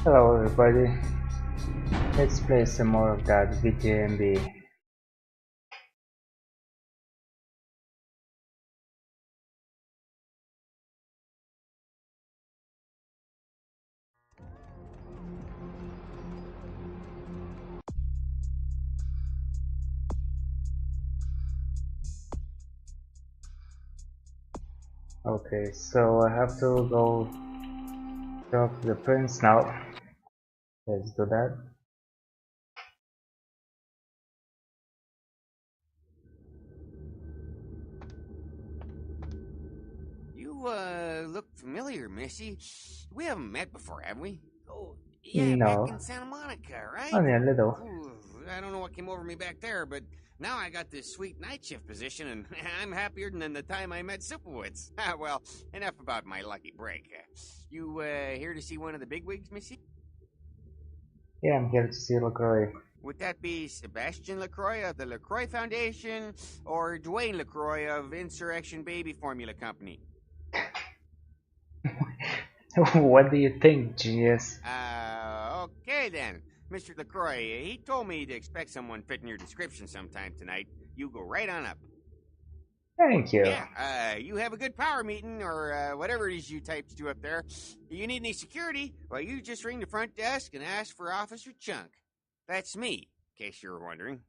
Hello everybody, let's play some more of that VTMB. Okay, so I have to go talk to the prince now. Let's do that. You, look familiar, Missy. We haven't met before, have we? Oh, yeah, back No, in Santa Monica, right? only a little. Ooh, I don't know what came over me back there, but now I got this sweet night shift position, and I'm happier than the time I met Supowitz. Well, enough about my lucky break. You, here to see one of the bigwigs, Missy? Yeah, I'm here to see LaCroix. Would that be Sebastian LaCroix of the LaCroix Foundation, or Dwayne LaCroix of Insurrection Baby Formula Company? What do you think, genius? Okay then. Mr. LaCroix, he told me to expect someone fitting your description sometime tonight. You go right on up. Thank you. Yeah, you have a good power meeting, or whatever it is you types do up there. You need any security? Well, you just ring the front desk and ask for Officer Chunk. That's me, in case you were wondering.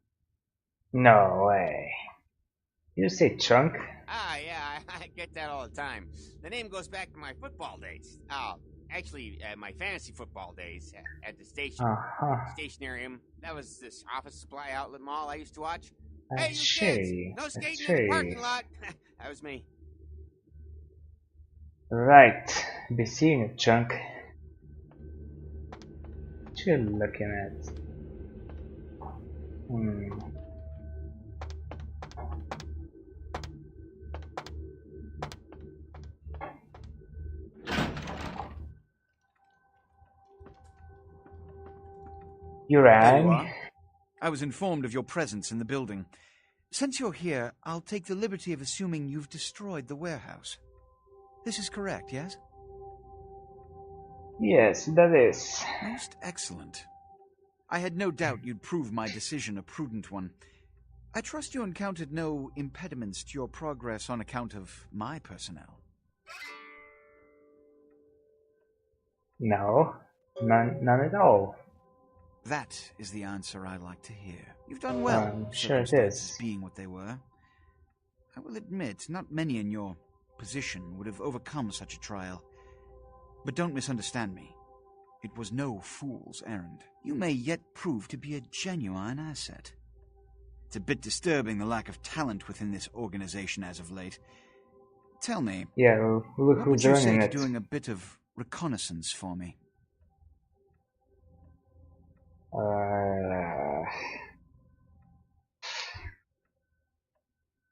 No way. You say chunk? Yeah, I get that all the time. The name goes back to my football days. Actually, my fantasy football days at the station. Uh-huh. Stationarium. That was this office supply outlet mall I used to watch. I Hey, you kids! see. No I skating in the see. parking lot! That was me. Right. Be seeing you, chunk. What you looking at? You There you rang? are. I was informed of your presence in the building. Since you're here, I'll take the liberty of assuming you've destroyed the warehouse. This is correct, yes? Yes, that is. Most excellent. I had no doubt you'd prove my decision a prudent one. I trust you encountered no impediments to your progress on account of my personnel. No, none at all. That is the answer I like to hear. You've done well, Sure it circumstances is. being what they were. I will admit, not many in your position would have overcome such a trial. But don't misunderstand me. It was no fool's errand. You may yet prove to be a genuine asset. It's a bit disturbing the lack of talent within this organization as of late. Tell me, Yeah, look what would who's you say running to it. doing a bit of reconnaissance for me?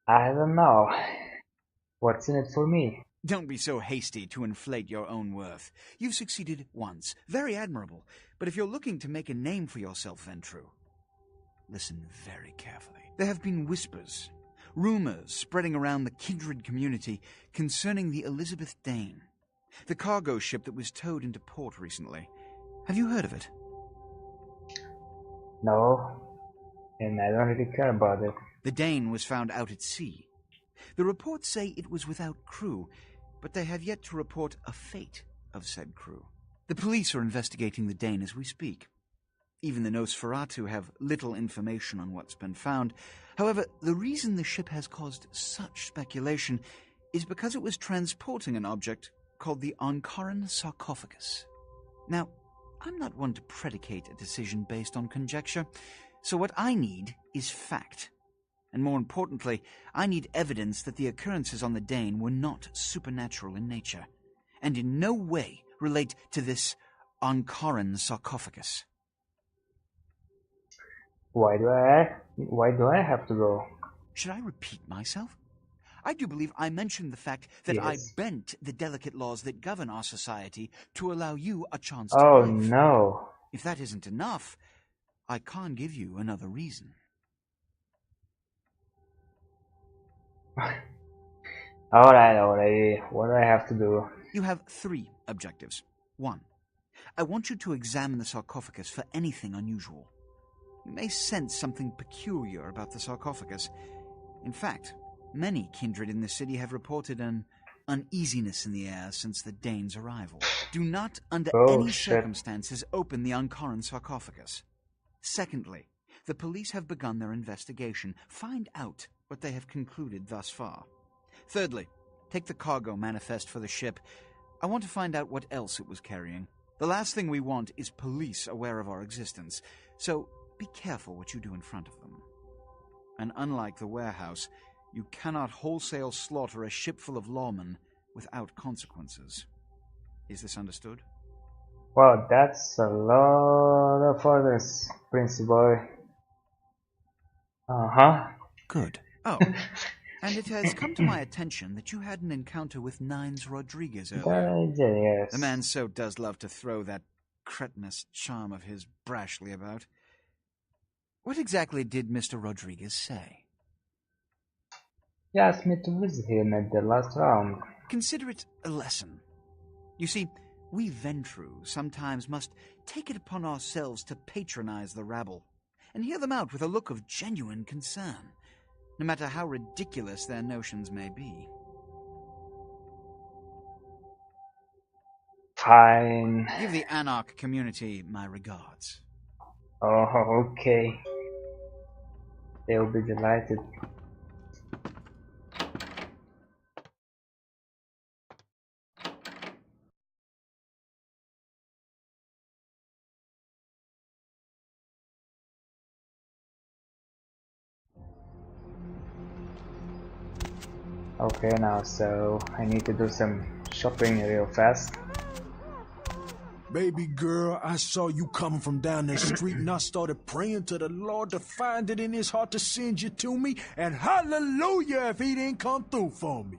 I don't know. What's in it for me? Don't be so hasty to inflate your own worth. You've succeeded once. Very admirable. But if you're looking to make a name for yourself, Ventrue, listen very carefully. There have been whispers, rumors spreading around the kindred community concerning the Elizabeth Dane, the cargo ship that was towed into port recently. Have you heard of it? No, and I don't really care about it. The Dane was found out at sea. The reports say it was without crew, but they have yet to report a fate of said crew. The police are investigating the Dane as we speak. Even the Nosferatu have little information on what's been found. However, the reason the ship has caused such speculation is because it was transporting an object called the Ankaran sarcophagus. Now, I'm not one to predicate a decision based on conjecture, so what I need is fact. And more importantly, I need evidence that the occurrences on the Dane were not supernatural in nature, and in no way relate to this Ankaran sarcophagus. Why do I have to go? Should I repeat myself? I do believe I mentioned the fact that Yes. I bent the delicate laws that govern our society to allow you a chance to Oh live. no. If that isn't enough, I can't give you another reason. Alright. What do I have to do? You have 3 objectives. 1. I want you to examine the sarcophagus for anything unusual. You may sense something peculiar about the sarcophagus. In fact, many kindred in the city have reported an uneasiness in the air since the Dane's arrival. Do not, under any circumstances, open the Ankaran sarcophagus. Secondly, the police have begun their investigation. Find out what they have concluded thus far. Thirdly, take the cargo manifest for the ship. I want to find out what else it was carrying. The last thing we want is police aware of our existence, so be careful what you do in front of them. And unlike the warehouse, you cannot wholesale slaughter a ship full of lawmen without consequences. Is this understood? Well, that's a lot of orders, Princey boy. Uh-huh. Good. Oh, and it has come to my attention that you had an encounter with Nines Rodriguez earlier. Yes. The man so does love to throw that cretinous charm of his brashly about. What exactly did Mr. Rodriguez say? He asked me to visit him at the last round. Consider it a lesson. You see, we Ventrue sometimes must take it upon ourselves to patronize the rabble and hear them out with a look of genuine concern, no matter how ridiculous their notions may be. Fine. Give the Anarch community my regards. Oh, okay. They'll be delighted. Okay, now so I need to do some shopping real fast. Baby girl, I saw you coming from down the street and I started praying to the Lord to find it in his heart to send you to me, and hallelujah if he didn't come through for me.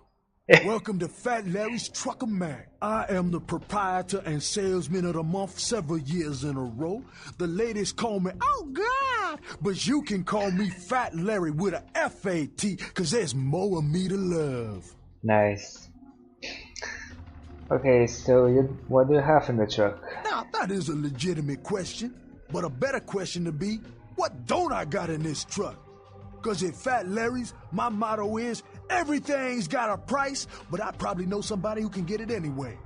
Welcome to Fat Larry's Trucker Mag. I am the proprietor and salesman of the month several years in a row. The ladies call me, oh God, but you can call me Fat Larry with a F-A-T, cause there's more of me to love. Nice. Okay, so what do you have in the truck? Now, that is a legitimate question, but a better question to be, what don't I got in this truck? Cause at Fat Larry's, my motto is, everything's got a price, but I probably know somebody who can get it anyway.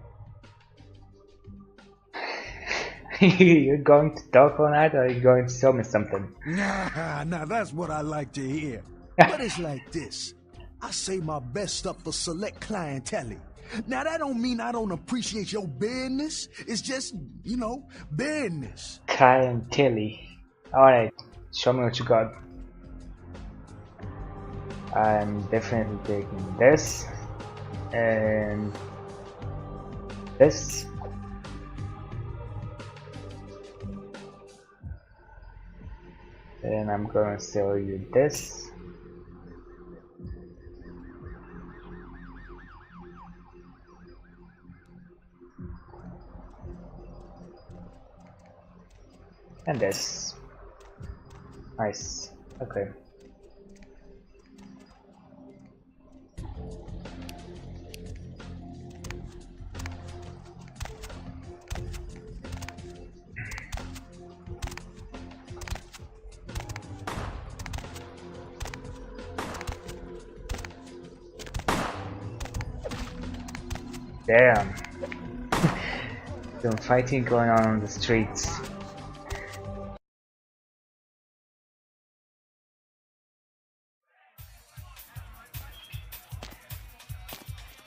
You're going to talk all night, or are you going to tell me something? Nah, that's what I like to hear. But it's like this. I say my best stuff for select clientele. Now, that don't mean I don't appreciate your business. It's just, business. Clientele. Alright, show me what you got. I'm definitely taking this and this. And I'm gonna sell you this. And this. Nice. Okay. Damn. Some fighting going on the streets.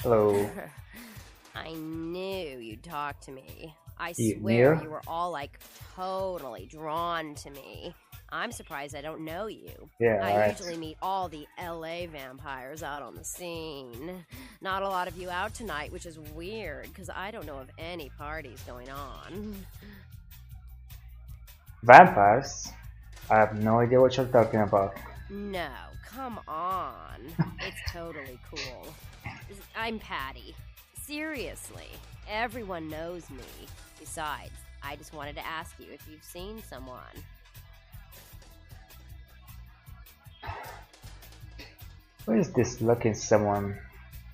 Hello. I knew you'd talk to me. I You swear knew? you were all like totally drawn to me. I'm surprised I don't know you. Yeah, I right. usually meet all the LA vampires out on the scene. Not a lot of you out tonight, which is weird because I don't know of any parties going on. Vampires? I have no idea what you're talking about. No, come on. It's totally cool. I'm Patty. Seriously, everyone knows me. Besides, I just wanted to ask you if you've seen someone. Who is this looking someone?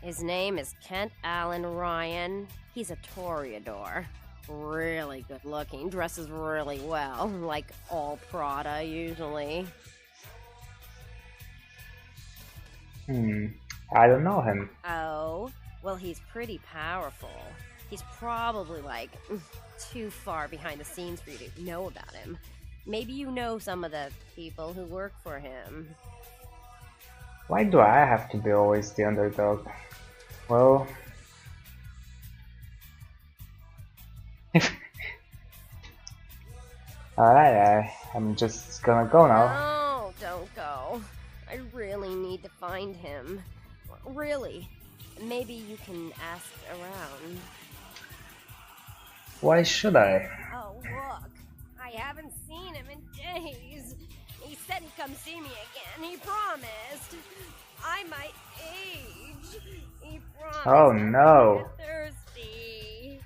His name is Kent Allen Ryan. He's a Toreador. Really good looking, dresses really well, like all Prada usually. I don't know him. Oh, well, he's pretty powerful. He's probably like too far behind the scenes for you to know about him. Maybe you know some of the people who work for him. Why do I have to be always the underdog? Well, alright, I'm just gonna go now. No, don't go. I really need to find him. Really. Maybe you can ask around. Why should I? Oh, look. I haven't seen him in days. He said he'd come see me again. He promised. I might age. He promised. Oh no. I'm thirsty.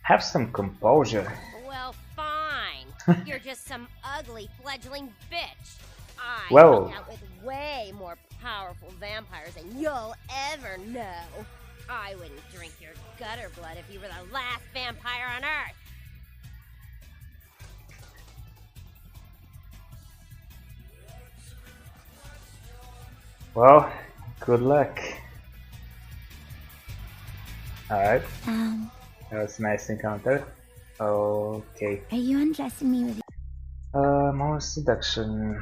Have some composure. Well, fine. You're just some ugly fledgling bitch. I Whoa. hung out with way more powerful vampires than you'll ever know. I wouldn't drink your gutter blood if you were the last vampire on Earth. Well, good luck. Alright, that was a nice encounter. Okay. Are you undressing me with More seduction.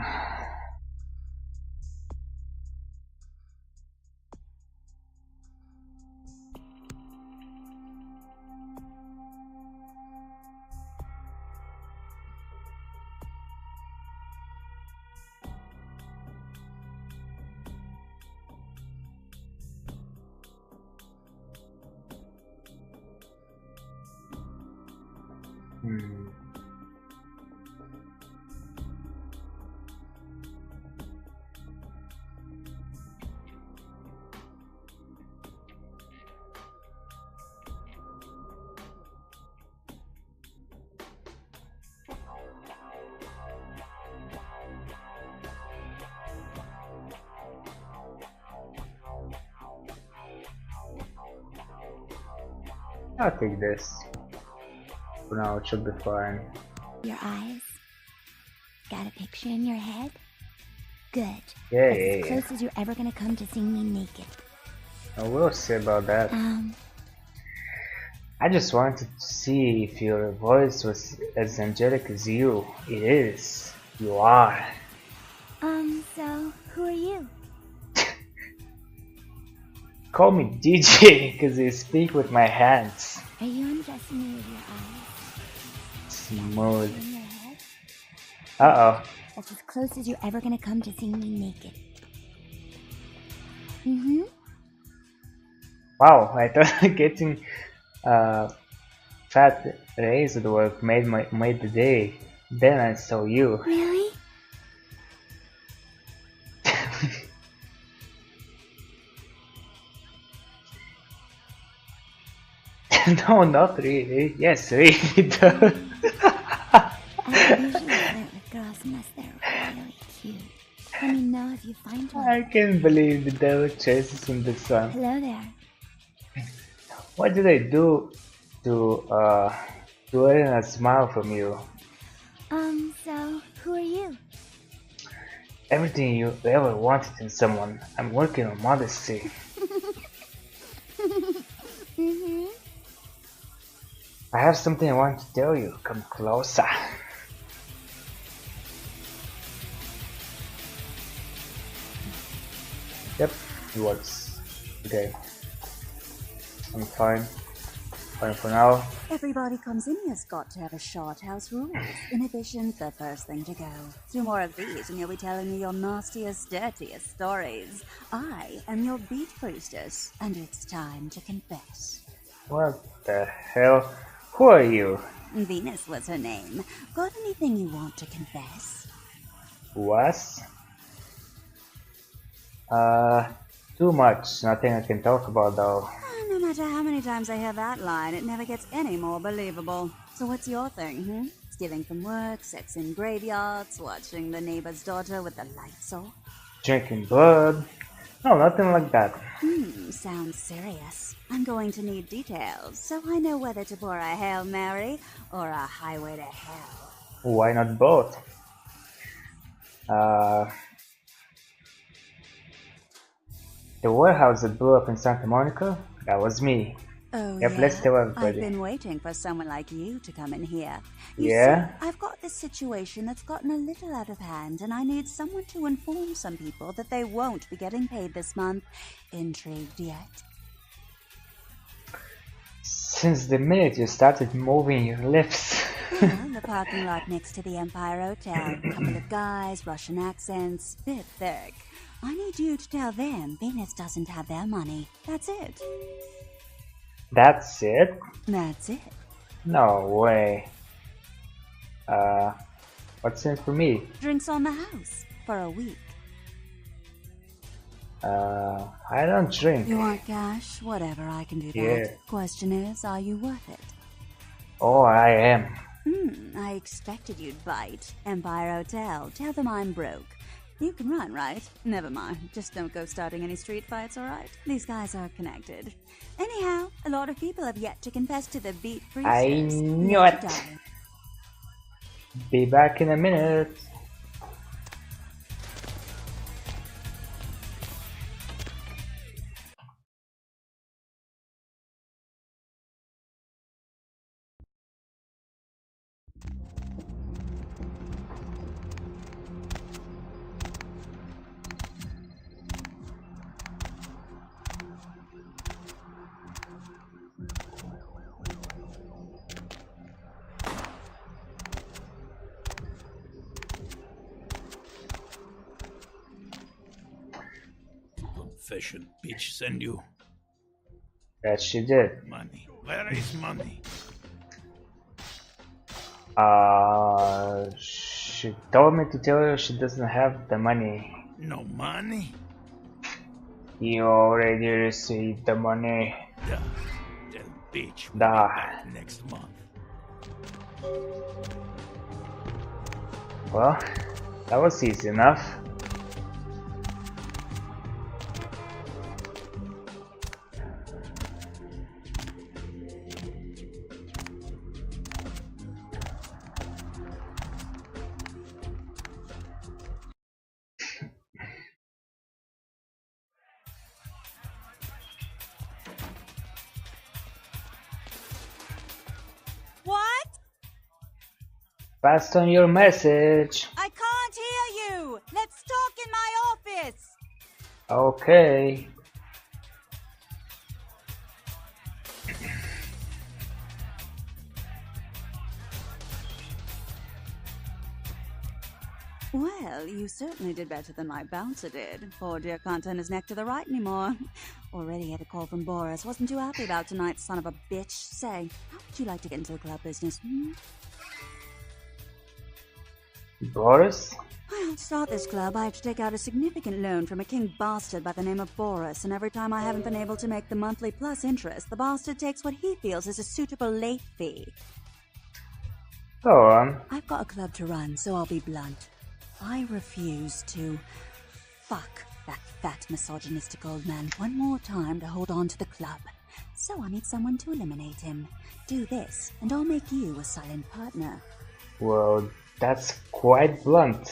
I'll take this. For now, it should be fine. your eyes? Got a picture in your head? Good. Yeah, That's yeah, as yeah. close as you're ever gonna come to seeing me naked. I will see about that. I just wanted to see if your voice was as angelic as you. It is. You are. So, who are you? Call me DJ, because I speak with my hands. Are you undressing me with your eyes? Smooth. In your head? Uh-oh. That's as close as you're ever gonna come to seeing me naked. Wow, I thought getting fat rays at work made the day. Then I saw you. Really? No, not really. Yes, really. I usually flirt with girls unless they're really cute. Let me know if you find one. I can't believe the devil chases in the sun. Hello there. What did I do to earn a smile from you? So, who are you? Everything you ever wanted in someone. I'm working on modesty. I have something I want to tell you. Come closer. Yep, it works. Okay. I'm fine. Fine for now. Everybody comes in here's got to have a short house rule. Inhibition's the first thing to go. 2 more of these and you'll be telling me your nastiest, dirtiest stories. I am your beat priestess, and it's time to confess. What the hell? Who are you? Venus was her name. Got anything you want to confess? Was? Too much. Nothing I can talk about though. No matter how many times I hear that line, it never gets any more believable. So what's your thing, Stealing from work, sex in graveyards, watching the neighbor's daughter with the lights off? Drinking blood, No, nothing like that. Sounds serious. I'm going to need details, so I know whether to pour a Hail Mary or a highway to hell. Why not both? The warehouse that blew up in Santa Monica? That was me. Oh, Yep, yeah? let's tell I've everybody. been waiting for someone like you to come in here. You Yeah? see, I've got this situation that's gotten a little out of hand, and I need someone to inform some people that they won't be getting paid this month. Intrigued yet? Since the minute you started moving your lips. Well, the parking lot next to the Empire Hotel. Couple of guys, Russian accents, bit thick. I need you to tell them Venus doesn't have their money. That's it. That's it? That's it. No way. What's in it for me? Drinks on the house for a week. I don't drink. You want cash? Whatever, I can do that. Yeah. Question is, are you worth it? Oh, I am. I expected you'd bite. Empire Hotel. Tell them I'm broke. You can run, right? Never mind. Just don't go starting any street fights, alright? These guys are connected. Anyhow, a lot of people have yet to confess to the beat priestess. I knew Need to it. die. Be back in a minute. Confession bitch send you That she did. money. Where is money? She told me to tell you she doesn't have the money. No money? You already received the money. Duh. That bitch will be Da. back next month. Well, that was easy enough. What? Passed on your message. I can't hear you! Let's talk in my office! Okay. Well, you certainly did better than my bouncer did. Poor dear can't turn his neck to the right anymore. Already had a call from Boris. Wasn't too happy about tonight, son of a bitch. Say, how would you like to get into the club business? Boris? Well, to start this club, I have to take out a significant loan from a king bastard by the name of Boris, and every time I haven't been able to make the monthly plus interest, the bastard takes what he feels is a suitable late fee. Go on. I've got a club to run, so I'll be blunt. I refuse to fuck that fat misogynistic old man one more time to hold on to the club. So I need someone to eliminate him. Do this, and I'll make you a silent partner. Well, that's quite blunt.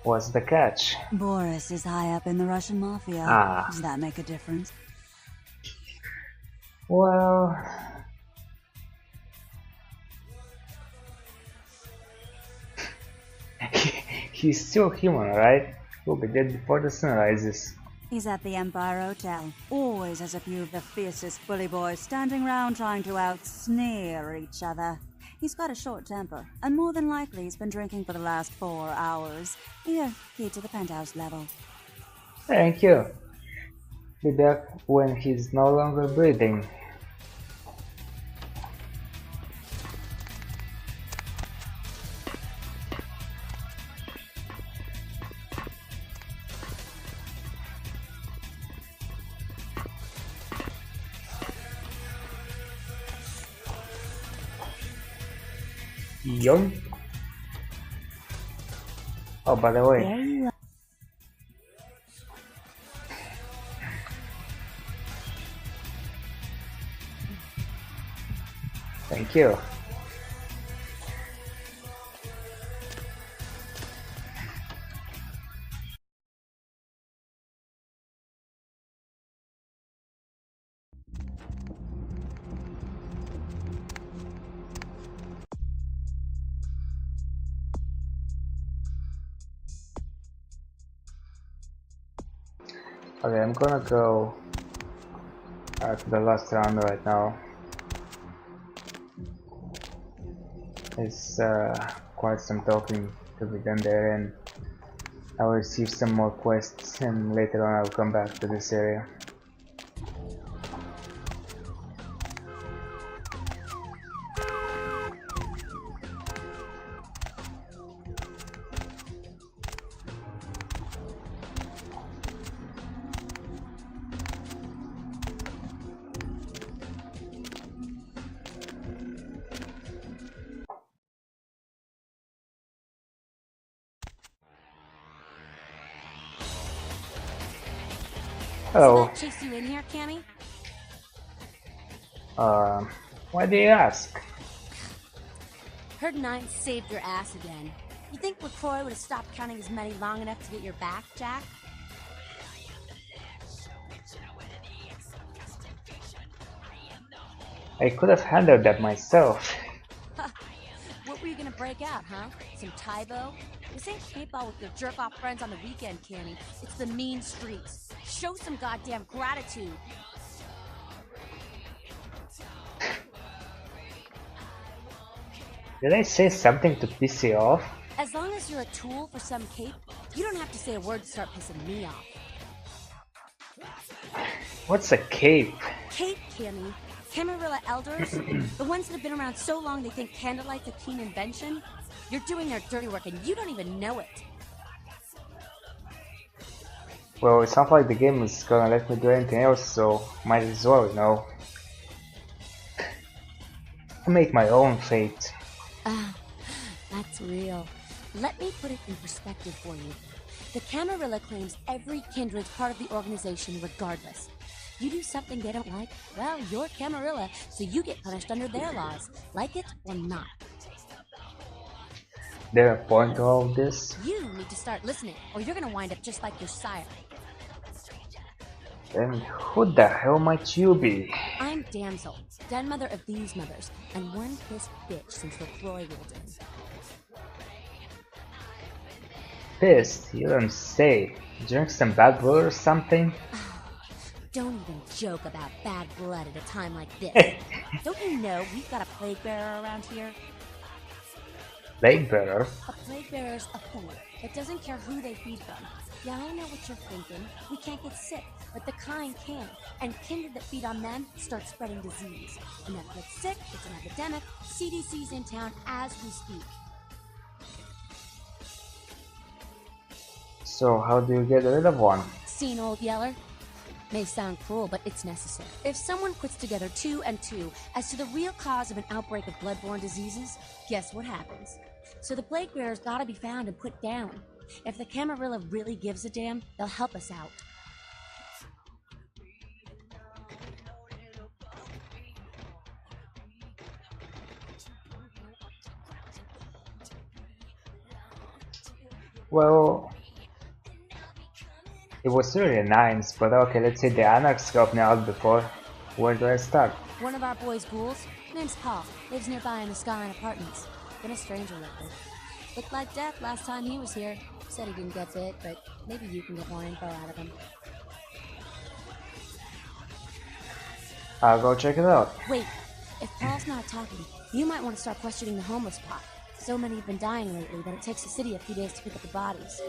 What's the catch? Boris is high up in the Russian mafia. Ah. Does that make a difference? Well... He's still human, right? He'll be dead before the sun rises. He's at the Empire Hotel. Always has a few of the fiercest bully boys standing round trying to out-sneer each other. He's got a short temper, and more than likely he's been drinking for the last 4 hours. Here, key to the penthouse level. Thank you. Be back when he's no longer breathing. Yoink. Oh, by the way, Thank you. Okay, I'm gonna go to the last round right now. It's quite some talking to be done there, and I'll receive some more quests, and later on I'll come back to this area. So Oh, that chased you in here, Cammy? why do you ask? Heard Nine saved your ass again. You think LaCroix would have stopped counting his money long enough to get your back, Jack? I could have handled that myself. What were you gonna break out, huh? Some Tybo? This ain't paintball with your jerk-off friends on the weekend, Cammy. It's the mean streets. Show some goddamn gratitude. Did I say something to piss you off? As long as you're a tool for some cape, you don't have to say a word to start pissing me off. What's a cape? Cape, Cammy. Camarilla elders? The ones that have been around so long they think candlelight's a keen invention? You're doing their dirty work and you don't even know it. Well, it sounds like the game is gonna let me do anything else, so might as well, you know. I make my own fate. Ah, that's real. Let me put it in perspective for you. The Camarilla claims every kindred's part of the organization regardless. You do something they don't like, well, you're Camarilla, so you get punished under their laws, like it or not. There a point to all this? You need to start listening, or you're gonna wind up just like your sire. Then who the hell might you be? I'm Damsel, den mother of these mothers, and one pissed bitch since LaCroix rolled in. Pissed? You don't say. Drink some bad blood or something? Don't even joke about bad blood at a time like this. Don't you know we've got a plague bearer around here? Plague bearer? A plague bearer's a fool that doesn't care who they feed from. Yeah, I know what you're thinking. We can't get sick, but the kind can. And kindred that feed on them start spreading disease. And that gets sick, it's an epidemic. CDC's in town as we speak. So how do you get rid of one? Seen Old Yeller? May sound cruel, but it's necessary. If someone puts together 2 and 2 as to the real cause of an outbreak of bloodborne diseases, guess what happens? So the plague bearer's gotta be found and put down. If the Camarilla really gives a damn, they'll help us out. Well, it was really nice, but okay, let's say the Anarchs helped me out before. Where do I start? One of our boys' ghouls, name's Paul, lives nearby in the Skyline Apartments. Been a stranger lately. Looked like death last time he was here. Said he didn't get bit, but maybe you can get more info out of him. I'll go check it out. Wait, if Paul's not talking, you might want to start questioning the homeless pot. So many have been dying lately that it takes the city a few days to pick up the bodies.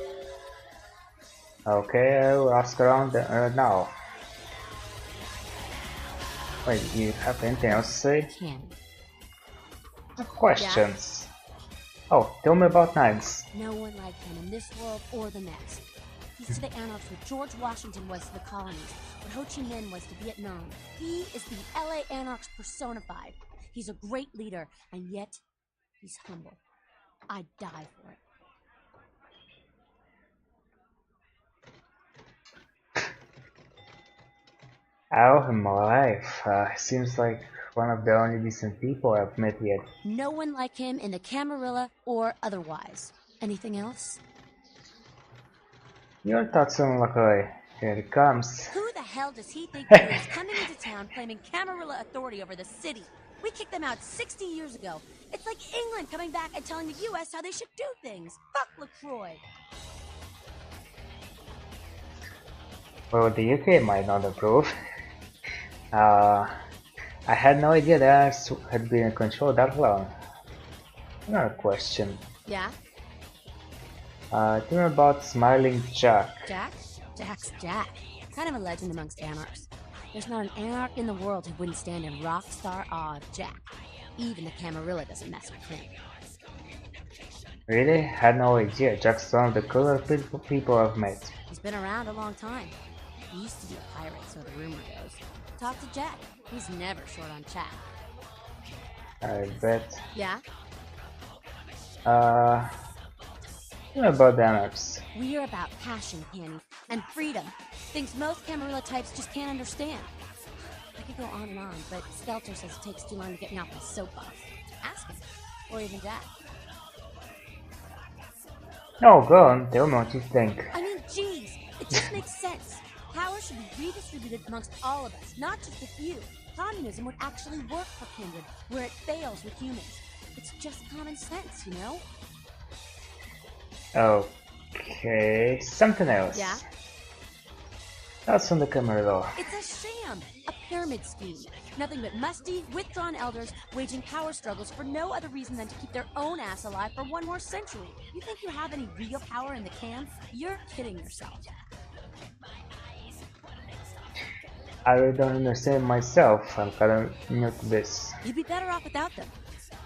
Okay, I'll ask around now. Wait, you have anything else to say? Can. Questions. Oh, tell me about Knights. No one like him in this world or the next. He's to the Anarchs what George Washington was to the colonies, what Ho Chi Minh was to Vietnam. He is the LA Anarchs personified. He's a great leader, and yet he's humble. I'd die for it. Out in my life. Seems like one of the only decent people I've met yet. No one like him in the Camarilla or otherwise. Anything else? Your thoughts on Lacroix. Here it comes. Who the hell does he think he is coming into town claiming Camarilla authority over the city? We kicked them out 60 years ago. It's like England coming back and telling the U.S. how they should do things. Fuck LaCroix. Well, the UK might not approve. I had no idea that I had been in control that long. Another question. Yeah? Tell me about Smiling Jack. Jack? Jack's Jack. Kind of a legend amongst anarchs. There's not an anarch in the world who wouldn't stand in rock star awe of Jack. Even the Camarilla doesn't mess with him. Really? Had no idea. Jack's one of the coolest people I've met. He's been around a long time. He used to be a pirate, so the rumor goes. Talk to Jack. He's never short on chat. I bet. Yeah? Tell me about the anarchs. We're about passion, Canny, and freedom. Things most Camarilla types just can't understand. I could go on and on, but Stelter says it takes too long to get me off my soapbox. Ask him. Or even Jack. No, go on. Tell me what you think. I mean, geez, it just makes sense. Power should be redistributed amongst all of us, not just a few. Communism would actually work for Kindred, where it fails with humans. It's just common sense, you know? Okay, something else. Yeah? That's on the camera though. It's a sham! A pyramid scheme. Nothing but musty, withdrawn elders waging power struggles for no other reason than to keep their own ass alive for one more century. You think you have any real power in the camp? You're kidding yourself. I really don't understand myself. I'm kind of new to this. You'd be better off without them.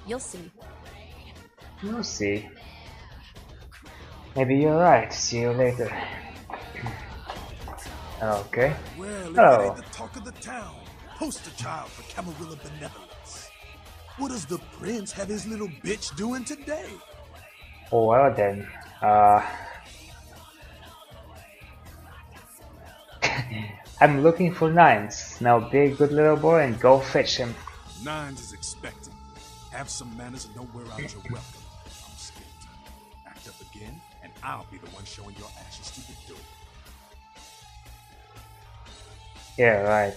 You'll see. You'll see. Maybe you're right. See you later. Okay. Well, if Oh. it ain't the talk of the town, poster child for Camarilla benevolence. What does the prince have his little bitch doing today? Oh, well then. I'm looking for Nines. Now be a good little boy and go fetch him. Nines is expected. Have some manners and know where out you're welcome. I'm scared. Act up again, and I'll be the one showing your ashes to the door. Yeah, right.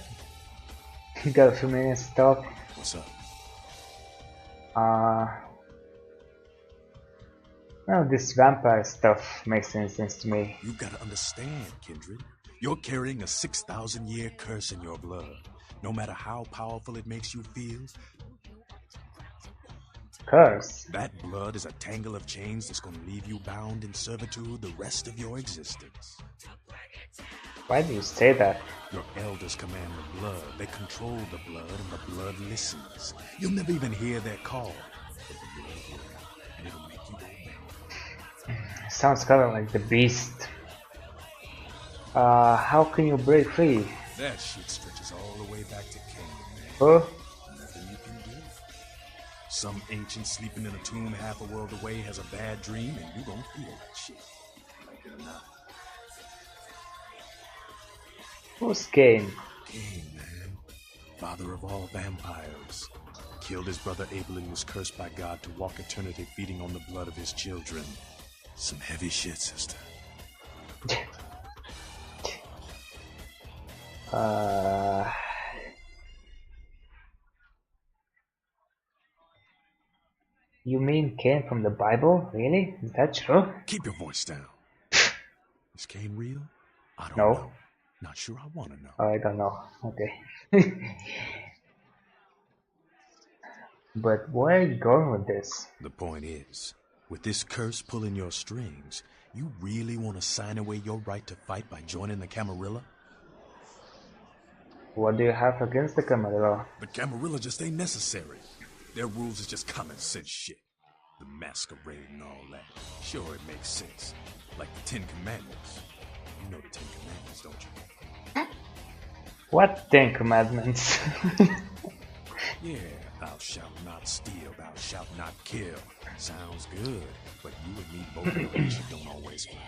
You got a few minutes to talk. What's up? None of this vampire stuff makes any sense to me. You gotta understand, Kindred. You're carrying a 6,000-year curse in your blood. No matter how powerful it makes you feel, Curse? that blood is a tangle of chains that's gonna leave you bound in servitude the rest of your existence. Why do you say that? Your elders command the blood. They control the blood, and the blood listens. You'll never even hear their call. But the blood will, and it'll make you obey. Sounds kind of like the beast. How can you break free? That shit stretches all the way back to Cain, man. Huh? Nothing you can do. Some ancient sleeping in a tomb half a world away has a bad dream, and you gon' feel that shit. Like it or not. Who's Cain? Cain, man. Father of all vampires. Killed his brother Abel and was cursed by God to walk eternity feeding on the blood of his children. Some heavy shit, sister. You mean Cain from the Bible? Really? Is that true? Keep your voice down. Is Cain real? I don't No. know. Not sure I want to know. I don't know. Okay. But where are you going with this? The point is, with this curse pulling your strings, you really want to sign away your right to fight by joining the Camarilla? What do you have against the Camarilla? The Camarilla just ain't necessary. Their rules is just common sense shit. The Masquerade and all that. Sure, it makes sense. Like the Ten Commandments. You know the Ten Commandments, don't you? What 10 commandments? Yeah, thou Thou shalt not steal, thou shalt not kill. Sounds good, but you and me both know that shit don't always fly.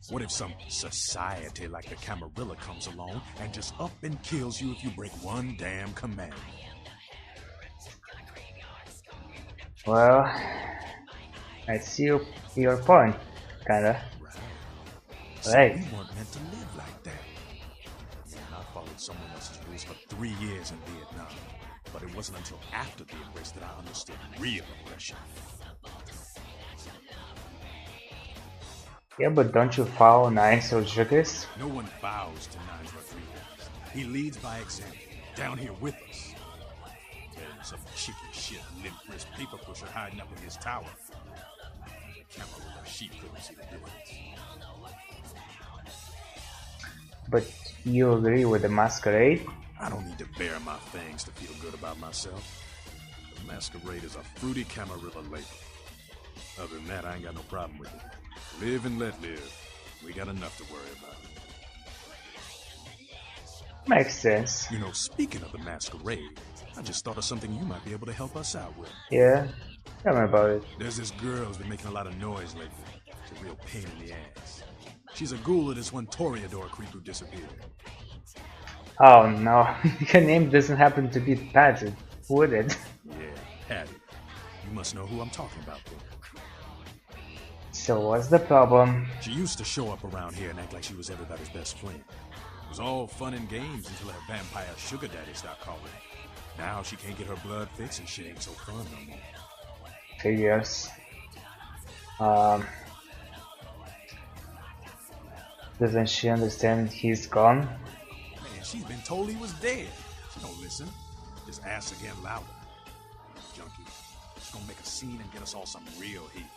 What if some society like the Camarilla comes along and just up and kills you if you break one damn command? Well, I see your point, kinda. So Right. we weren't meant to live like that. Man, I followed someone else's rules for 3 years in Vietnam. But it wasn't until after the embrace that I understood real oppression. Yeah, but don't you follow Nines Rodriguez? No one bows to Nines Rodriguez. He leads by example, down here with us. There's some chicken shit, limp-wrist paper pusher hiding up in his tower. Camarilla, she couldn't see the difference. But you agree with the Masquerade? I don't need to bare my fangs to feel good about myself. The Masquerade is a fruity Camarilla label. Other than that, I ain't got no problem with it. Live and let live. We got enough to worry about. Makes sense. You know, speaking of the Masquerade, I just thought of something you might be able to help us out with. Yeah? Tell me about it. There's this girl who's been making a lot of noise lately. It's a real pain in the ass. She's a ghoul of this one Toreador creep who disappeared. Oh no, your name doesn't happen to be Patty, would it? Yeah, Patty. You must know who I'm talking about, then. So what's the problem? She used to show up around here and act like she was everybody's best friend. It was all fun and games until her vampire sugar daddy stopped calling. Now she can't get her blood fixed and shit ain't so fun no more. Figures. Doesn't she understand he's gone? Man, she's been told he was dead. She don't listen. Just asks again louder. Junkie. She's gonna make a scene and get us all some real heat.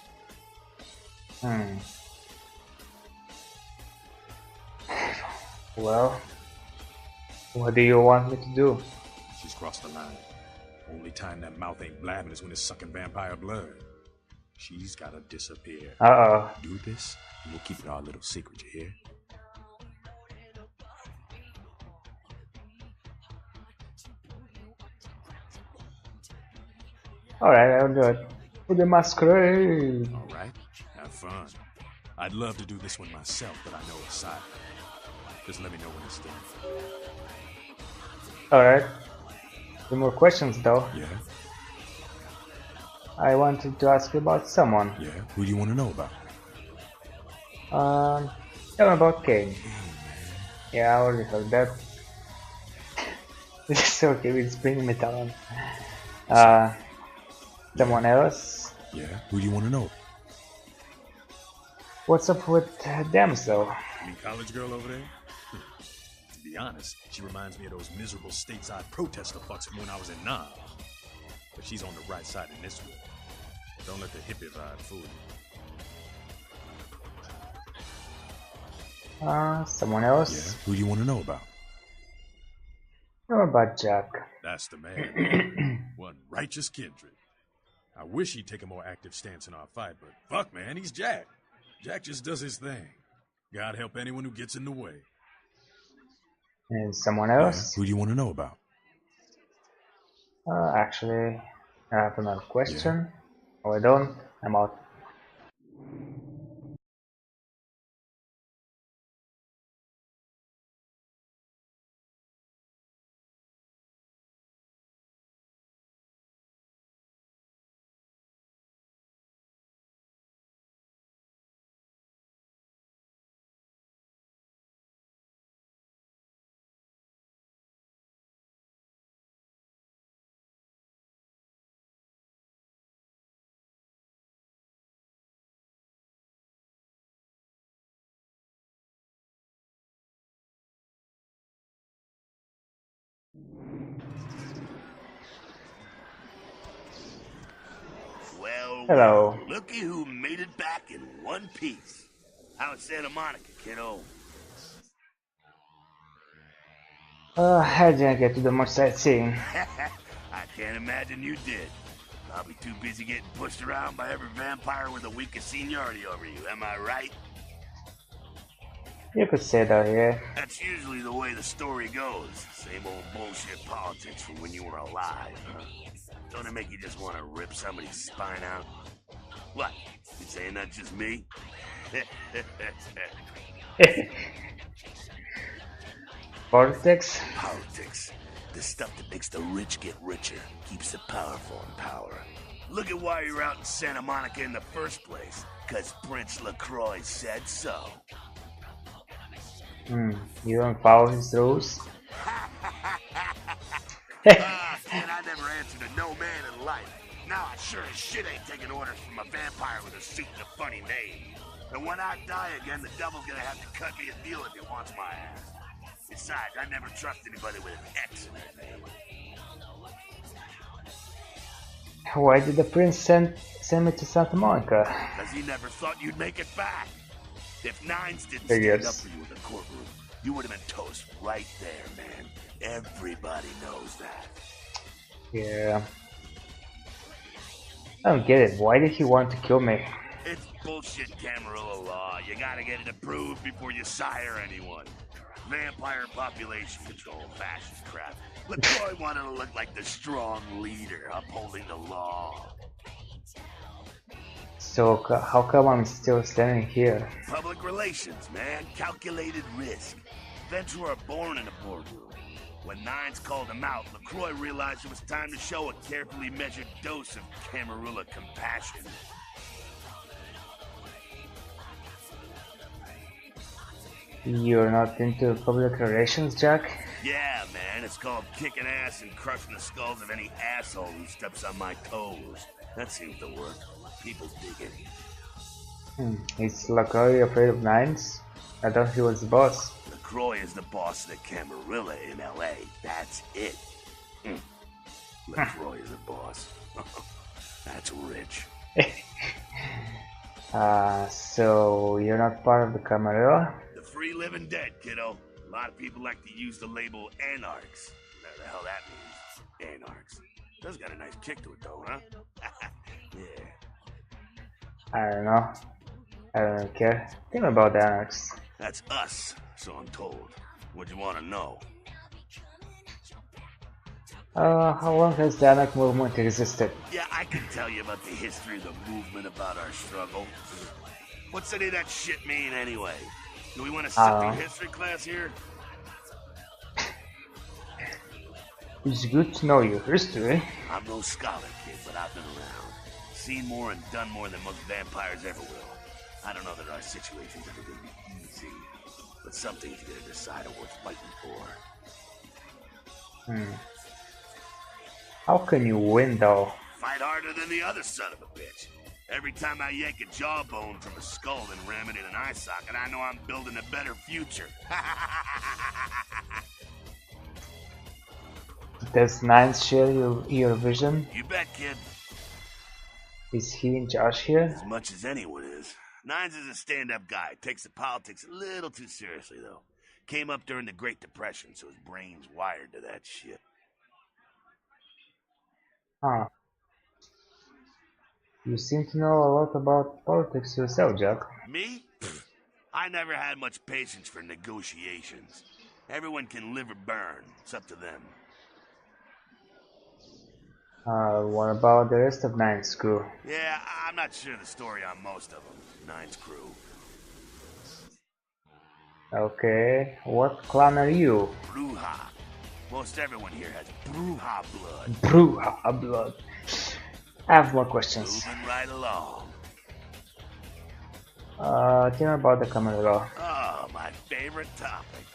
Well, what do you want me to do? She's crossed the line. Only time that mouth ain't blabbing is when it's sucking vampire blood. She's gotta disappear. Uh-oh. Do this, and we'll keep it our little secret, you hear? Alright, I'll do it. For the Masquerade! Alright, have fun. I'd love to do this one myself, but I know it's silent. Just let me know when it's done. Alright. Two more questions though. Yeah? I wanted to ask you about someone. Yeah? Who do you want to know about? Tell me about Kane. Yeah, I already heard that. It's okay with bringing me down. Someone else? Yeah? Who do you want to know? What's up with Damsel? You mean college girl over there? To be honest, she reminds me of those miserable stateside protester fucks from when I was in Nam. But she's on the right side in this one. Don't let the hippie vibe fool you. Someone else? Yeah? Who do you want to know about? How about Jack? That's the man. One righteous kindred. I wish he'd take a more active stance in our fight, but fuck, man, he's Jack. Jack just does his thing. God help anyone who gets in the way. And someone else? Yeah? Who do you want to know about? Actually, I have another question. Oh, I don't. I'm out. Well, Hello. looky who made it back in one piece. How's Santa Monica, kiddo? I didn't get to do much sightseeing. I can't imagine you did. Probably too busy getting pushed around by every vampire with the weakest seniority over you, am I right? You could say that, yeah. That's usually the way the story goes. Same old bullshit politics from when you were alive, huh? Don't it make you just want to rip somebody's spine out? What? You saying that's just me? Politics? Politics. The stuff that makes the rich get richer, keeps the powerful in power. Look at why you're out in Santa Monica in the first place. 'Cause Prince LaCroix said so. You don't follow his rules? Kid, I never answered to no man in life. Now I sure as shit ain't taking orders from a vampire with a suit and a funny name. And when I die again, the devil's gonna have to cut me a deal if he wants my ass. Besides, I never trust anybody with an X in their name. Why did the prince send me to Santa Monica? Because he never thought you'd make it back. If Nines didn't I stand guess. up for you in the courtroom, you would have been toast right there, man. Everybody knows that. Yeah. I don't get it. Why did he want to kill me? It's bullshit Camarilla law. You gotta get it approved before you sire anyone. Vampire population control, fascist crap. LaCroix wanted to look like the strong leader upholding the law. So how come I'm still standing here? Public relations, man. Calculated risk. Ventrue are born in a boardroom. When Nines called him out, LaCroix realized it was time to show a carefully measured dose of Camarilla compassion. You're not into public relations, Jack? Yeah, man, it's called kicking ass and crushing the skulls of any asshole who steps on my toes. That seems to work. People dig it. Is LaCroix afraid of Nines? I thought he was the boss. LaCroix is the boss of the Camarilla in L.A. That's it. LaCroix is a boss. That's rich. So you're not part of the Camarilla? The free living dead, kiddo. A lot of people like to use the label anarchs. Whatever the hell that means. Anarchs. Does got a nice kick to it, though, huh? Yeah. I don't know. I don't really care. Tell me about the anarchs. That's us, so I'm told. What you want to know? How long has the anarch movement existed? Yeah, I can tell you about the history of the movement, about our struggle. What's any of that shit mean, anyway? Do we want to sit through history class here? It's good to know your history. I'm no scholar, kid, but I've been around. Seen more and done more than most vampires ever will. I don't know that our situation's ever gonna be easy, but some things you gotta decide are worth fighting for. How can you win, though? Fight harder than the other son of a bitch. Every time I yank a jawbone from a skull and ram it in an eye socket, I know I'm building a better future. Does Nines share your vision? You bet, kid. Is he in charge here? As much as anyone is. Nines is a stand-up guy. Takes the politics a little too seriously, though. Came up during the Great Depression, so his brain's wired to that shit. Huh. You seem to know a lot about politics yourself, Jack. Me? Pfft. I never had much patience for negotiations. Everyone can live or burn. It's up to them. What about the rest of Nines crew? Yeah, I'm not sure the story on most of them. Nines crew. Okay, what clan are you? Bruja. Most everyone here has Bruja blood. Bruja blood. I have more questions. Moving right along. Tell me about the Camarilla. Oh, my favorite topic.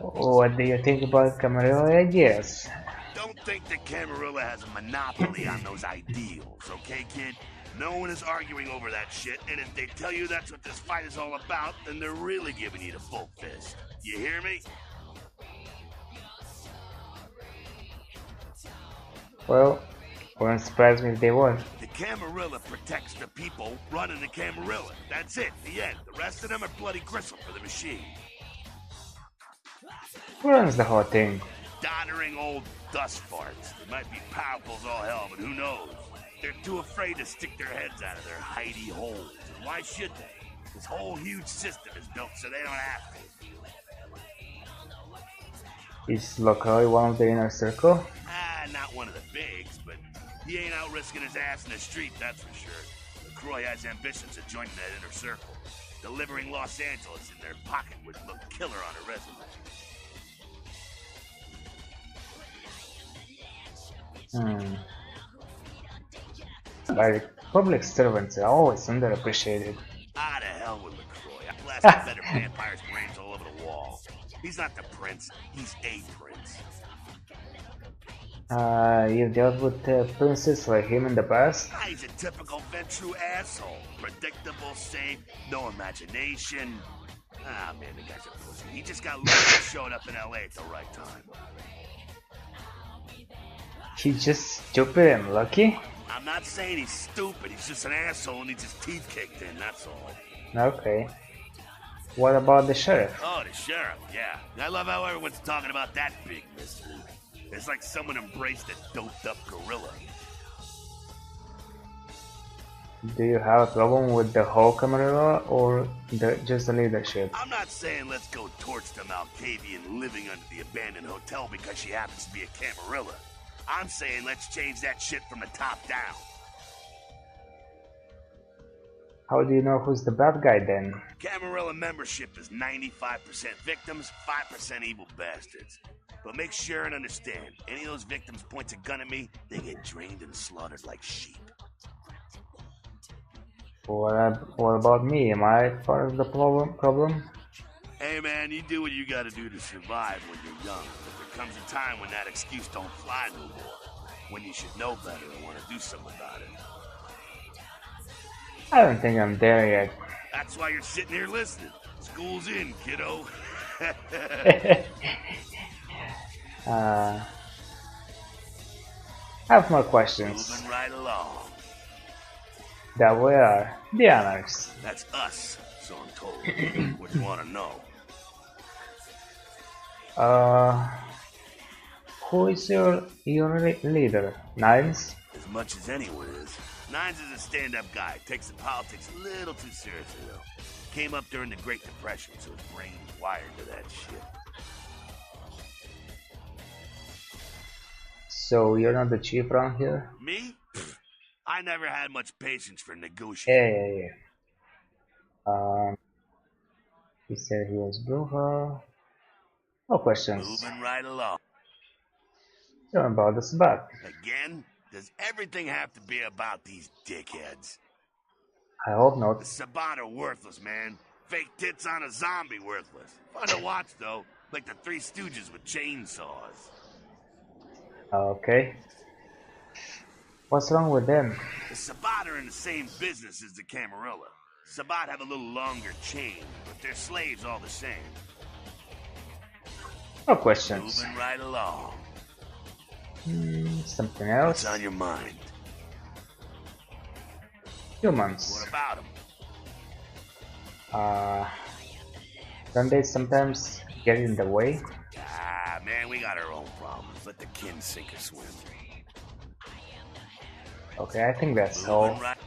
What do you think about Camarilla ideas? Don't think the Camarilla has a monopoly on those ideals, okay, kid? No one is arguing over that shit, and if they tell you that's what this fight is all about, then they're really giving you the full fist. You hear me? Well, wouldn't surprise me if they were. The Camarilla protects the people running the Camarilla. That's it, the end. The rest of them are bloody gristle for the machine. Who runs the whole thing? Doddering old dust farts. They might be powerful as all hell, but who knows? They're too afraid to stick their heads out of their hidey holes. And why should they? This whole huge system is built so they don't have to. Is locally one of the inner circle? Not one of the bigs, but he ain't out risking his ass in the street, that's for sure. LaCroix has ambitions of joining that inner circle. Delivering Los Angeles in their pocket would look killer on a resume. Like, public servants are always underappreciated. To hell with LaCroix. I blasted better vampires' brains all over the wall. He's not the prince, he's a prince. You've dealt with princes like him in the past? He's a typical Ventrue asshole. Predictable, safe, no imagination. Man, the guy's a pussy. He just got lucky showing up in LA at the right time. He's just stupid and lucky? I'm not saying he's stupid, he's just an asshole and needs his teeth kicked in, that's all. Okay. What about the sheriff? Oh, the sheriff, yeah. I love how everyone's talking about that big mystery. It's like someone embraced a doped-up gorilla. Do you have a problem with the whole Camarilla or just the leadership? I'm not saying let's go torch the Malkavian living under the abandoned hotel because she happens to be a Camarilla. I'm saying let's change that shit from the top down. How do you know who's the bad guy then? Camarilla membership is 95% victims, 5% evil bastards. But make sure and understand, any of those victims points a gun at me, they get drained and slaughtered like sheep. What about me? Am I part of the problem? Hey man, you do what you gotta do to survive when you're young. But there comes a time when that excuse don't fly no more. When you should know better and want to do something about it. I don't think I'm there yet. That's why you're sitting here listening. School's in, kiddo. I have more questions. Moving right along. That we are the Anarchs. That's us, so I'm told. What do you want to know? Who is your leader? Nines? As much as anyone is. Nines is a stand-up guy. Takes the politics a little too seriously, though. Came up during the Great Depression, so his brain's wired to that shit. So you're not the chief around here? Me? I never had much patience for negotiating. Yeah. He said he was brutal. No questions. Moving right along. You're about the spot. Again? Does everything have to be about these dickheads? I hope not. The Sabat are worthless, man. Fake tits on a zombie worthless. Fun to watch, though. Like the Three Stooges with chainsaws. Okay. What's wrong with them? The Sabat are in the same business as the Camarilla. Sabat have a little longer chain, but they're slaves all the same. No questions. Moving right along. Something else? What's on your mind? Humans. What about them? Don't they sometimes get in the way? Man, we got our own problems. Let the kin sink or swim. Okay, I think that's all. Right.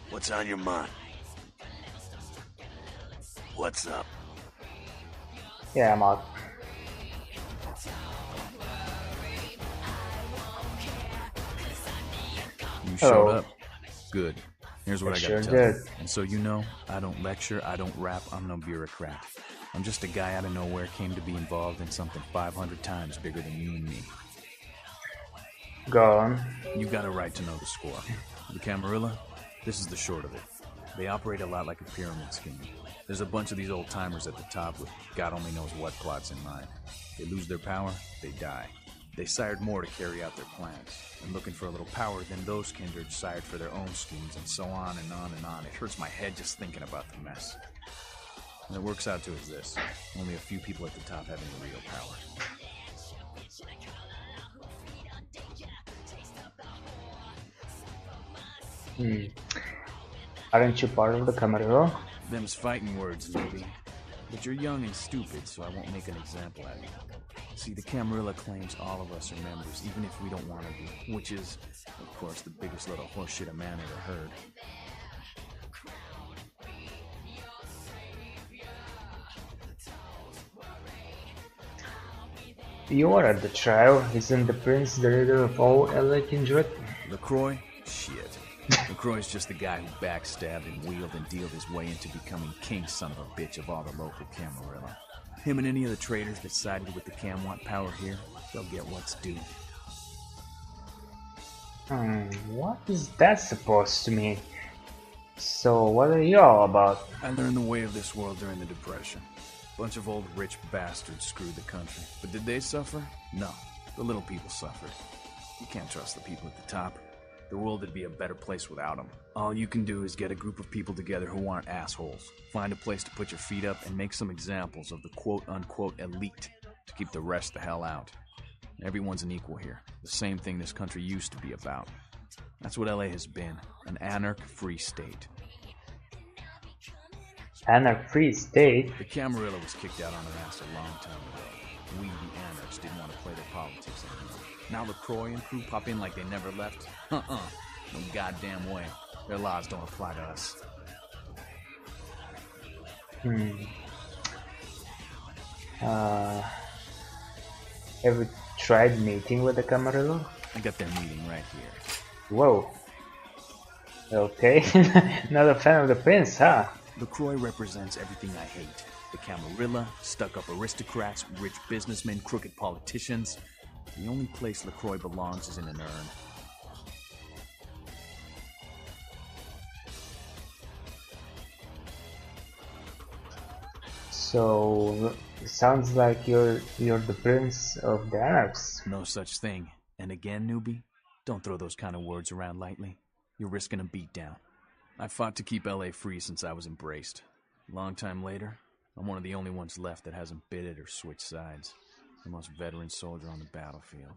What's on your mind? What's up? Yeah, I'm out. You showed up. Good. Here's what I sure gotta tell you. did. And so you know, I don't lecture, I don't rap, I'm no bureaucrat. I'm just a guy out of nowhere came to be involved in something 500 times bigger than you and me. Go on. You got a right to know the score. The Camarilla, this is the short of it. They operate a lot like a pyramid scheme. There's a bunch of these old-timers at the top with God only knows what plots in mind. They lose their power, they die. They sired more to carry out their plans, and looking for a little power, then those kindred sired for their own schemes, and so on and on and on. It hurts my head just thinking about the mess. And it works out to is this. Only a few people at the top have any real power. Aren't you part of the Camarilla? Them's fighting words, maybe. But you're young and stupid, so I won't make an example out of you. See, the Camarilla claims all of us are members, even if we don't want to be, which is, of course, the biggest little horseshit a man ever heard. You are at the trial. Isn't the prince the leader of all LA kindred? LaCroix? Shit. LaCroix's just the guy who backstabbed and wheeled and dealed his way into becoming king son of a bitch of all the local Camarilla. Him and any of the traitors that sided with the Cam want power here, they'll get what's due. What is that supposed to mean? So what are you all about? I learned the way of this world during the Depression. Bunch of old rich bastards screwed the country. But did they suffer? No. The little people suffered. You can't trust the people at the top. The world would be a better place without them. All you can do is get a group of people together who aren't assholes. Find a place to put your feet up and make some examples of the quote-unquote elite to keep the rest the hell out. Everyone's an equal here. The same thing this country used to be about. That's what LA has been. An anarch-free state. Anarch-free state? The Camarilla was kicked out on their ass a long time ago. We, the anarchs, didn't want to play their politics anymore. Now LaCroix and crew pop in like they never left? No goddamn way. Their laws don't apply to us. Have you tried meeting with the Camarilla? I got their meeting right here. Whoa. Okay. Not a fan of the prince, huh? LaCroix represents everything I hate. The Camarilla, stuck-up aristocrats, rich businessmen, crooked politicians. The only place LaCroix belongs is in an urn. So, it sounds like you're the prince of the anarchs. No such thing. And again, newbie, don't throw those kind of words around lightly. You're risking a beatdown. I fought to keep LA free since I was embraced. A long time later, I'm one of the only ones left that hasn't bit it or switched sides. The most veteran soldier on the battlefield.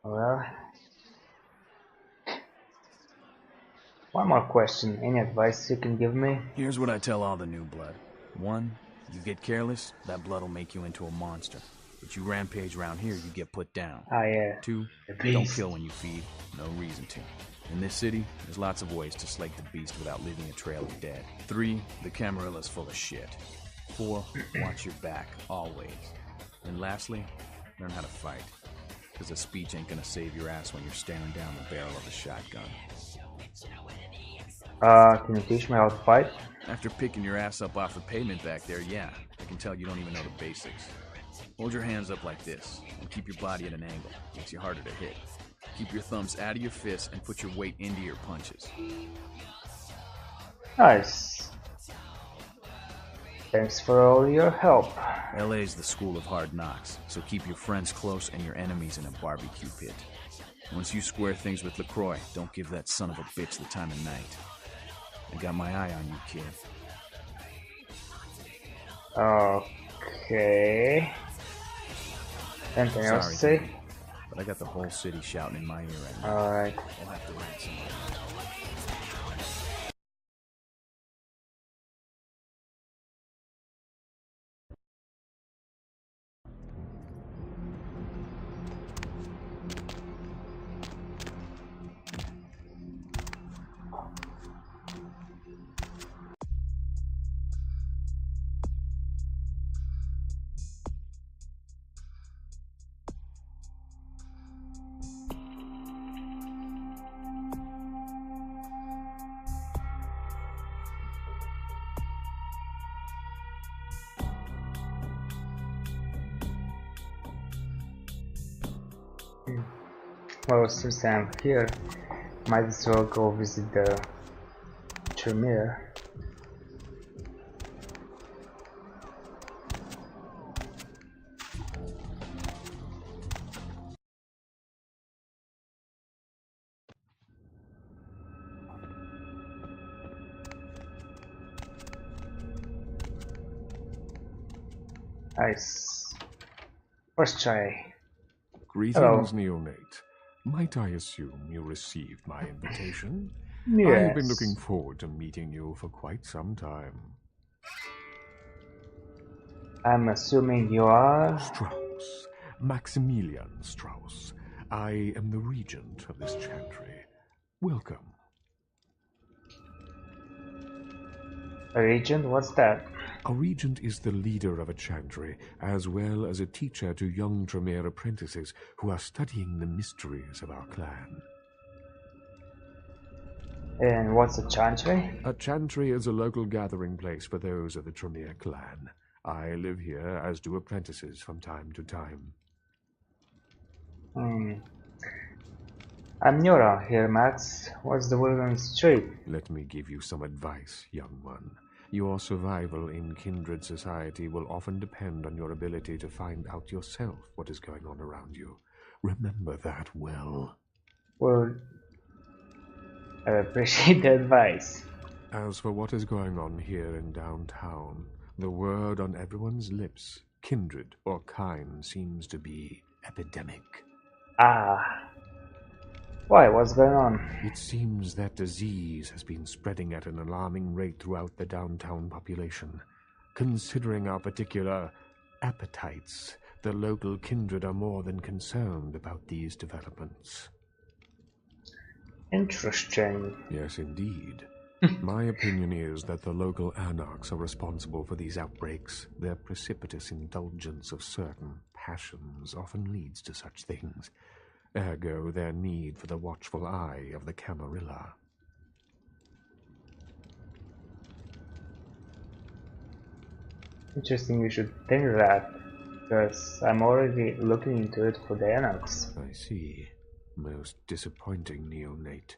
Well, one more question. Any advice you can give me? Here's what I tell all the new blood. 1, you get careless, that blood will make you into a monster. But you rampage around here, you get put down. 2, don't kill when you feed. No reason to. In this city, there's lots of ways to slake the beast without leaving a trail of dead. 3, the Camarilla's full of shit. 4, watch your back, always. And lastly, learn how to fight. Because a speech ain't gonna save your ass when you're staring down the barrel of a shotgun. Can you teach me how to fight? After picking your ass up off the pavement back there, yeah. I can tell you don't even know the basics. Hold your hands up like this, and keep your body at an angle. Makes you harder to hit. Keep your thumbs out of your fists and put your weight into your punches. Nice. Thanks for all your help. LA's the school of hard knocks, so keep your friends close and your enemies in a barbecue pit. Once you square things with LaCroix, don't give that son of a bitch the time of night. I got my eye on you, kid. Okay. Anything else to say? But I got the whole city shouting in my ear right now. Alright. We'll have to ransom them. Well, since I'm here, might as well go visit the Tremere. Nice. First try. Greetings, neonate. Might I assume you received my invitation? Yes. I've been looking forward to meeting you for quite some time. I'm assuming you are... Strauss. Maximilian Strauss. I am the regent of this chantry. Welcome. A regent? What's that? A regent is the leader of a chantry, as well as a teacher to young Tremere apprentices who are studying the mysteries of our clan. And what's a chantry? A chantry is a local gathering place for those of the Tremere clan. I live here, as do apprentices from time to time. I'm new around here, Max. What's the word on the street? Let me give you some advice, young one. Your survival in kindred society will often depend on your ability to find out yourself what is going on around you. Remember that well. Well, I appreciate the advice. As for what is going on here in downtown, the word on everyone's lips, kindred or kind, seems to be epidemic. Ah. Why? What's going on? It seems that disease has been spreading at an alarming rate throughout the downtown population. Considering our particular appetites, the local kindred are more than concerned about these developments. Interesting. Yes, indeed. My opinion is that the local anarchs are responsible for these outbreaks. Their precipitous indulgence of certain passions often leads to such things. Ergo, their need for the watchful eye of the Camarilla. Interesting you should think of that, because I'm already looking into it for the anarchs. I see. Most disappointing, neonate.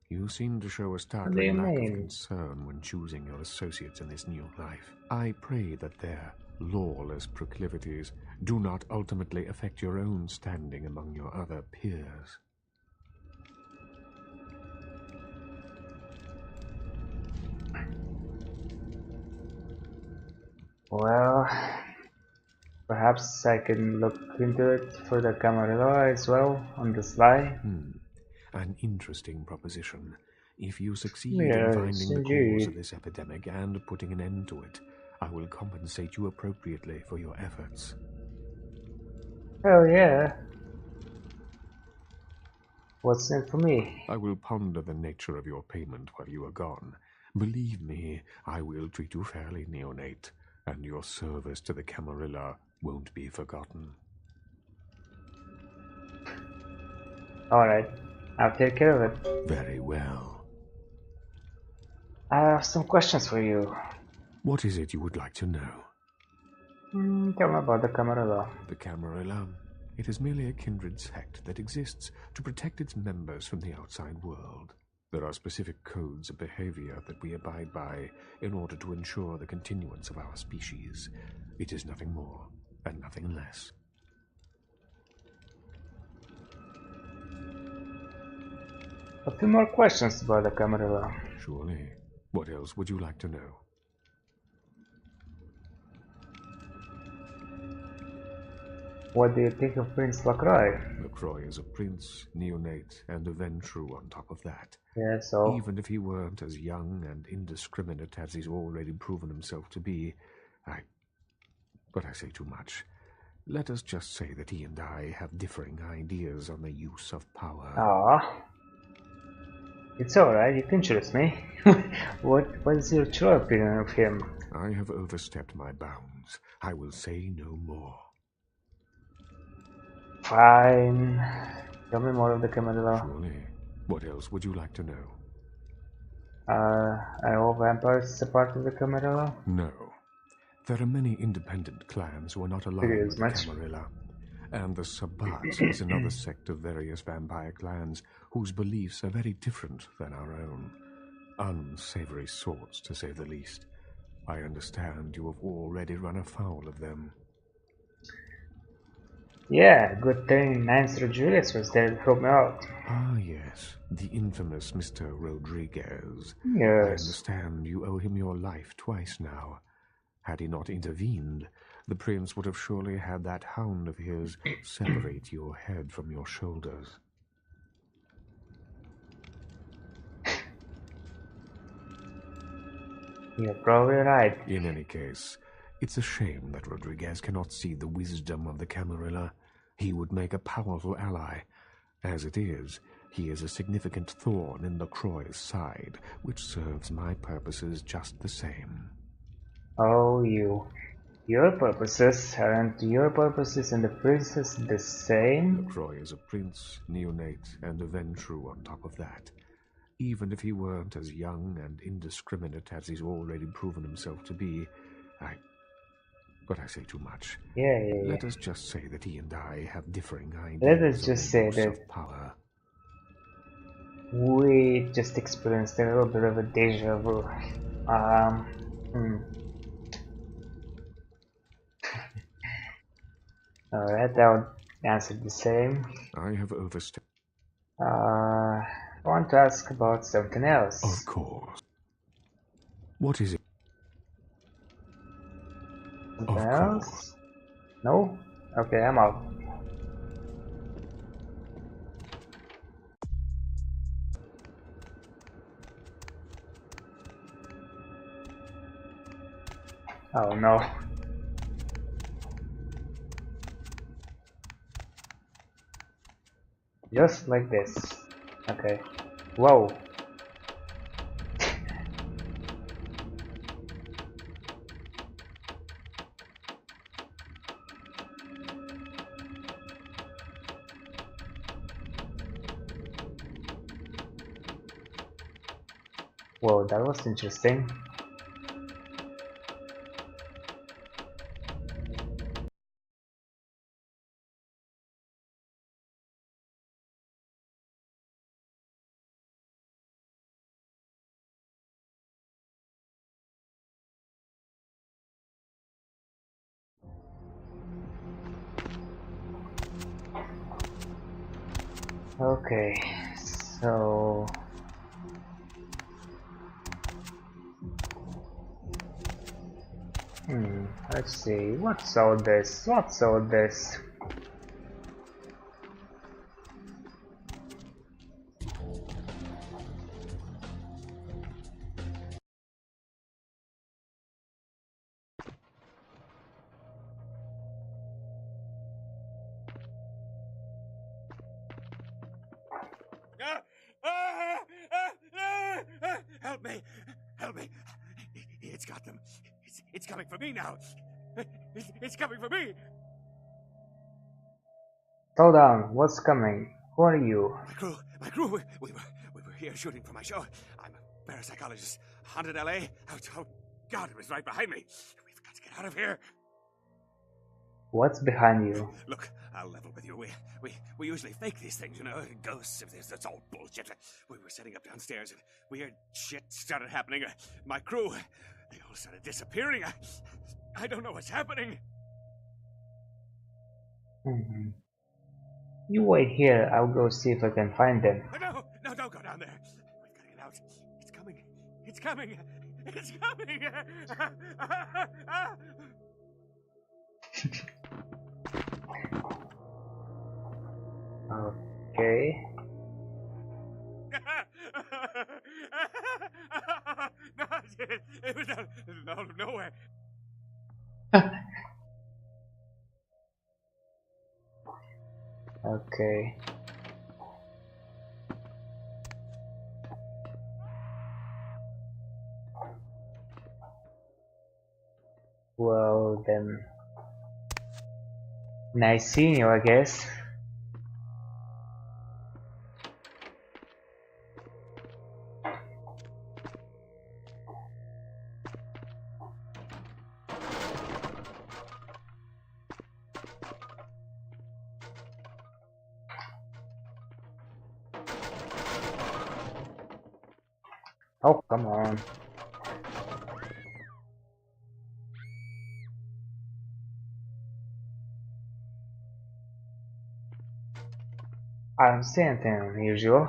You seem to show a What do you startling lack of mean? concern when choosing your associates in this new life. I pray that their lawless proclivities do not ultimately affect your own standing among your other peers. Well, perhaps I can look into it for the Camarilla as well, on the sly. An interesting proposition. If you succeed in Yes, finding the cause indeed. of this epidemic and putting an end to it, I will compensate you appropriately for your efforts. Hell yeah. What's in it for me? I will ponder the nature of your payment while you are gone. Believe me, I will treat you fairly, neonate, and your service to the Camarilla won't be forgotten. Alright, I'll take care of it. Very well. I have some questions for you. What is it you would like to know? Tell me about the Camarilla. The Camarilla. It is merely a kindred sect that exists to protect its members from the outside world. There are specific codes of behavior that we abide by in order to ensure the continuance of our species. It is nothing more and nothing less. A few more questions about the Camarilla. Surely. What else would you like to know? What do you think of Prince Lacroix? Lacroix is a prince, neonate, and a Ventrue on top of that. Yeah, so... Even if he weren't as young and indiscriminate as he's already proven himself to be, But I say too much. Let us just say that he and I have differing ideas on the use of power. Ah, it's alright, you can choose me. What is your true opinion of him? I have overstepped my bounds. I will say no more. Fine. Tell me more of the Camarilla. Surely. What else would you like to know? Are all vampires a part of the Camarilla? No. There are many independent clans who are not aligned with the Camarilla. And the Sabbats is another sect of various vampire clans whose beliefs are very different than our own. Unsavory sorts, to say the least. I understand you have already run afoul of them. Yeah, good thing Nancy Julius was there to help me out. Ah, yes. The infamous Mr. Rodriguez. Yes. I understand you owe him your life twice now. Had he not intervened, the prince would have surely had that hound of his separate your head from your shoulders. You're probably right. In any case, it's a shame that Rodriguez cannot see the wisdom of the Camarilla. He would make a powerful ally. As it is, he is a significant thorn in Lacroix's side, which serves my purposes just the same. Oh, you. Your purposes, aren't your purposes and the princess the same? LaCroix is a prince, neonate, and a Ventrue on top of that. Even if he weren't as young and indiscriminate as he's already proven himself to be, But I say too much. Yeah. Let us just say that he and I have differing ideas Let us of just the say use that of power. we just experienced a little bit of a deja vu. Alright, I would answer the same. I have overstepped. I want to ask about something else. Of course. What is it? Something Of else? course. No? Okay, I'm out. Oh no. Just like this. Okay. Whoa. Whoa, that was interesting. Okay, so let's see, what's all this? What's all this? Help me! Help me! It's got them. It's coming for me now. It's coming for me. Slow down, what's coming? Who are you? My crew. We were here shooting for my show. I'm a parapsychologist. Haunted LA. Oh God, it was right behind me. We've got to get out of here. What's behind you? Look, I'll level with you. We usually fake these things, you know, ghosts. That's all bullshit. We were setting up downstairs, and weird shit started happening. My crew, they all started disappearing. I don't know what's happening. You wait here, I'll go see if I can find them. No, don't go down there. We've got to get out. It's coming. It's coming. It's coming. Okay. No, it was out of nowhere. Okay. Well then, nice seeing you, I guess. Oh, come on. I don't see anything unusual.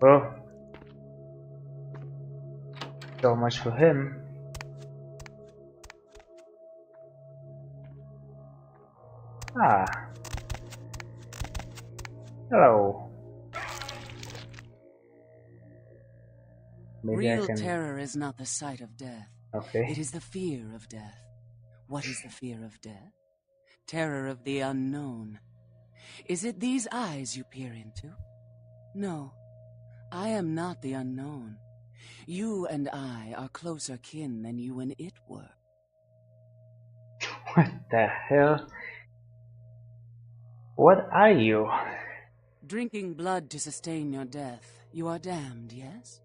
Oh, so much for him. Ah, hello. Maybe Real I can... terror is not the sight of death. Okay. It is the fear of death. What is the fear of death? Terror of the unknown. Is it these eyes you peer into? No, I am not the unknown. You and I are closer kin than you and it were. What the hell? What are you? Drinking blood to sustain your death, you are damned, yes?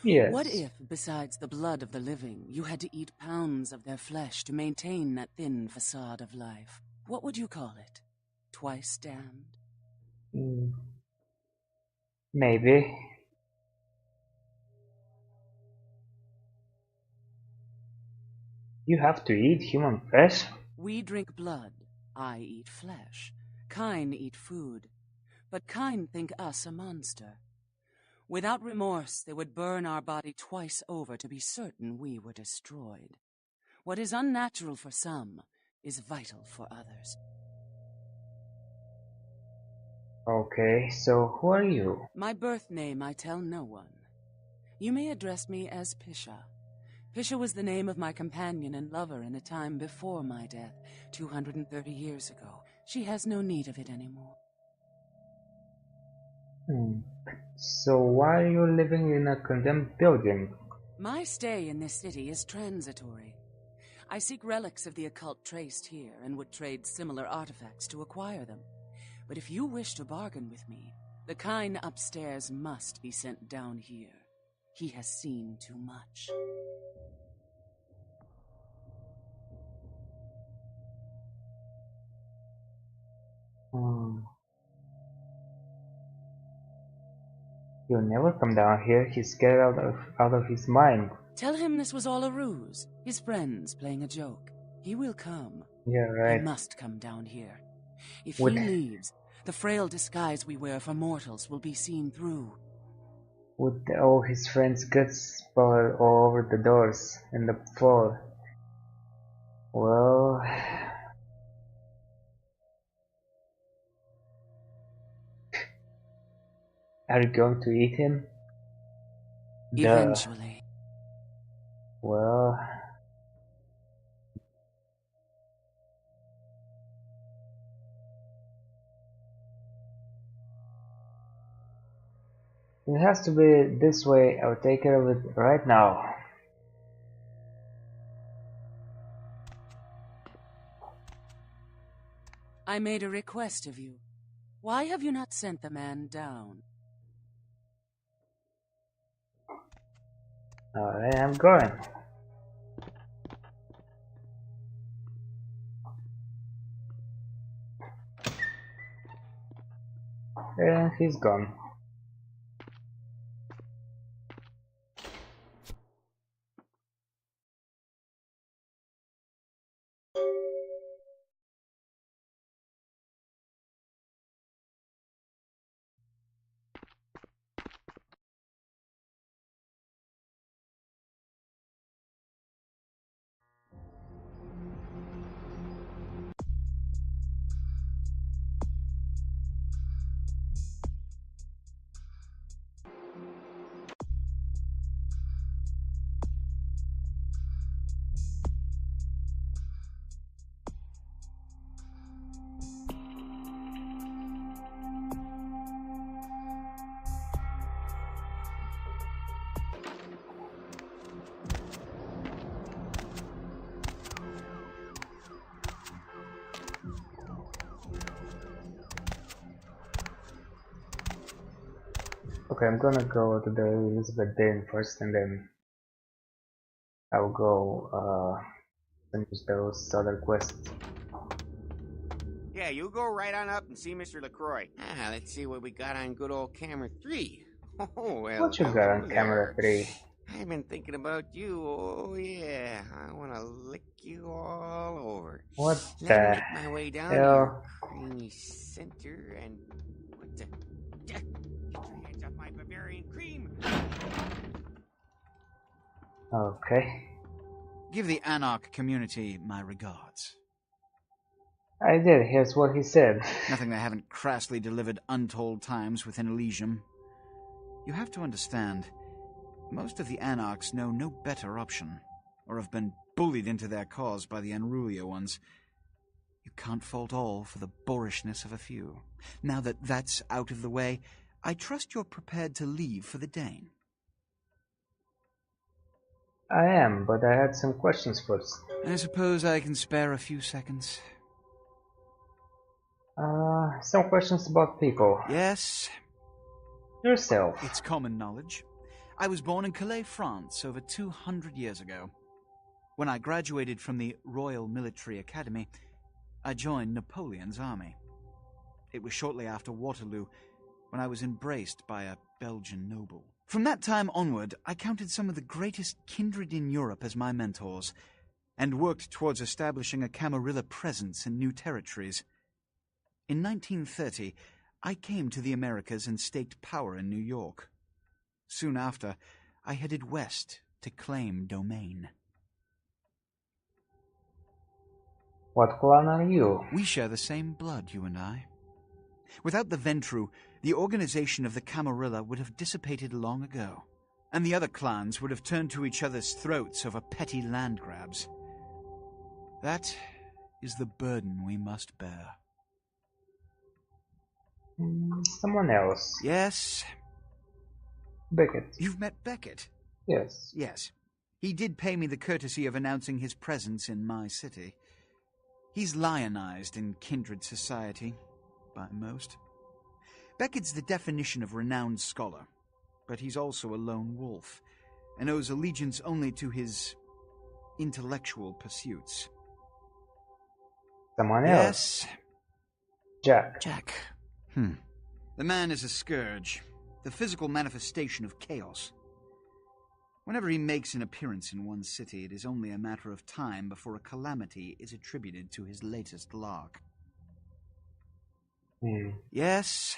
Yes. What if, besides the blood of the living, you had to eat pounds of their flesh to maintain that thin facade of life? What would you call it? Twice damned? Maybe. You have to eat human flesh? We drink blood. I eat flesh. Kine eat food. But Kine think us a monster. Without remorse, they would burn our body twice over to be certain we were destroyed. What is unnatural for some is vital for others. Okay, so who are you? My birth name I tell no one. You may address me as Pisha. Pisha was the name of my companion and lover in a time before my death, 230 years ago. She has no need of it anymore. So why are you living in a condemned building? My stay in this city is transitory. I seek relics of the occult traced here and would trade similar artifacts to acquire them. But if you wish to bargain with me, the Kine upstairs must be sent down here. He has seen too much. He'll never come down here. He's scared out of his mind. Tell him this was all a ruse. His friends playing a joke. He will come. Yeah, right. He must come down here. If he leaves, the frail disguise we wear for mortals will be seen through. Would all his friends' guts splattered all over the doors and the floor? Well... Are you going to eat him? Eventually. Well... It has to be this way. I'll take care of it right now. I made a request of you. Why have you not sent the man down? Alright, I'm going. And he's gone. Okay, I'm gonna go to the Elizabeth Den first, and then I'll go finish those other quests. Yeah, you go right on up and see Mr. LaCroix. Let's see what we got on good old camera 3. Oh, well. What you got on camera 3? I've been thinking about you. Oh, yeah. I want to lick you all over. What Let the me make my way down hell? to your creamy center and... What the... Get your hands off my barbarian cream. Okay. Give the Anarch community my regards. I did. Here's what he said. Nothing they haven't crassly delivered untold times within Elysium. You have to understand, most of the Anarchs know no better option, or have been bullied into their cause by the unrulier ones. You can't fault all for the boorishness of a few. Now that that's out of the way, I trust you're prepared to leave for the Dane. I am, but I had some questions first. I suppose I can spare a few seconds. Some questions about people. Yes? Yourself. It's common knowledge. I was born in Calais, France, over 200 years ago. When I graduated from the Royal Military Academy, I joined Napoleon's army. It was shortly after Waterloo, when I was embraced by a Belgian noble. From that time onward, I counted some of the greatest kindred in Europe as my mentors, and worked towards establishing a Camarilla presence in new territories. In 1930, I came to the Americas and staked power in New York. Soon after, I headed west to claim domain. What clan are you? We share the same blood, you and I. Without the Ventrue, the organization of the Camarilla would have dissipated long ago, and the other clans would have turned to each other's throats over petty land grabs. That is the burden we must bear. Someone else. Yes? Beckett. You've met Beckett? Yes. Yes. He did pay me the courtesy of announcing his presence in my city. He's lionized in kindred society, by most. Beckett's the definition of renowned scholar, but he's also a lone wolf, and owes allegiance only to his intellectual pursuits. Someone else. Yes? Jack. Jack. The man is a scourge, the physical manifestation of chaos. Whenever he makes an appearance in one city, it is only a matter of time before a calamity is attributed to his latest lark. Yes?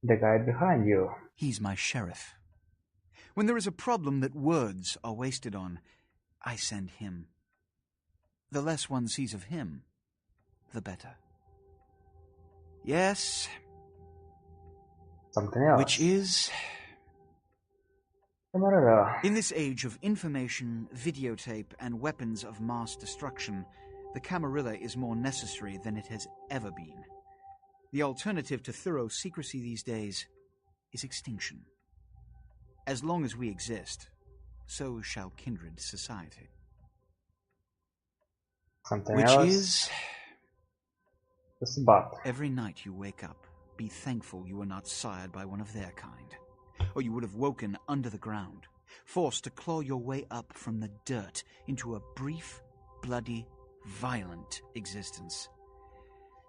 The guy behind you. He's my sheriff. When there is a problem that words are wasted on, I send him. The less one sees of him, the better. Yes? Something else. Which is... Camarilla. In this age of information, videotape, and weapons of mass destruction, the Camarilla is more necessary than it has ever been. The alternative to thorough secrecy these days is extinction. As long as we exist, so shall kindred society. Something Which else. is... The spot. Every night you wake up, be thankful you were not sired by one of their kind, or you would have woken under the ground, forced to claw your way up from the dirt into a brief, bloody, violent existence.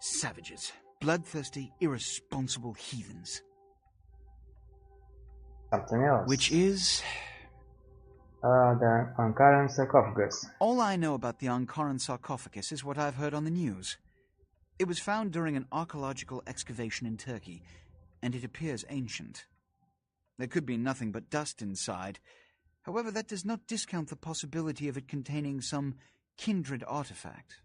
Savages, bloodthirsty, irresponsible heathens. Something else. Which is... the Ankaran sarcophagus. All I know about the Ankaran sarcophagus is what I've heard on the news. It was found during an archaeological excavation in Turkey, and it appears ancient. There could be nothing but dust inside. However, that does not discount the possibility of it containing some kindred artifact,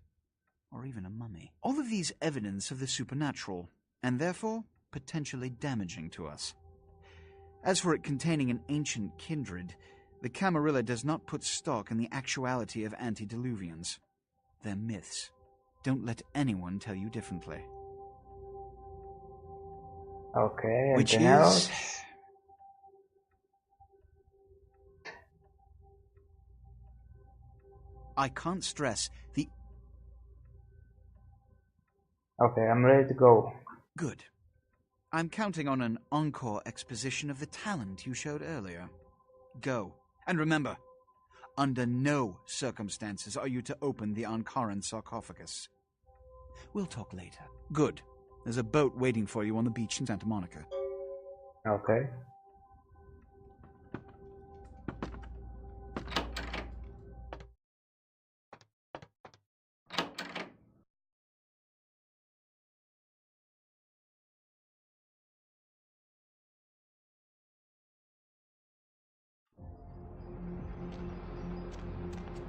or even a mummy. All of these evidence of the supernatural, and therefore potentially damaging to us. As for it containing an ancient kindred, the Camarilla does not put stock in the actuality of antediluvians. They're myths. Don't let anyone tell you differently. Okay, Which anything is... else? I can't stress the... Okay, I'm ready to go. Good. I'm counting on an encore exposition of the talent you showed earlier. Go. And remember, under no circumstances are you to open the Ankaran sarcophagus. We'll talk later. Good. There's a boat waiting for you on the beach in Santa Monica. Okay.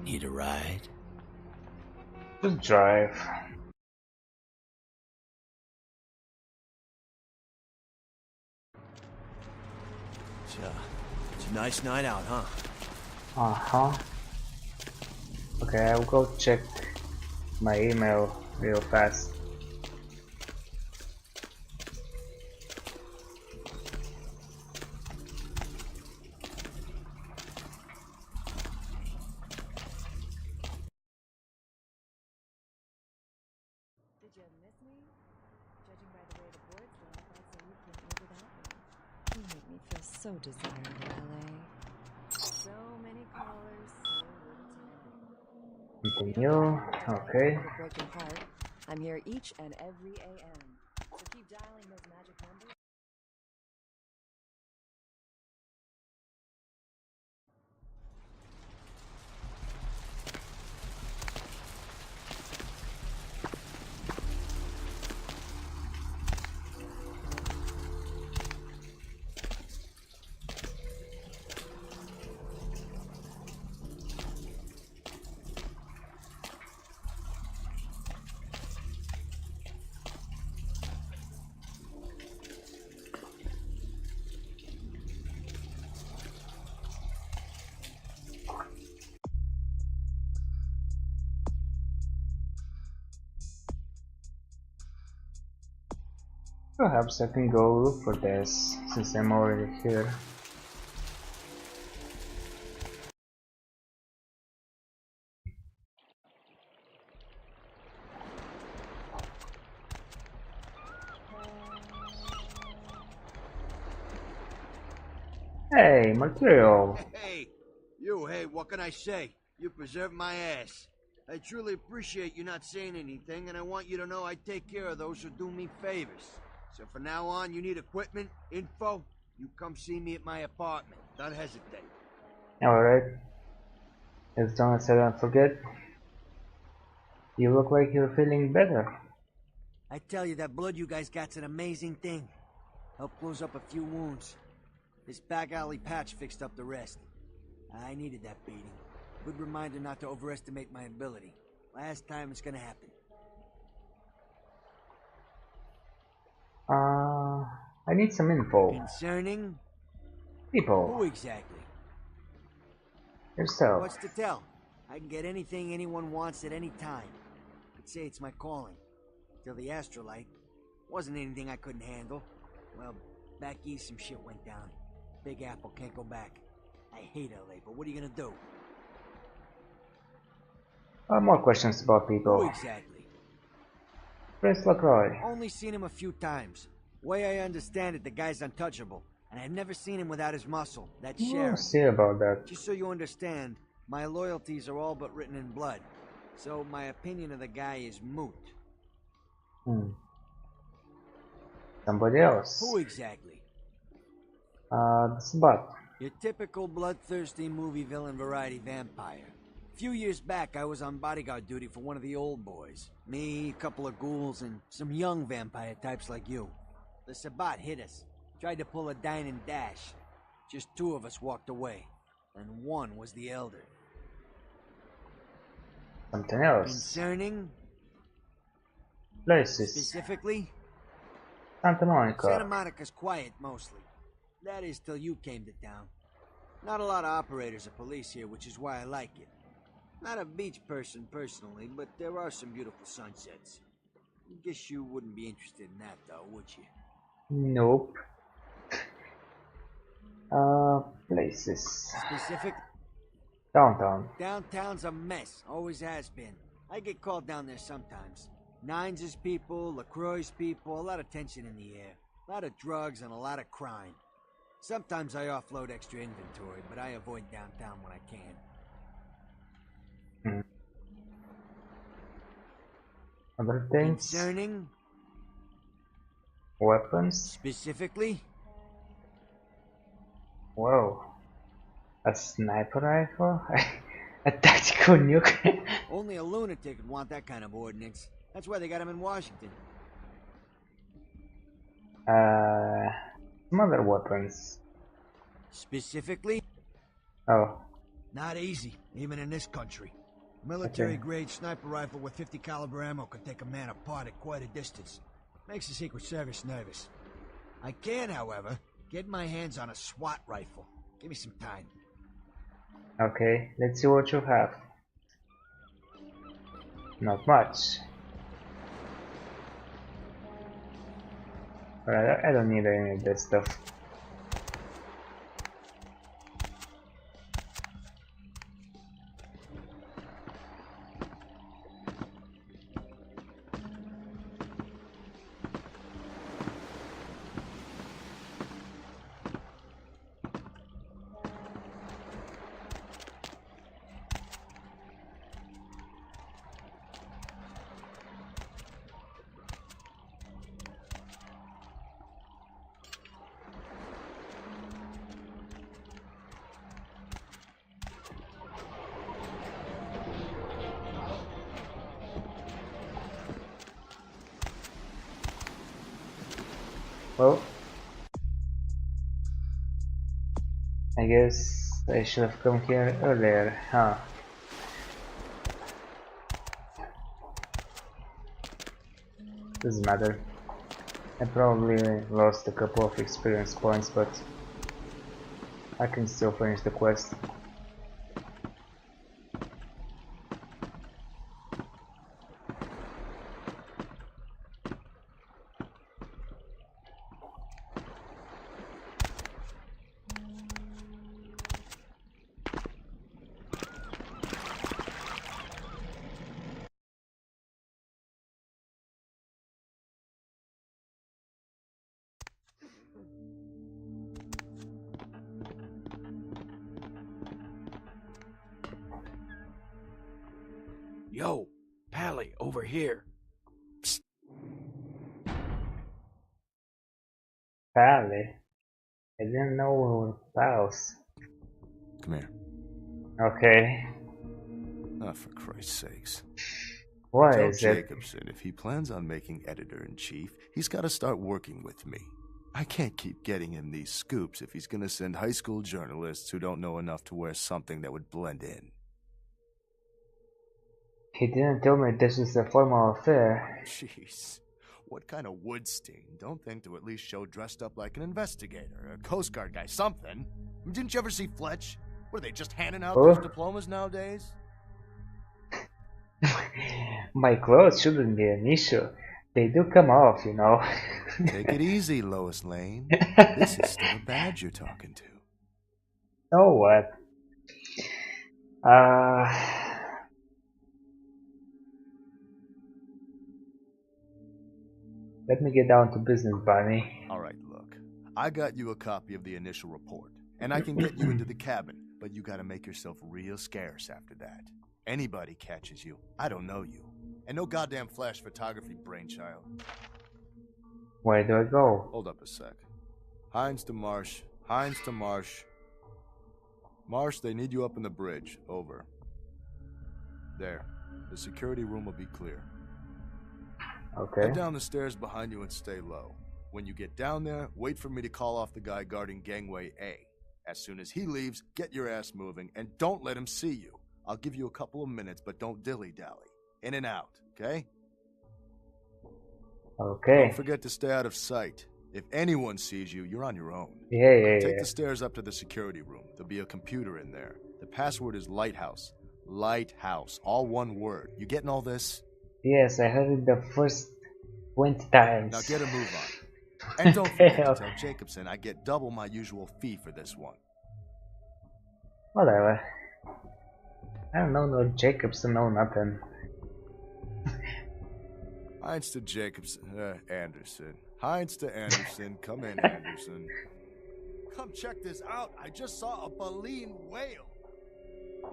Need a ride? Just drive. It's a nice night out, huh? Uh-huh. Okay, I'll go check my email real fast. Did you miss me? Judging by the way the boards look, I'd say you can't live without me. You make me feel so desirable, LA. So many callers, so little time. Continue. Okay. Broken heart. I'm here each and every AM. So keep dialing those magic numbers. Perhaps I can go look for this since I'm already here. Hey, material. Hey, what can I say? You preserved my ass. I truly appreciate you not saying anything, and I want you to know I take care of those who do me favors. So from now on, you need equipment, info, you come see me at my apartment. Don't hesitate. Alright. As long as I don't forget. You look like you're feeling better. I tell you, that blood you guys got's an amazing thing. Helped close up a few wounds. This back alley patch fixed up the rest. I needed that beating. Good reminder not to overestimate my ability. Last time it's gonna happen. I need some info. Concerning? People. Who exactly? Yourself. What's to tell? I can get anything anyone wants at any time. I'd say it's my calling. Till the astrolite. Wasn't anything I couldn't handle. Well, back east some shit went down. Big Apple can't go back. I hate LA, but what are you gonna do? More questions about people. Who exactly? Prince LaCroix. Only seen him a few times. Way I understand it, the guy's untouchable. And I've never seen him without his muscle. That's Sharon. We'll see about that. Just so you understand, my loyalties are all but written in blood. So my opinion of the guy is moot. Somebody else. Who exactly? The Sabbat. Your typical bloodthirsty movie villain variety vampire. A few years back, I was on bodyguard duty for one of the old boys. Me, a couple of ghouls, and some young vampire types like you. The Sabbat hit us. Tried to pull a dine and dash. Just two of us walked away. And one was the elder. Something else. Concerning? Places. Specifically? Santa Monica. Santa Monica's quiet, mostly. That is till you came to town. Not a lot of operators or police here, which is why I like it. Not a beach person, personally, but there are some beautiful sunsets. Guess you wouldn't be interested in that, though, would you? Nope. Places. Specific? Downtown. Downtown's a mess. Always has been. I get called down there sometimes. Nines' people, LaCroix's people, a lot of tension in the air. A lot of drugs and a lot of crime. Sometimes I offload extra inventory, but I avoid downtown when I can. Other things? Concerning? Weapons? Specifically? Whoa. A sniper rifle? A tactical nuke? Only a lunatic would want that kind of ordnance. That's why they got him in Washington. Some other weapons. Specifically? Oh. Not easy, even in this country. Military-grade sniper rifle with 50 caliber ammo can take a man apart at quite a distance. Makes the Secret Service nervous. I can, however, get my hands on a SWAT rifle. Give me some time. Okay, let's see what you have. Not much. But I don't need any of that stuff. Well, I guess I should have come here earlier, huh? Doesn't matter. I probably lost a couple of experience points, but I can still finish the quest. Yo, Pally, over here. Psst. Pally? I didn't know we were pals. Come here. Okay. Oh, for Christ's sakes. What Tell is it? Jacobson if he plans on making editor-in-chief, he's got to start working with me. I can't keep getting him these scoops if he's going to send high school journalists who don't know enough to wear something that would blend in. He didn't tell me this is a formal affair. Jeez. What kind of wood stain? Don't think to at least show dressed up like an investigator, a Coast Guard guy, something. Didn't you ever see Fletch? What, are they just handing out those diplomas nowadays? My clothes shouldn't be an issue. They do come off, you know. Take it easy, Lois Lane. This is still a badge you're talking to. Oh, what? Let me get down to business, Barney. Alright, look. I got you a copy of the initial report, and I can get you into the cabin, but you gotta make yourself real scarce after that. Anybody catches you, I don't know you. And no goddamn flash photography, brainchild. Where do I go? Hold up a sec. Hines to Marsh. Hines to Marsh. Marsh, they need you up in the bridge. Over. There. The security room will be clear. Okay. Head down the stairs behind you and stay low. When you get down there, wait for me to call off the guy guarding gangway A. As soon as he leaves, get your ass moving, and don't let him see you. I'll give you a couple of minutes, but don't dilly-dally. In and out, okay? Okay. Don't forget to stay out of sight. If anyone sees you, you're on your own. Yeah. Take the stairs up to the security room. There'll be a computer in there. The password is Lighthouse. Lighthouse. All one word. You getting all this? Yes, I heard it the first 20 times. Now get a move on. And don't forget to tell Jacobson I get double my usual fee for this one. Whatever. I don't know no Jacobson, no nothing. Hines to Jacobson. Anderson. Hines to Anderson. Come in, Anderson. Come check this out. I just saw a baleen whale.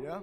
Yeah?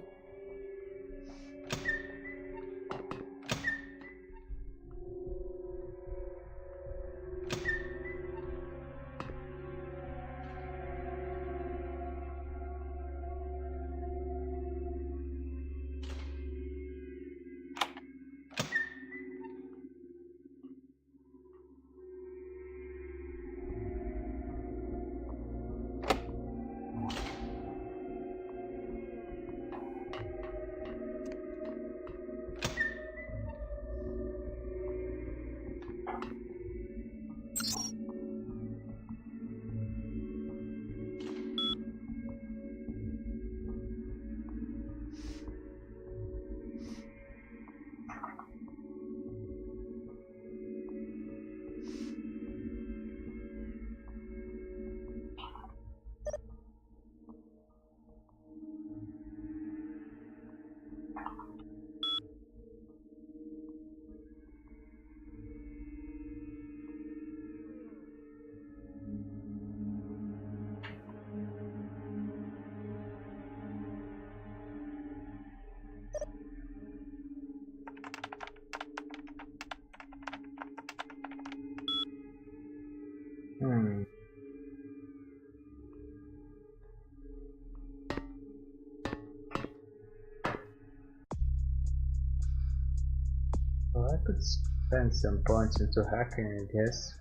could spend some points into hacking, I guess.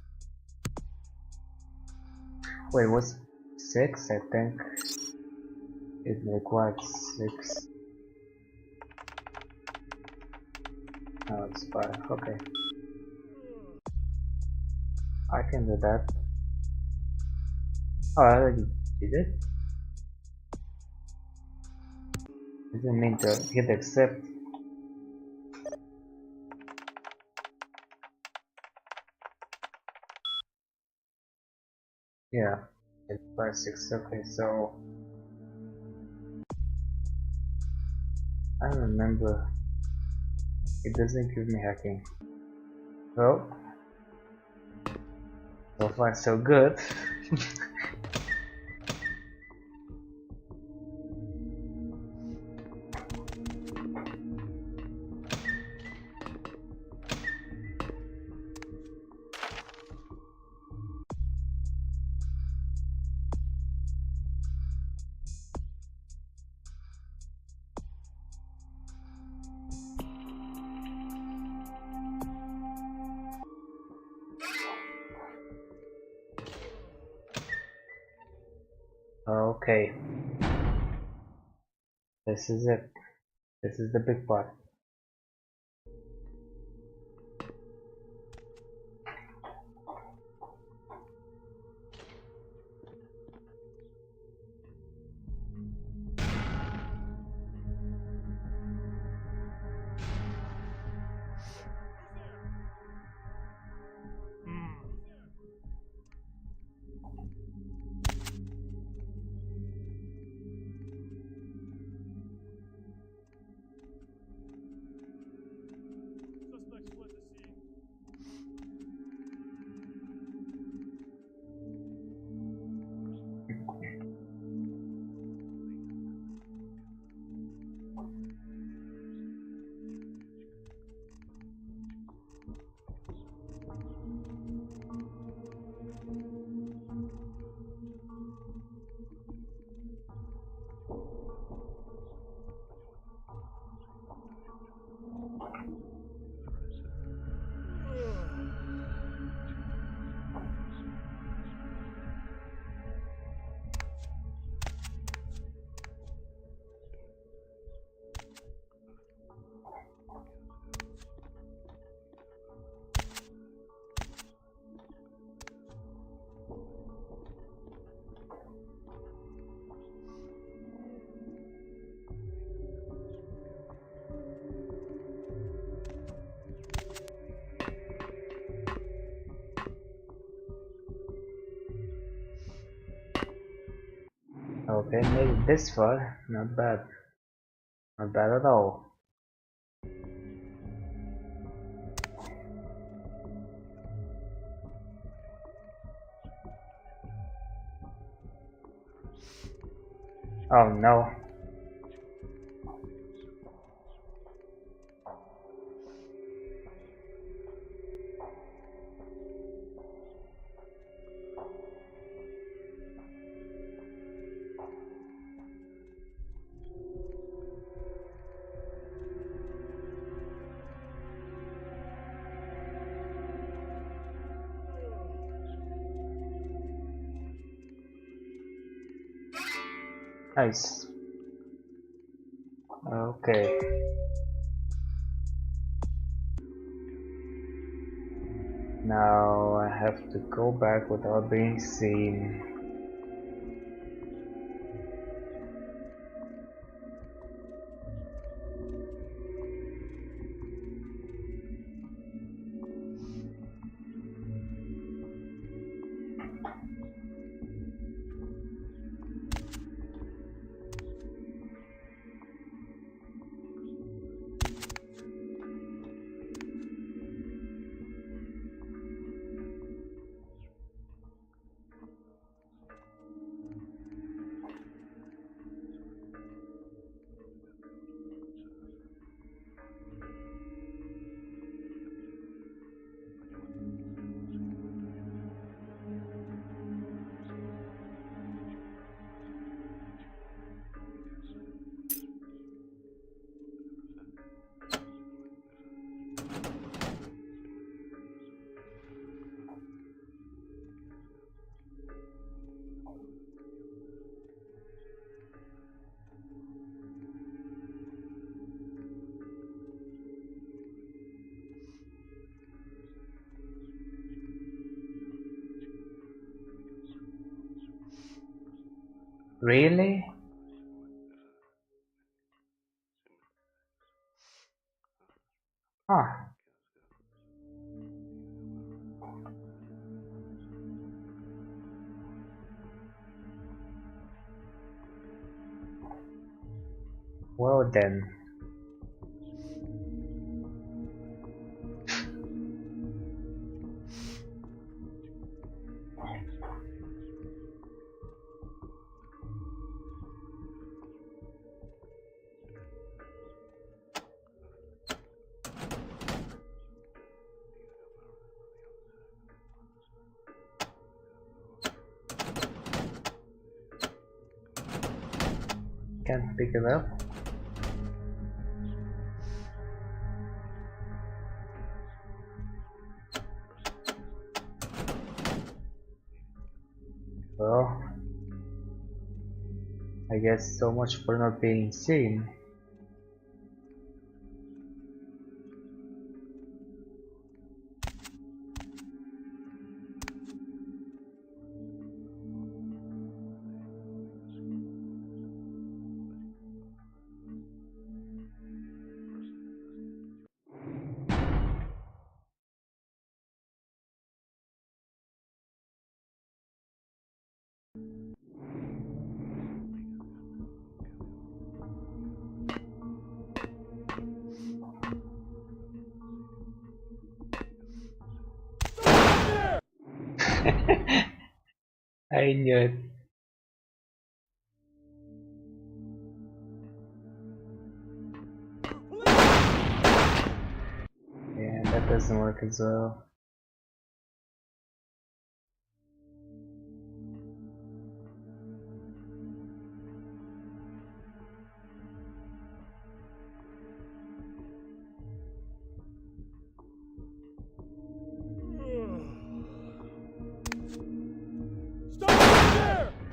Wait, was 6? I think it required 6. No, it's 5. Okay. I can do that. Oh, I already did it? I didn't mean to hit accept. Yeah, it's by 6. Okay, so I remember it doesn't give me hacking. Well, so far so good. Okay, this is it. This is the big part. Okay, made it this far. Not bad. Not bad at all. Oh no. Nice. Okay. Now I have to go back without being seen. Really? Huh. Well then. Can't pick it up. Well, I guess so much for not being seen. I knew it. Yeah, that doesn't work as well.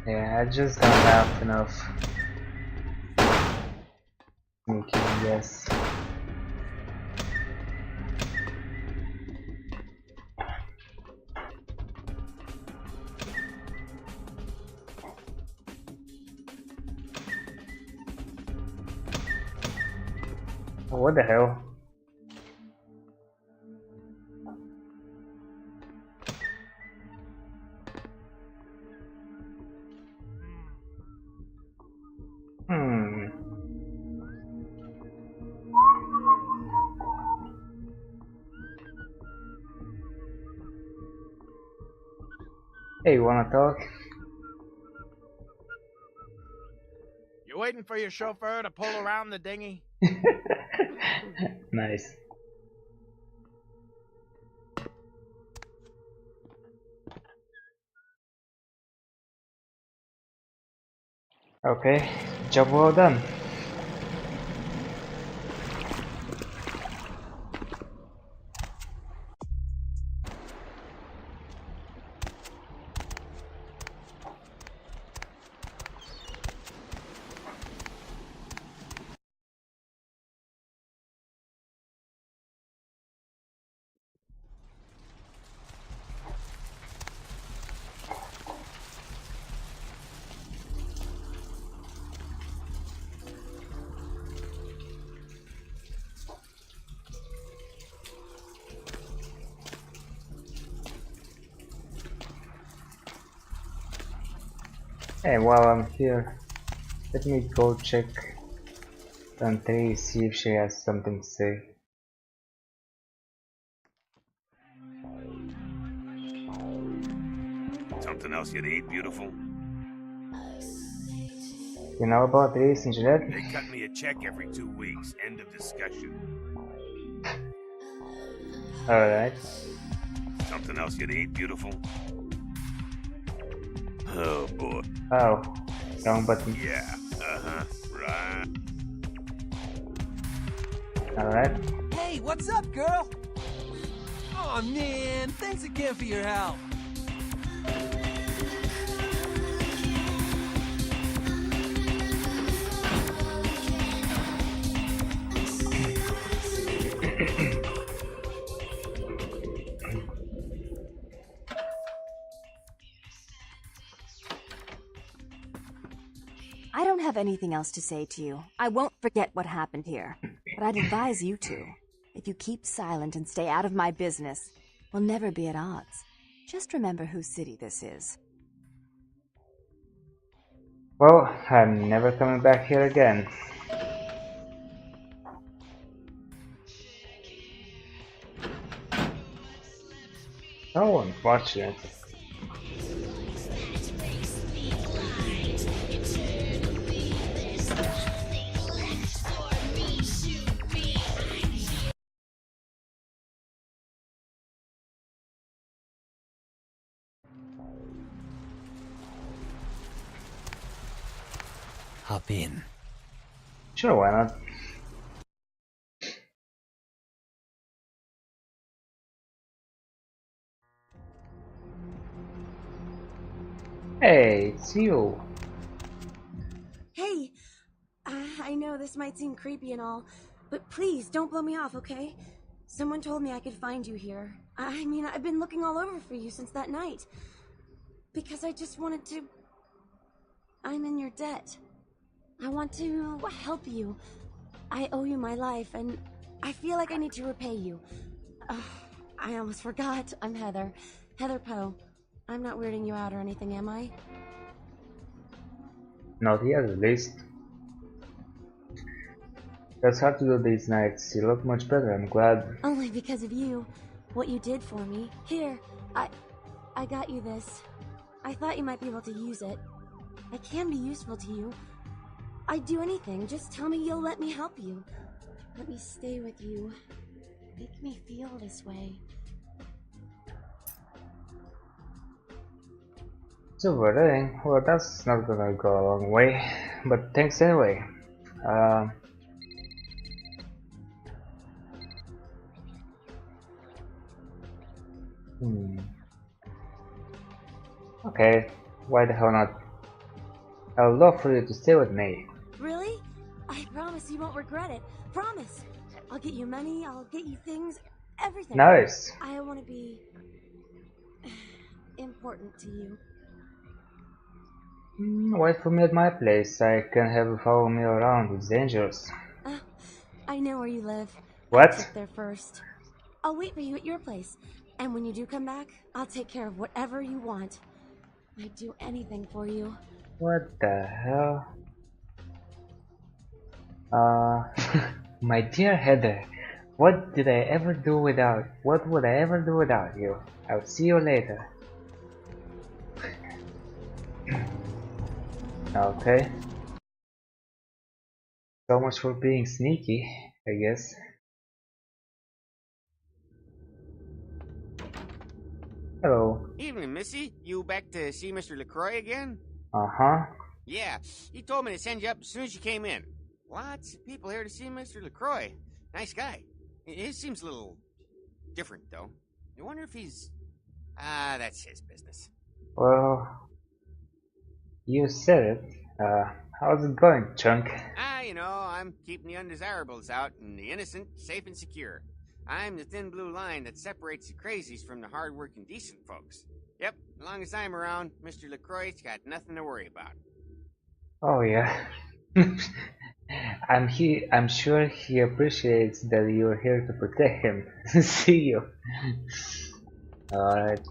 Yeah, I just don't have enough sneaking, yes. What the hell? Hmm. Hey, you wanna talk? You waiting for your chauffeur to pull around the dinghy? Nice. Okay, job well done. Hey, while I'm here, let me go check Ventrue, see if she has something to say. Something else you'd eat, beautiful? You know about this, Jeanette? They cut me a check every 2 weeks. End of discussion. Alright. Something else you'd eat, beautiful? Oh boy. Oh, wrong button. Yeah, right. Alright. Hey, what's up, girl? Oh man, thanks again for your help. I don't have anything else to say to you. I won't forget what happened here, but I'd advise you to. If you keep silent and stay out of my business, we'll never be at odds. Just remember whose city this is. Well, I'm never coming back here again. So unfortunate. Hop in. Sure, why not? Hey, it's you. Hey, I know this might seem creepy and all, but please don't blow me off, okay? Someone told me I could find you here. I mean, I've been looking all over for you since that night. Because I just wanted to... I'm in your debt. I want to help you. I owe you my life, and I feel like I need to repay you. I almost forgot. I'm Heather. Heather Poe. I'm not weirding you out or anything, am I? Not yet, at least. That's hard to do these nights. You look much better, I'm glad. Only because of you. What you did for me. Here, I got you this. I thought you might be able to use it. I can be useful to you. I'd do anything. Just tell me you'll let me help you. Let me stay with you. Make me feel this way. Super ring. Well, that's not gonna go a long way. But thanks anyway. Okay, why the hell not? I would love for you to stay with me. Really? I promise you won't regret it. Promise. I'll get you money, I'll get you things, everything. Nice. I want to be... important to you. Wait for me at my place. I can have you follow me around. It's dangerous. I know where you live. What? I'll check there first. I'll wait for you at your place. And when you do come back, I'll take care of whatever you want. I'd do anything for you. What the hell? My dear Heather, what would I ever do without you? I'll see you later. Okay. So much for being sneaky, I guess. Hello. Evening, Missy. You back to see Mr. LaCroix again? Uh-huh. Yeah, he told me to send you up as soon as you came in. Lots of people here to see Mr. LaCroix. Nice guy. He seems a little different, though. I wonder if he's... that's his business. Well, you said it. How's it going, Chunk? You know, I'm keeping the undesirables out and the innocent safe and secure. I'm the thin blue line that separates the crazies from the hard-working decent folks. Yep, as long as I'm around, Mr. LaCroix's got nothing to worry about. Oh yeah. I'm sure he appreciates that you're here to protect him. See you. Alright.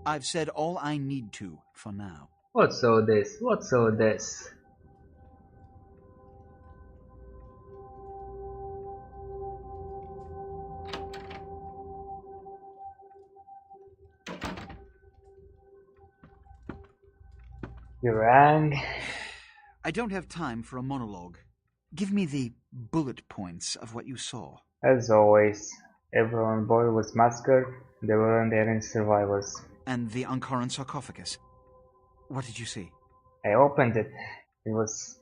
I've said all I need to for now. What's all this? What's all this? You rang? I don't have time for a monologue. Give me the bullet points of what you saw. As always, everyone on board was massacred. There weren't any survivors. And the Ankaran sarcophagus. What did you see? I opened it. It was...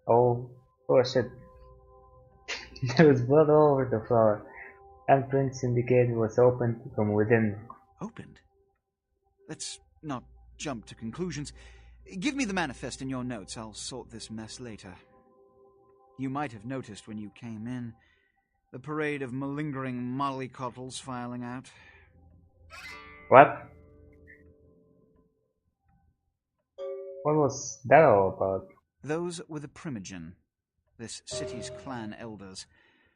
oh shit. There was blood all over the floor. Handprints indicate it was opened from within. Opened? Let's not jump to conclusions. Give me the manifest in your notes. I'll sort this mess later. You might have noticed when you came in. The parade of malingering mollycoddles filing out. What? What was that all about? Those were the Primogen, this city's clan elders.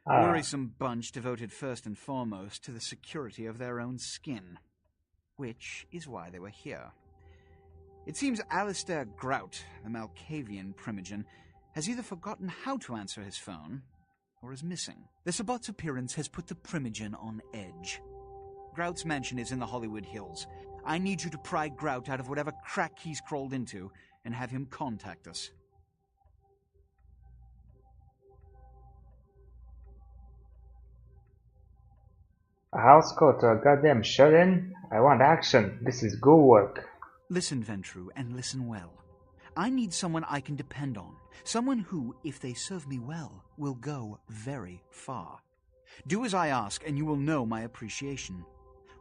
Ah. Worrisome bunch devoted first and foremost to the security of their own skin. Which is why they were here. It seems Alistair Grout, the Malkavian Primogen, has either forgotten how to answer his phone, or is missing. The Sabbat's appearance has put the Primogen on edge. Grout's mansion is in the Hollywood Hills. I need you to pry Grout out of whatever crack he's crawled into, and have him contact us. A house call to a goddamn shut-in? I want action. This is good work. Listen, Ventrue, and listen well. I need someone I can depend on. Someone who, if they serve me well, will go very far. Do as I ask, and you will know my appreciation.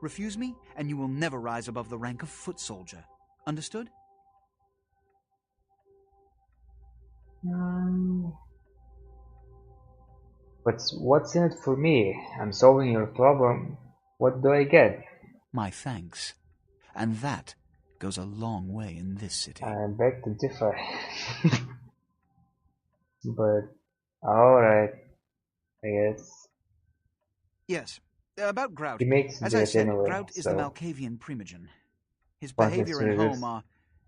Refuse me, and you will never rise above the rank of foot soldier. Understood? But what's in it for me? I'm solving your problem. What do I get? My thanks. And that goes a long way in this city. I beg to differ. But, alright. I guess. Yes. About Grout. He makes As I said, anyway, Grout is the Malkavian Primogen. His But behavior it's at really- home are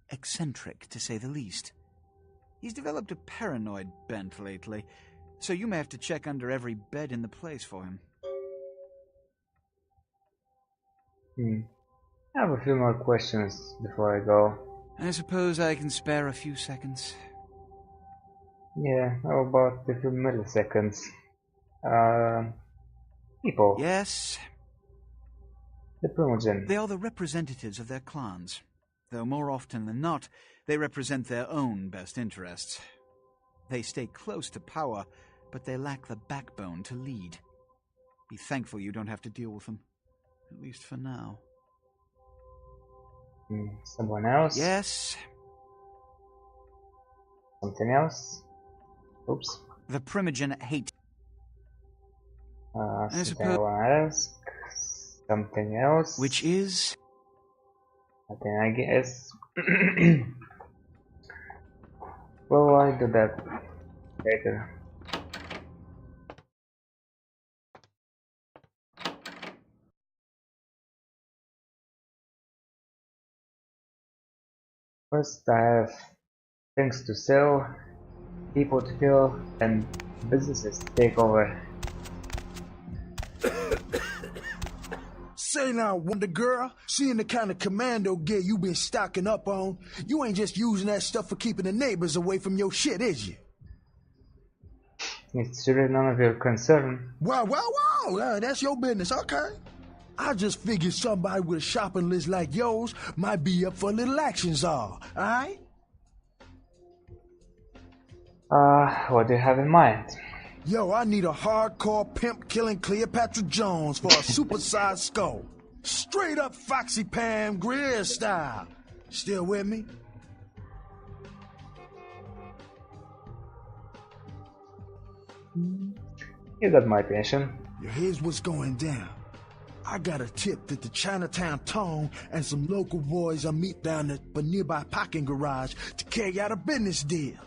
eccentric, to say the least. He's developed a paranoid bent lately, so you may have to check under every bed in the place for him. I have a few more questions before I go. I suppose I can spare a few seconds. Yeah, how about a few milliseconds? People. Yes? The Primogen. They are the representatives of their clans, though more often than not, they represent their own best interests. They stay close to power, but they lack the backbone to lead. Be thankful you don't have to deal with them, at least for now. Someone else? Yes? Something else? Oops. The Primogen hate. Something I want to ask. Something else? Which is? Nothing, I guess. Well, I'll do that later. First, I have things to sell, people to kill, and businesses to take over. Say now, Wonder Girl, seeing the kind of commando gear you been stocking up on, you ain't just using that stuff for keeping the neighbors away from your shit, is you? It's really none of your concern. Wow, that's your business, okay. I just figured somebody with a shopping list like yours might be up for a little action, czar, alright? What do you have in mind? Yo, I need a hardcore pimp killing Cleopatra Jones for a supersized skull. Straight up Foxy Pam Grier style. Still with me? You got my attention. Here's what's going down. I got a tip that the Chinatown Tone and some local boys are meet down at a nearby parking garage to carry out a business deal.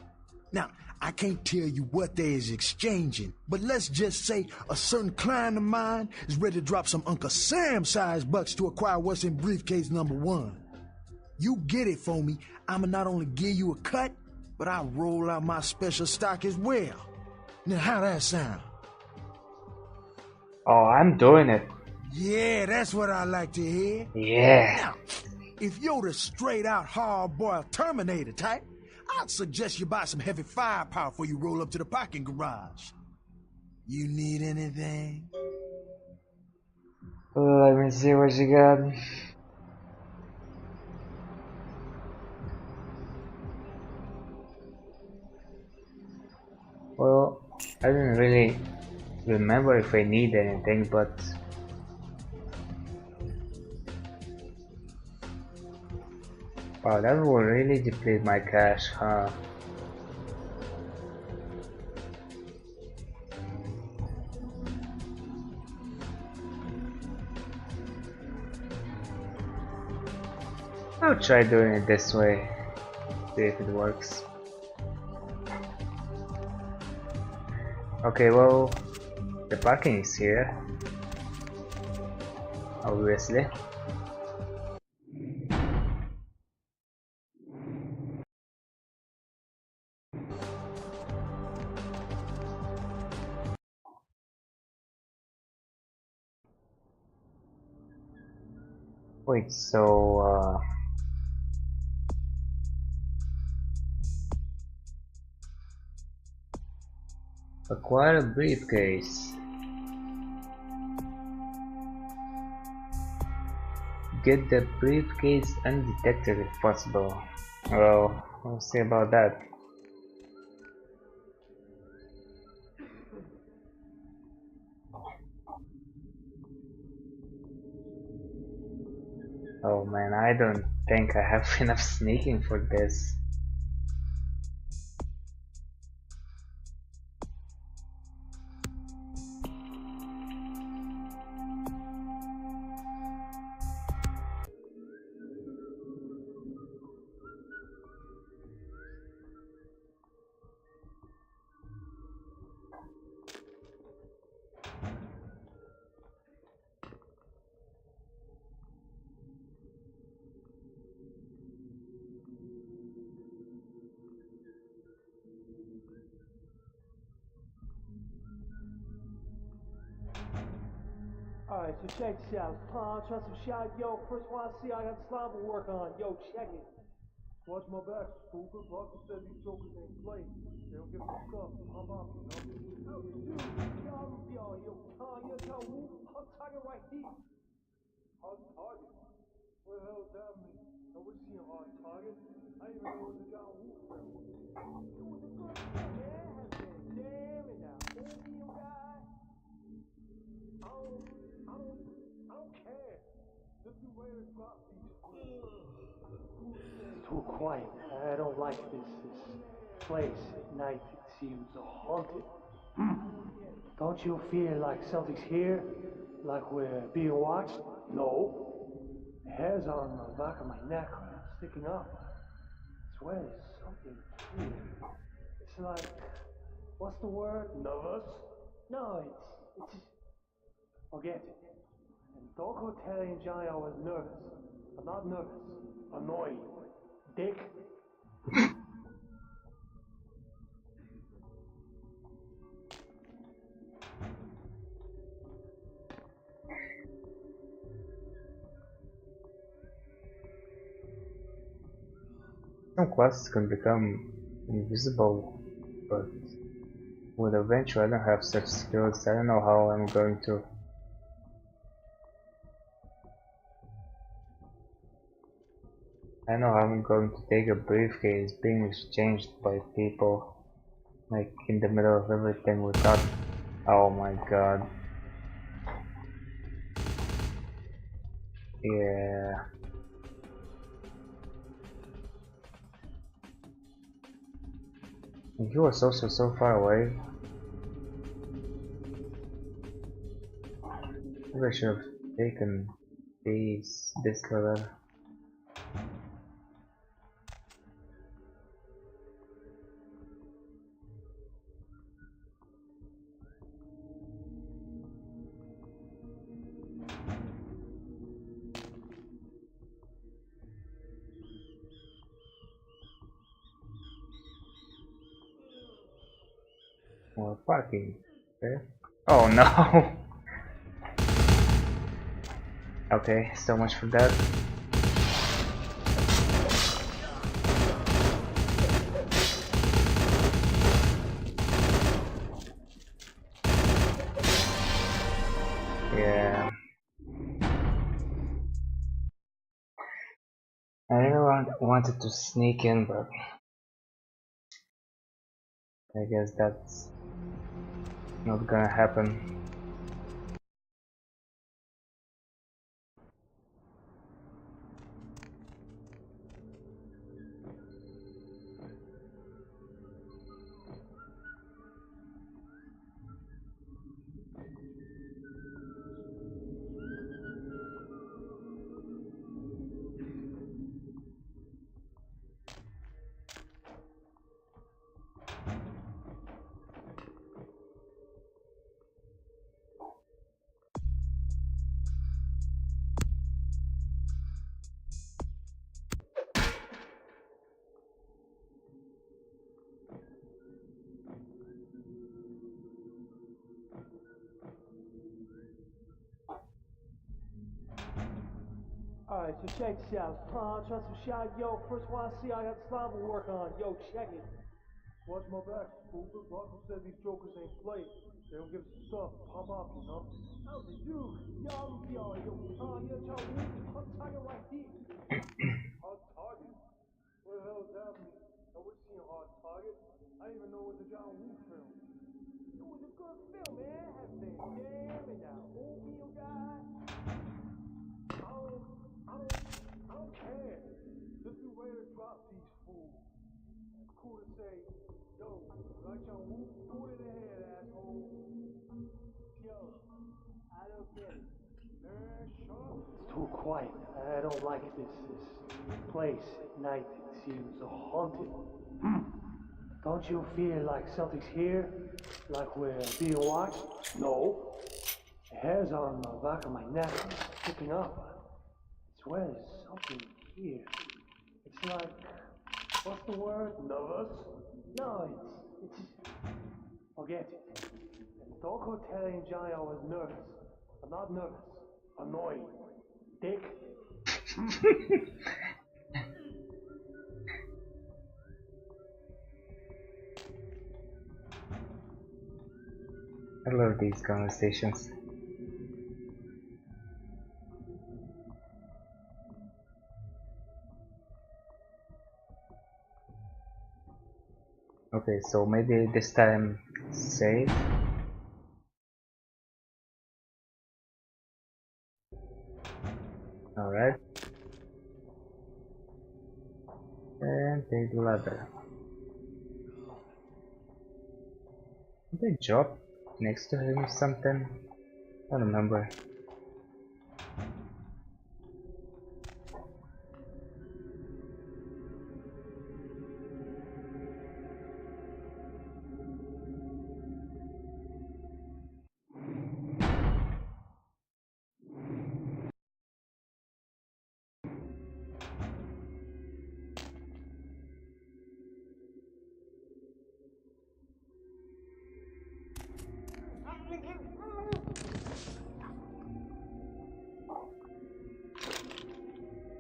Now, I can't tell you what they is exchanging, but let's just say a certain client of mine is ready to drop some Uncle Sam-sized bucks to acquire what's in briefcase number 1. You get it for me, I'ma not only give you a cut, but I'll roll out my special stock as well. Now, how that sound? Oh, I'm doing it. Yeah, that's what I like to hear. Yeah. Now, if you're the straight-out hard-boiled Terminator type, I'd suggest you buy some heavy firepower before you roll up to the parking garage. You need anything? Let me see what you got. Well, I didn't really remember if I need anything, but wow, that will really deplete my cash, huh? I'll try doing it this way. See if it works. Okay, well, the parking is here. Obviously. Wait, so acquire a briefcase. Get the briefcase undetected if possible. Well, we'll see about that. Oh man, I don't think I have enough sneaking for this. Alright, so check this out. Try some shot. Yo, first one I see, I got slime to work on. Yo, check it. Watch my back, stupid. Buster said these jokers ain't play. They don't give a stuff. I'm up, you know? Oh, dude. Yo, I'm talking right here. Hard target? What the hell does that mean? I would see a hard target. I didn't even know it was a John Woo film. It was a good film, man. Damn it now. Opium guy. I don't care. Just be ready to drop these. Too quiet. I don't like this place at night. It seems haunted. Don't you feel like something's here? Like we're being watched? No. The hairs on the back of my neck are sticking up. I swear there's something here. It's like, what's the word? Nervous? No, it's just, forget it. And don't go telling Johnny I was nervous. I'm not nervous. Annoyed. Dick. Some classes can become invisible, but with a Ventrue I don't have such skills. I don't know how I'm going to. I know how I'm going to take a briefcase being exchanged by people, like in the middle of everything without. Oh my god. Yeah. And he was also so far away. Maybe I should have taken this level. More parking. Okay. Oh no! Okay, so much for that. Yeah. I really wanted to sneak in, but I guess that's not gonna happen. so check this out. Try some shot, yo. First one I see, I got slime to work on. Yo, check it. Watch my back, stupid. Rocco said these jokers ain't play. They don't give us stuff. Pop up, you know. How's it do? Yo, yo, hot target right here. Hot target? What the hell is happening? Nobody's seen a hot target. I didn't even know it was a John Woo film. It was a good film, man. Have been damn and that oatmeal guy. I don't care. Just be ready to drop these fools. It's cool to say, yo, like John Woo, put it in the head, asshole. Yo, I don't get it. Man, shut up. It's too quiet. I don't like this place. At night, it seems haunted. Don't you feel like something's here? Like we're being watched? No. The hairs on the back of my neck are sticking up. I swear there's something here. It's like, what's the word? Nervous? No, it's forget it. And don't go telling Johnny I was nervous. I'm not nervous. Annoying. Dick. I love these conversations. Okay, so maybe this time save. Alright. And take the ladder. Did they drop next to him or something? I don't remember.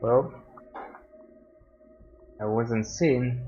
Well, I wasn't seen.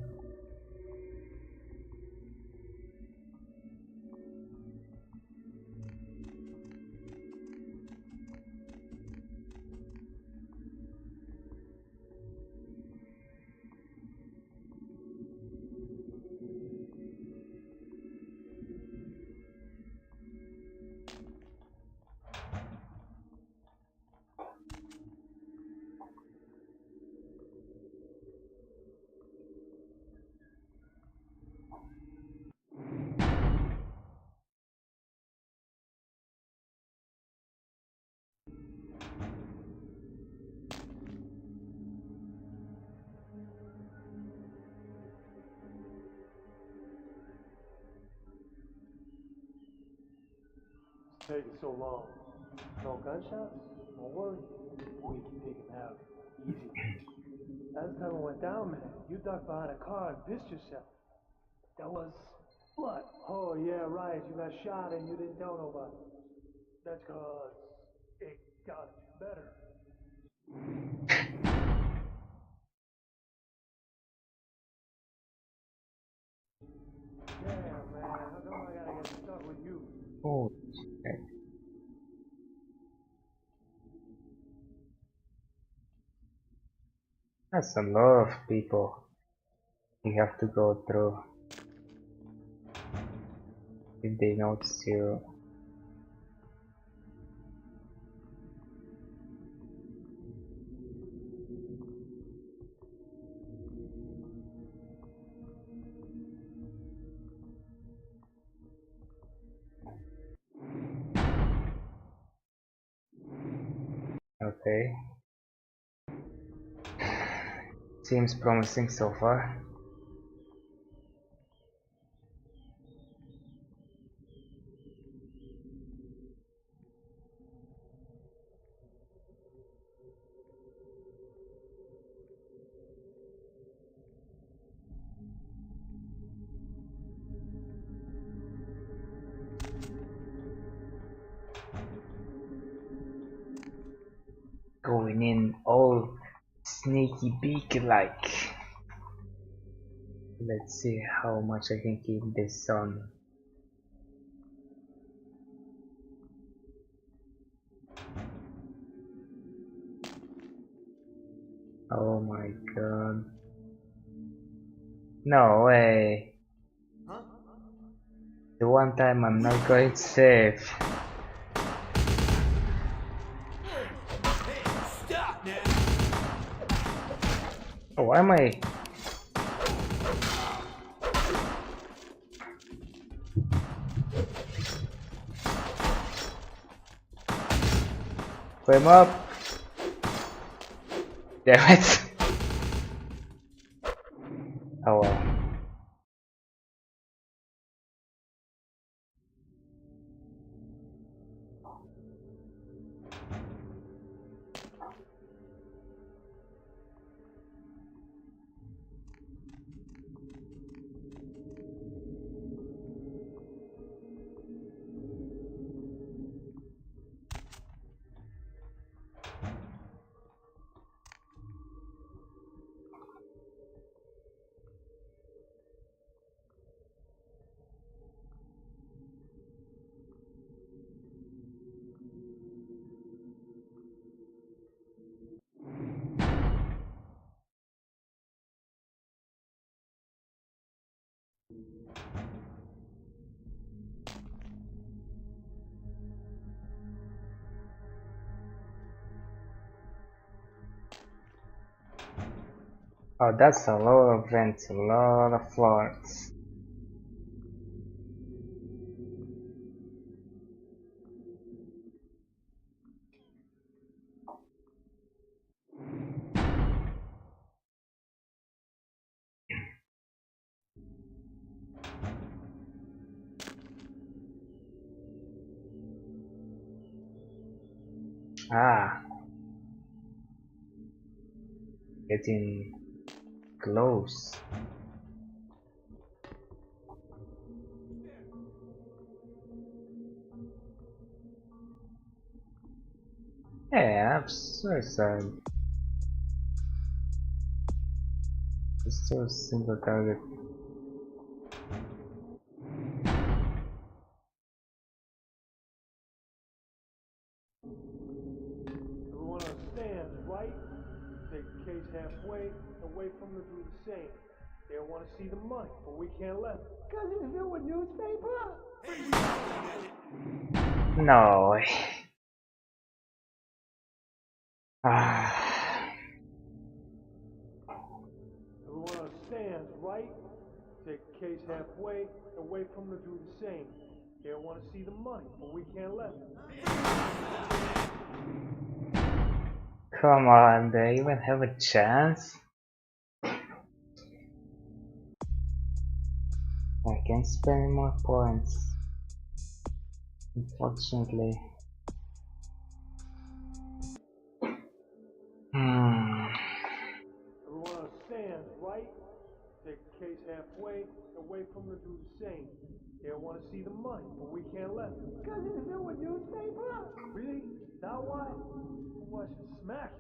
It's taking so long. No gunshots? Don't worry. We can take him out. Easy. Last time I went down, man, you ducked behind a car and pissed yourself. That was blood. Oh, yeah, right. You got shot and you didn't tell nobody. That's cause it got better. Yeah, man. How come I gotta get stuck with you? Oh, okay. That's a lot of people you have to go through if they notice you. Okay. Seems promising so far. Going in all Sneaky beaky like. Let's see how much I can keep this on. Oh my god. No way. The one time I'm not going to save. Stop now. Oh, why am I? Put him up. Damn it. Oh well. Oh, that's a lot of vents, a lot of floors. Ah, getting close. Yeah, I'm so sad. It's still a single target. Everyone understands, right? Take the case halfway and wait for them to do the same. They want to see the money, but we can't let them. Cause it's filled with newspaper. No. Ah. Everyone understands, right? Take the case halfway and wait for them to do the same. They want to see the money, but we can't let them. Come on, they even have a chance? I can't spend more points. Unfortunately. Everyone understands, right? Take the case halfway and wait for them to do the same. They want to see the money, but we can't let them. Cause it's filled with newspaper. Really? That why? Watch it smack.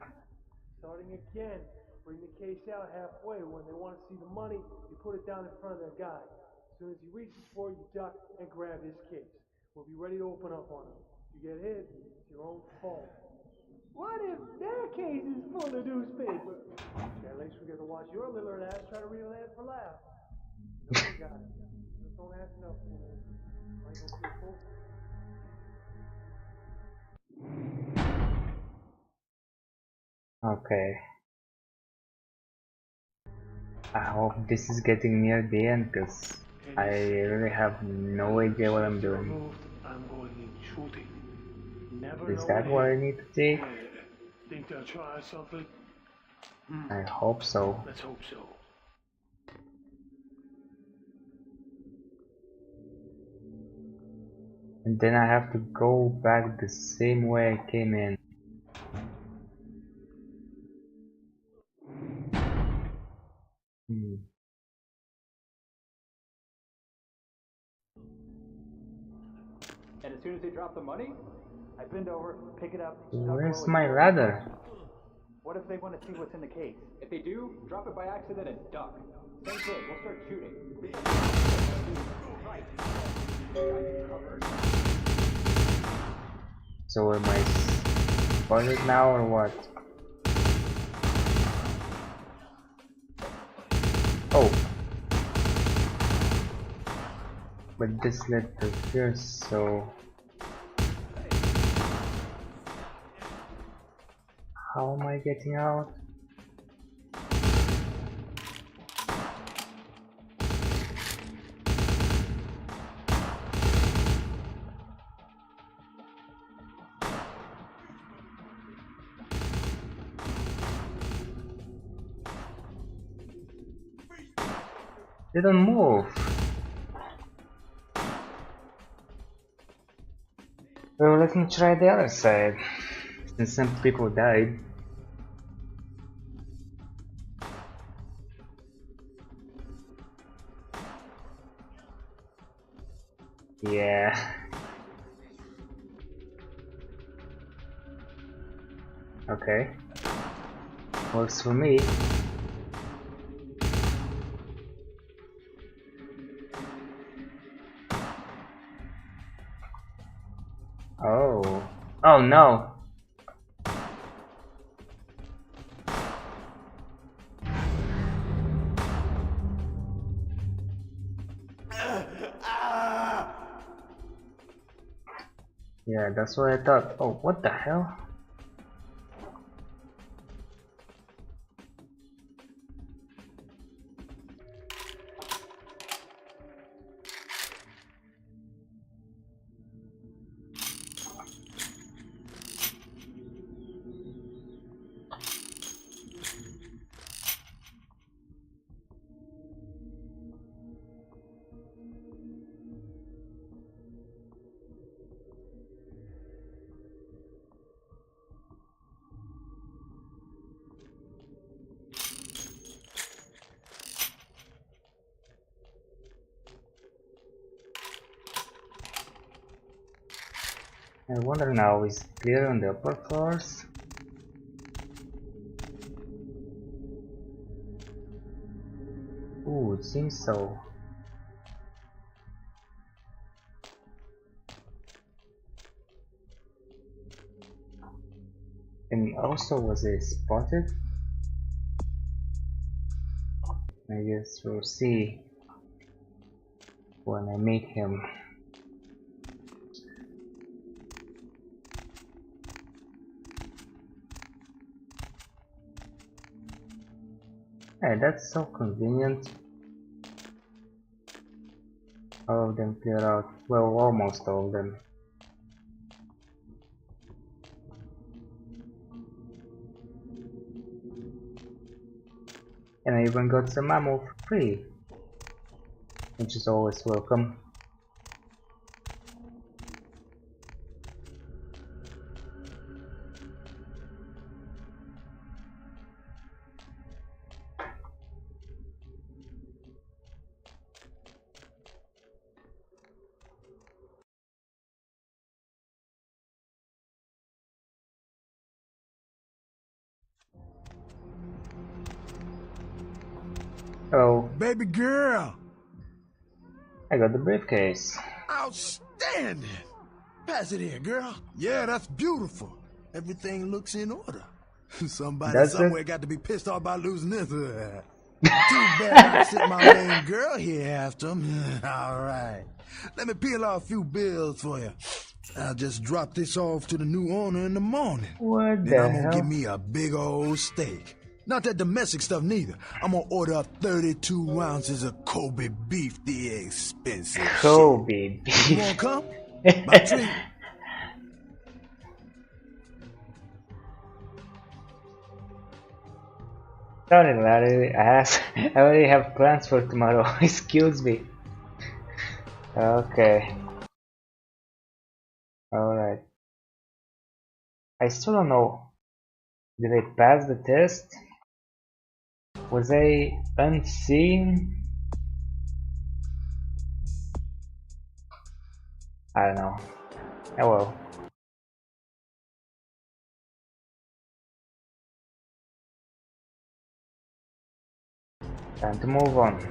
Starting again. Bring the case out halfway. When they want to see the money, you put it down in front of their guy. As soon as he reaches for it, you duck and grab his case. We'll be ready to open up on him. If you get hit, it's your own fault. What if their case is full of newspaper? At least we get to watch your little ass try to read it for laugh. No, you got it. Just don't ask enough for it. I ain't gonna feel full. Okay. I hope this is getting near the end because I really have no idea what I'm doing. I'm going in shooting. Never Is know that what I need to take? Think they'll try something? I hope so. Let's hope so. And then I have to go back the same way I came in. And as soon as they drop the money, I bend over, pick it up, Where's my ladder? What if they want to see what's in the case? If they do, drop it by accident and duck. Same thing, we'll start shooting. So am I spoiled now or what? Oh. But this led to here, so... How am I getting out? Didn't move. Well, let me try the other side, since some people died. Yeah. Okay. Works for me. Oh. Oh no. Yeah, that's what I thought. Oh, what the hell? I wonder now, is it clear on the upper floors? Ooh, it seems so. And also, was it spotted? I guess we'll see when I meet him. Hey, that's so convenient. All of them clear out. Well, almost all of them. And I even got some ammo for free, which is always welcome. Oh, baby girl! I got the briefcase. Outstanding! Pass it here, girl. Yeah, that's beautiful. Everything looks in order. Somebody somewhere got to be pissed off by losing this. Too bad I sent my main girl here after him. Alright. Let me peel off a few bills for you. I'll just drop this off to the new owner in the morning. What then I'm gonna give me a big old steak. Not that domestic stuff neither. I'm gonna order up 32 ounces of Kobe beef, the expensive Kobe shit. beef. You wanna come? My treat. Sorry, Larry. I already have plans for tomorrow. Excuse me. Okay. Alright. I still don't know. Did I pass the test? Was I unseen? I don't know. Oh well. Time to move on.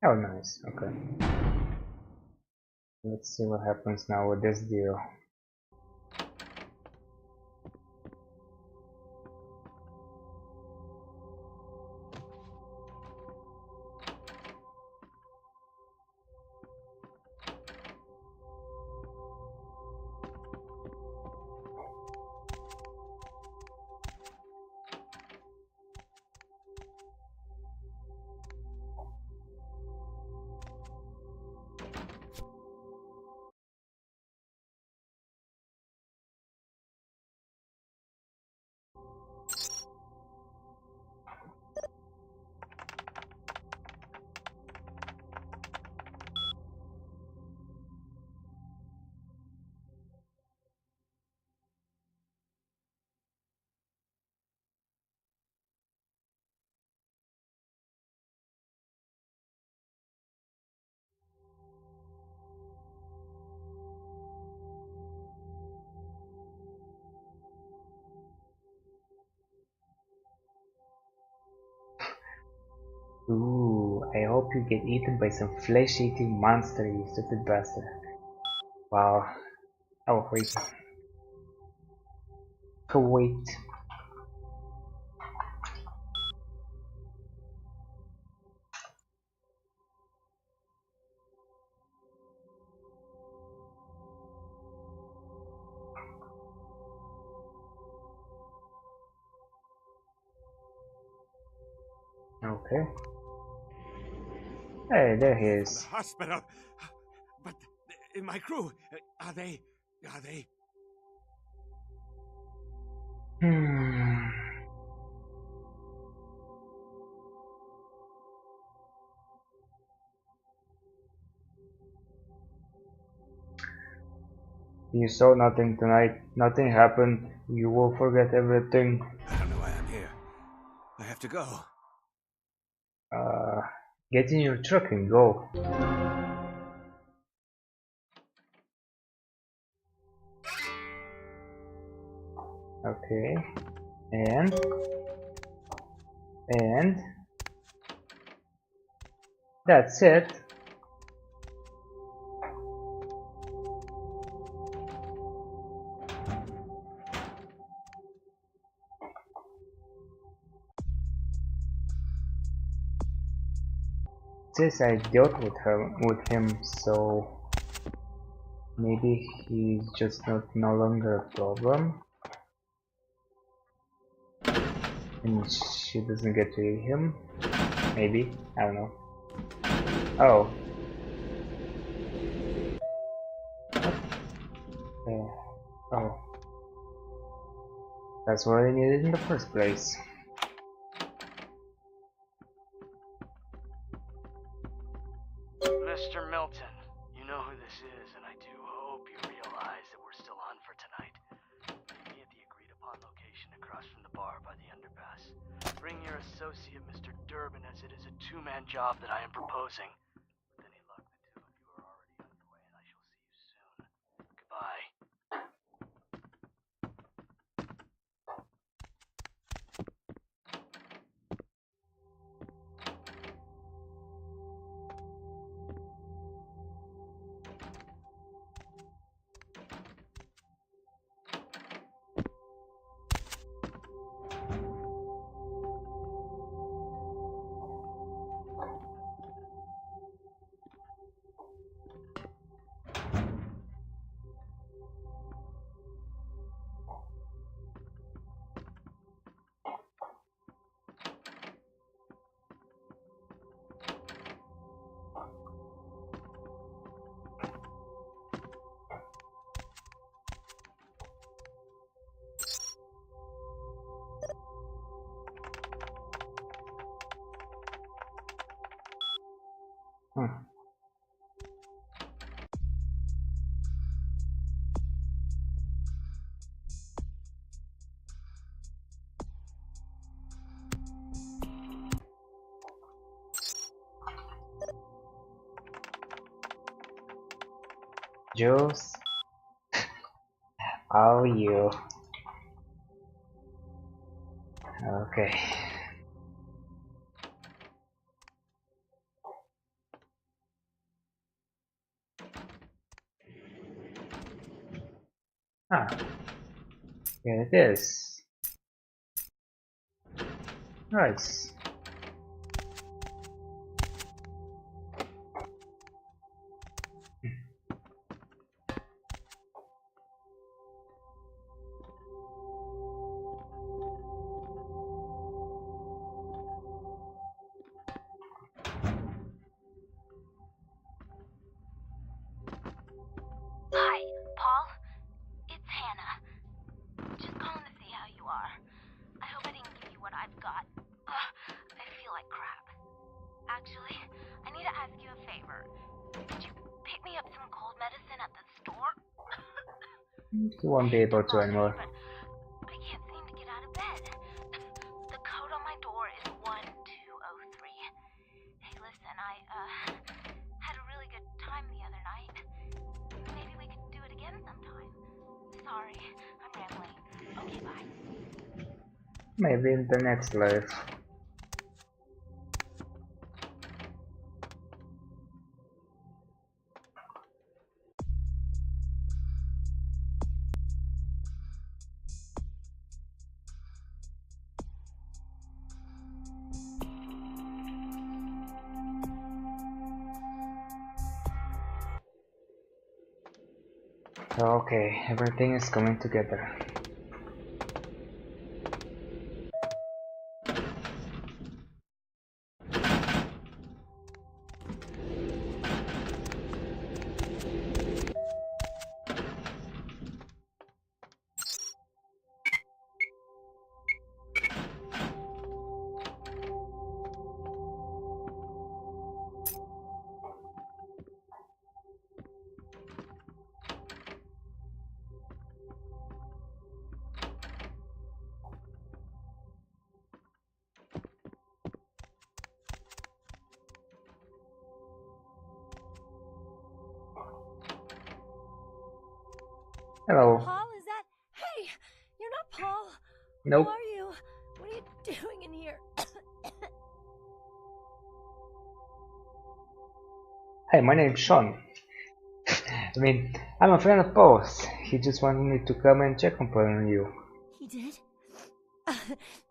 Oh, nice. Okay. Let's see what happens now with this deal. Ooh, I hope you get eaten by some flesh-eating monster, you stupid bastard. Wow. Oh, wait. Wait. Okay. Hey, there he is. The hospital. But my crew, are they? You saw nothing tonight. Nothing happened. You will forget everything. I don't know why I'm here. I have to go. Get in your truck and go. Okay. And that's it. Since I dealt with him, so maybe he's just no longer a problem, and she doesn't get to eat him. Maybe, I don't know. Oh. Oh. That's what I needed in the first place. Mr. Milton, you know who this is, and I do hope you realize that we're still on for tonight. Meet me at the agreed-upon location across from the bar by the underpass. Bring your associate, Mr. Durbin, as it is a two-man job that I am proposing. With any luck, the two of you are already on the way, and I shall see you soon. Goodbye. Jules, how are you? Okay. Ah, here it is. Nice. Hi, Paul. It's Hannah. Just calling to see how you are. I hope I didn't give you what I've got. I feel like crap. Actually, I need to ask you a favor. Did you pick me up some cold medicine at the store? You won't be able to anymore. I can't seem to get out of bed. The code on my door is 1203. Hey, listen, I had a really good time the other night. Maybe we could do it again sometime. Sorry, I'm rambling. Okay, bye. Maybe in the next life. Okay, everything is coming together. Hello. Paul, is that? Hey, you're not Paul. Nope. Who are you? What are you doing in here? Hey, my name's Sean. I mean, I'm a friend of Paul's. He just wanted me to come and check on you. He did? Yeah,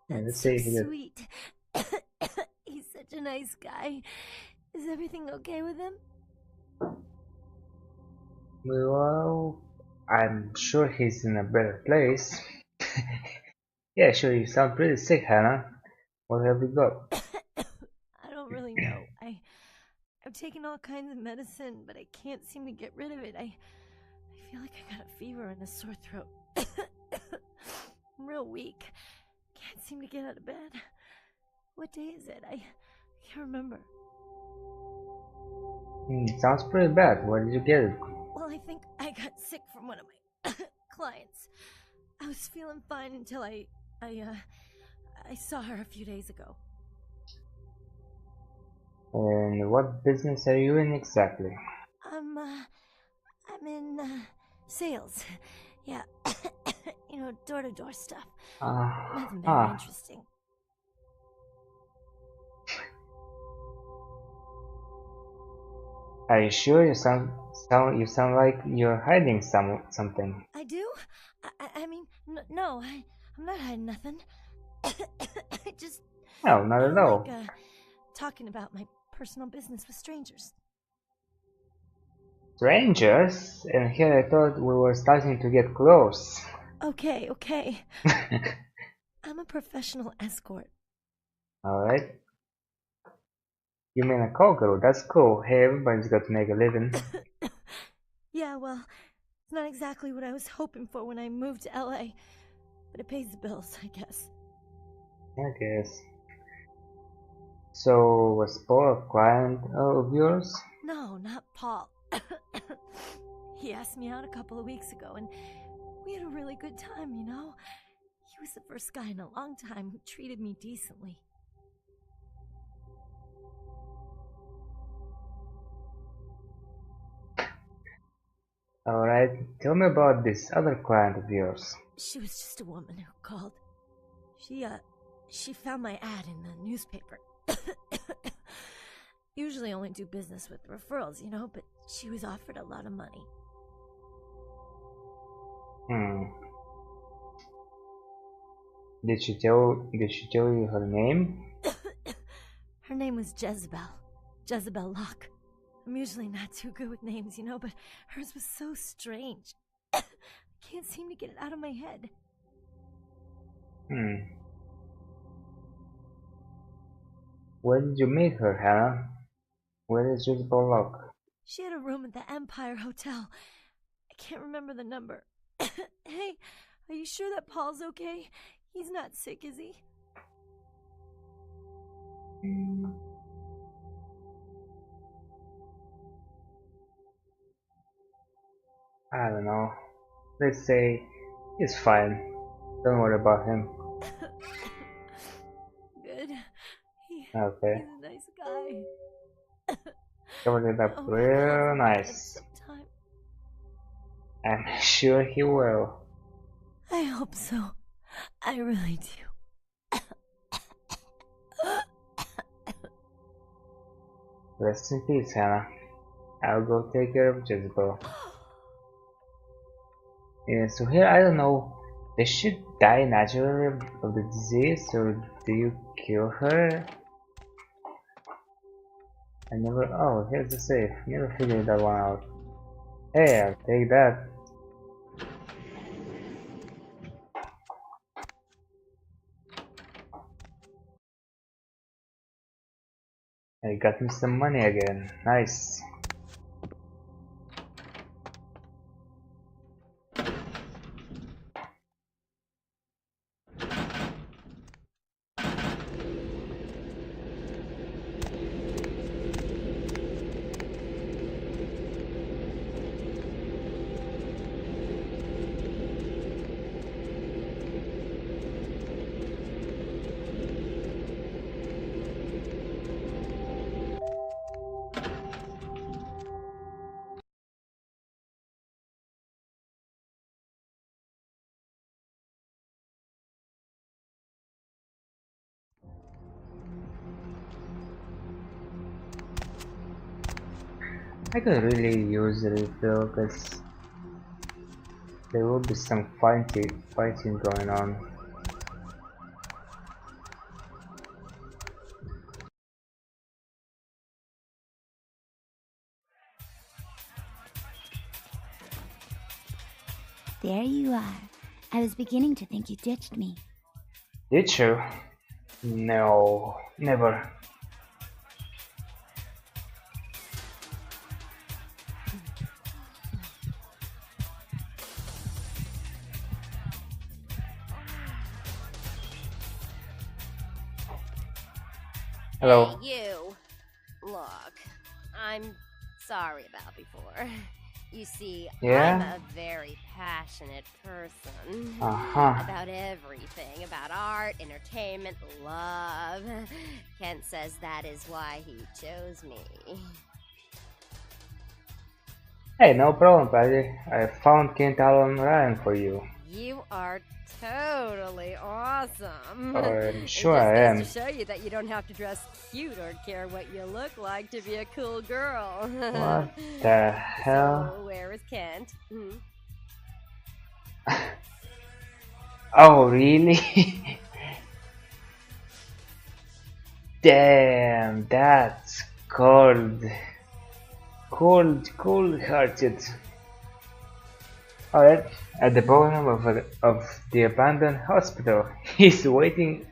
let's That's see so if he did. sweet. He's such a nice guy. Is everything okay with him? Well, I'm sure he's in a better place. Yeah, sure, you sound pretty sick, Hannah. What have you got? I don't really know. I've taken all kinds of medicine, but I can't seem to get rid of it. I feel like I got a fever and a sore throat. I'm real weak. Can't seem to get out of bed. What day is it? I can't remember. Sounds pretty bad. Where did you get it? Well, I think I got sick from one of my clients. I was feeling fine until I saw her a few days ago. And what business are you in exactly? I'm in sales. Yeah. You know, door-to-door stuff. Nothing very interesting. Are you sure? You sound like you're hiding something. I do? I mean, no, I'm not hiding nothing. I just... No, not at all. Like, talking about my personal business with strangers. Strangers? And here I thought we were starting to get close. Okay. I'm a professional escort. Alright. You mean a call girl? That's cool. Hey, everybody's got to make a living. Yeah, well, it's not exactly what I was hoping for when I moved to LA. But it pays the bills, I guess. I guess. So, was Paul a client of yours? No, not Paul. He asked me out a couple of weeks ago, and we had a really good time, you know? He was the first guy in a long time who treated me decently. Alright, tell me about this other client of yours. She was just a woman who called. She found my ad in the newspaper. Usually only do business with referrals, you know, but she was offered a lot of money. Did she tell you her name? Her name was Jezebel Locke. I'm usually not too good with names, you know, but hers was so strange. I can't seem to get it out of my head. Where did you meet her, Hannah? Where is Jezebel Locke? She had a room at the Empire Hotel. I can't remember the number. Hey, are you sure that Paul's okay? He's not sick, is he? I don't know. Let's say he's fine. Don't worry about him. Good. Okay. He's a nice guy. Covered it up real nice. I'm sure he will. I hope so. I really do. Rest in peace, Hannah. I'll go take care of Jezebel. Yeah, so here I don't know. Does she die naturally of the disease, or do you kill her? I never. Oh, here's the safe. Never figured that one out. Hey, I'll take that. I got him some money again. Nice. I could really use a refill because there will be some fighting going on. There you are. I was beginning to think you ditched me. Did you? No, never. Hello. Hey, you. Look, I'm sorry about before. You see, Yeah? I'm a very passionate person. Uh-huh. About everything. About art, entertainment, love. Kent says that is why he chose me. Hey, no problem, buddy. I found Kent Allen Ryan for you. You are totally awesome. Oh, I'm sure it I just am. goes to show you that you don't have to dress cute or care what you look like to be a cool girl. What the hell? So, where is Kent? Oh, really? Damn, that's cold. Cold-hearted. Alright, at the bottom of the abandoned hospital. He's waiting.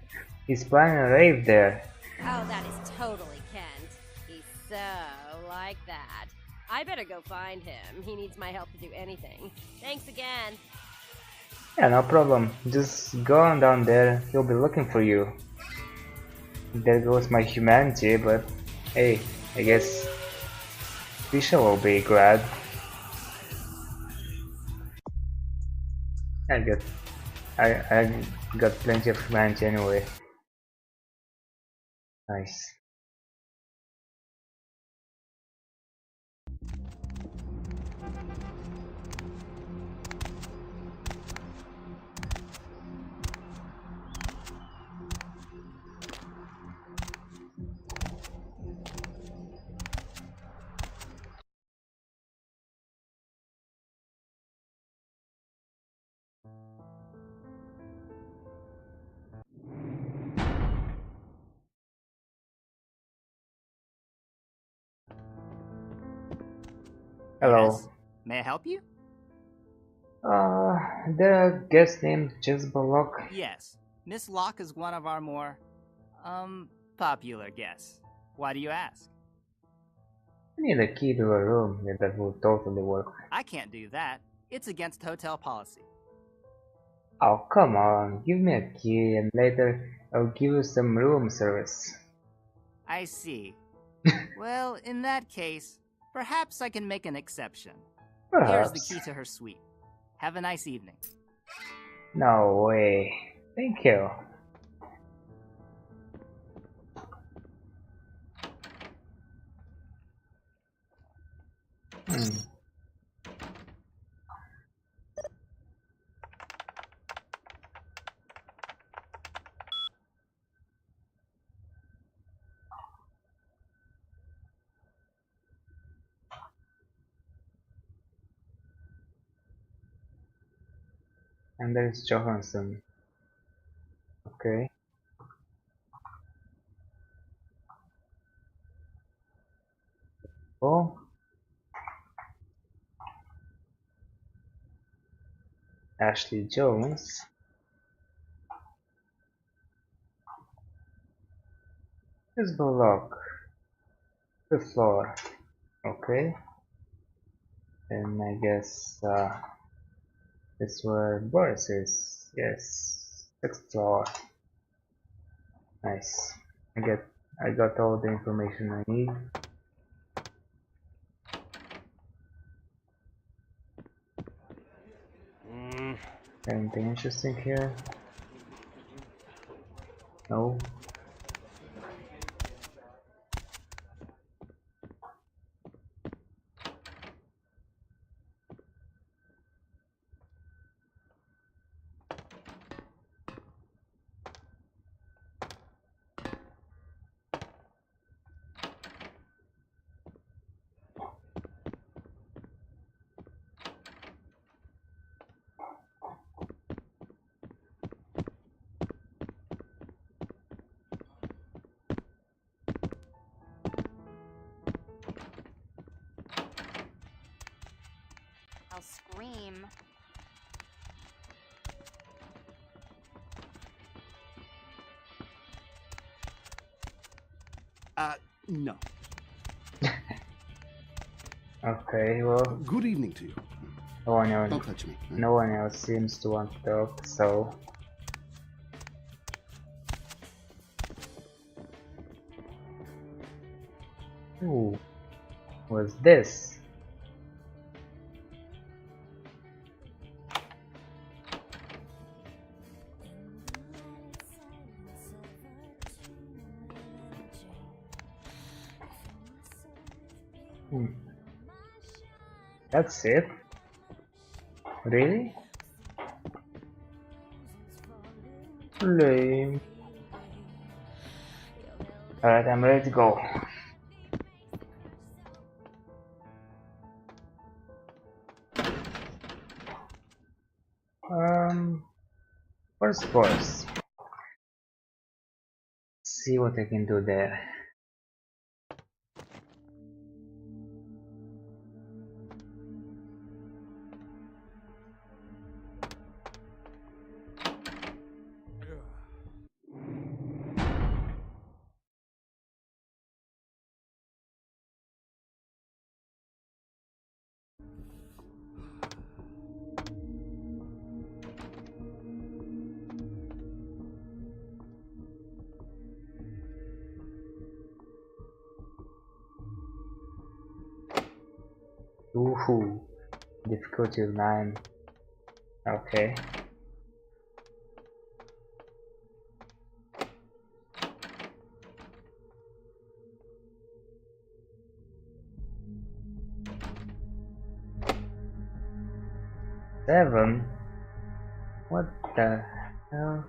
He's planning a rave there. Oh, that is totally Kent. He's so like that. I better go find him. He needs my help to do anything. Thanks again. Yeah, no problem. Just go on down there. He'll be looking for you. There goes my humanity, but hey, I guess Fisher will be glad. I got plenty of humanity anyway. Nice. Hello. Yes. May I help you? There a guest named Jezebel Locke? Yes. Miss Locke is one of our more, popular guests. Why do you ask? I need a key to a room. Yeah, that will totally work. I can't do that. It's against hotel policy. Oh, come on. Give me a key and later I'll give you some room service. I see. Well, in that case, perhaps I can make an exception. Here's the Perhaps. key to her suite. Have a nice evening. No way. Thank you. And there's Johansson. Okay. Oh. Ashley Jones. Let's go lock the floor. Okay. And I guess it's where Boris is. Yes. 6th floor. Nice. I got all the information I need. Anything interesting here? No. I'll scream. No. Okay, well. Good evening to you. Don't touch me. No one else seems to want to talk, so. Ooh, what's this? That's it? Really? Lame. Alright, I'm ready to go. First course. See what I can do there. Woohoo! Difficulty 9. Okay. Seven? What the hell?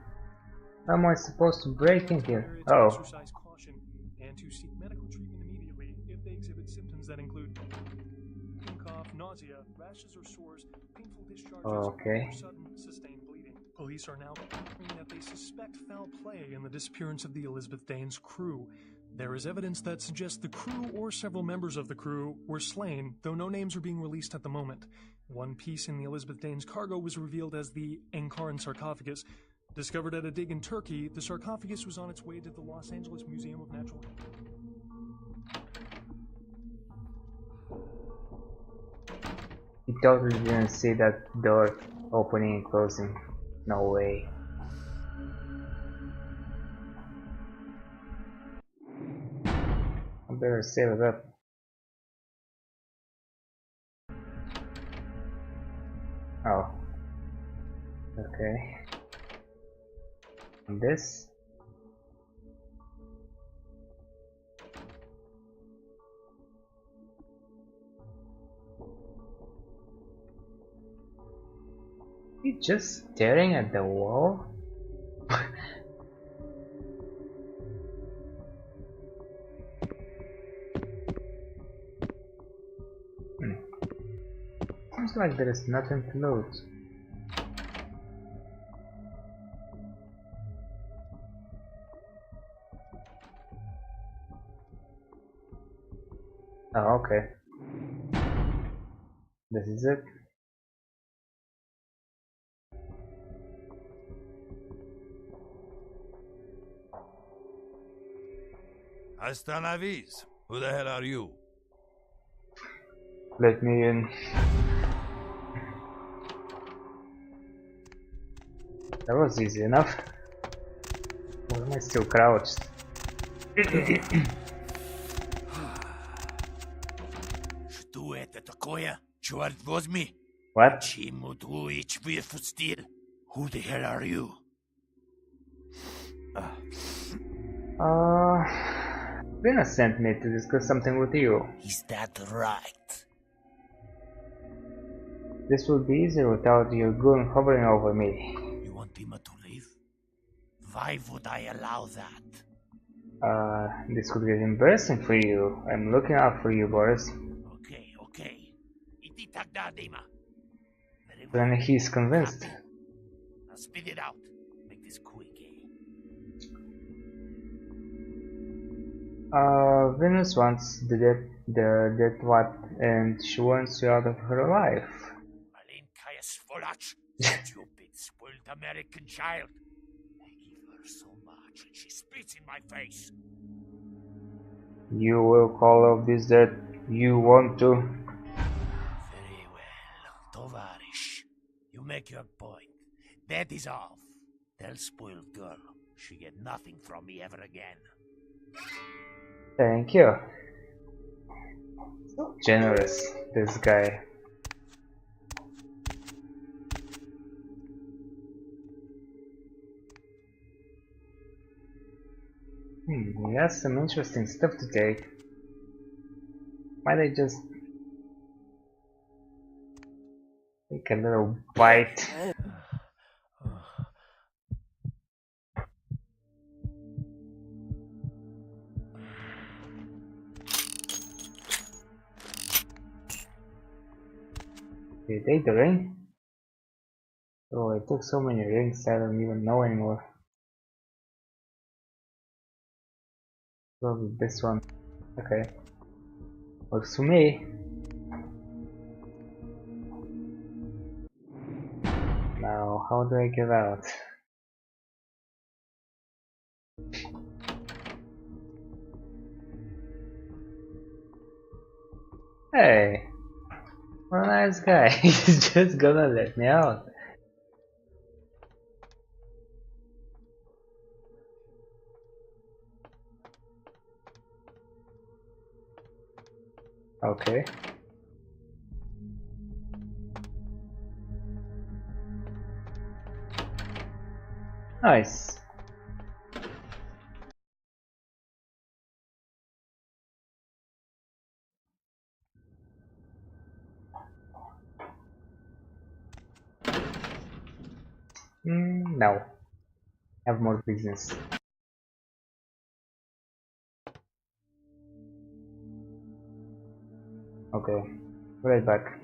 How am I supposed to break in here? Oh. Exercise caution and to seek medical treatment immediately if they exhibit symptoms that include cough, nausea, rashes or sores, painful discharges, Okay. or sudden sustained bleeding. Police are now claiming that they suspect foul play in the disappearance of the Elizabeth Dane's crew. There is evidence that suggests the crew or several members of the crew were slain, though no names are being released at the moment. One piece in the Elizabeth Dane's cargo was revealed as the Ankaran sarcophagus. Discovered at a dig in Turkey, the sarcophagus was on its way to the Los Angeles Museum of Natural... You totally didn't see that door opening and closing. No way. I better save it up. Oh. Okay. And this? You just staring at the wall? Seems like there is nothing to loot. Oh, okay. This is it. Astanavis, who the hell are you? Let me in. That was easy enough. Why am I still crouched? Что это такое? Черт возьми! What? Чему твоич выпустил? Who the hell are you? Venus sent me to discuss something with you. Is that right? This will be easier without your gun hovering over me. You want Pima to leave? Why would I allow that? This could get embarrassing for you. I'm looking out for you, Boris. Okay. Иди тогда, Дима. Then he's convinced. Now spit it out. Make this quick, Venus wants the dead what, and she wants you out of her life. Malenkaya Svolach, stupid, spoiled American child. I give her so much, and she spits in my face. You will call off this that you want to. Very well, Tovarish. You make your point. That is off. Tell spoiled girl she get nothing from me ever again. Thank you. So generous, this guy. He has some interesting stuff to take. Might I just take a little bite? Did they take the ring? Oh, I took so many rings I don't even know anymore. Probably this one. Okay. Works for me. Now, how do I get out? Hey! What a nice guy. He's just gonna let me out. Okay. Nice. No. Have more business. Okay. Right back.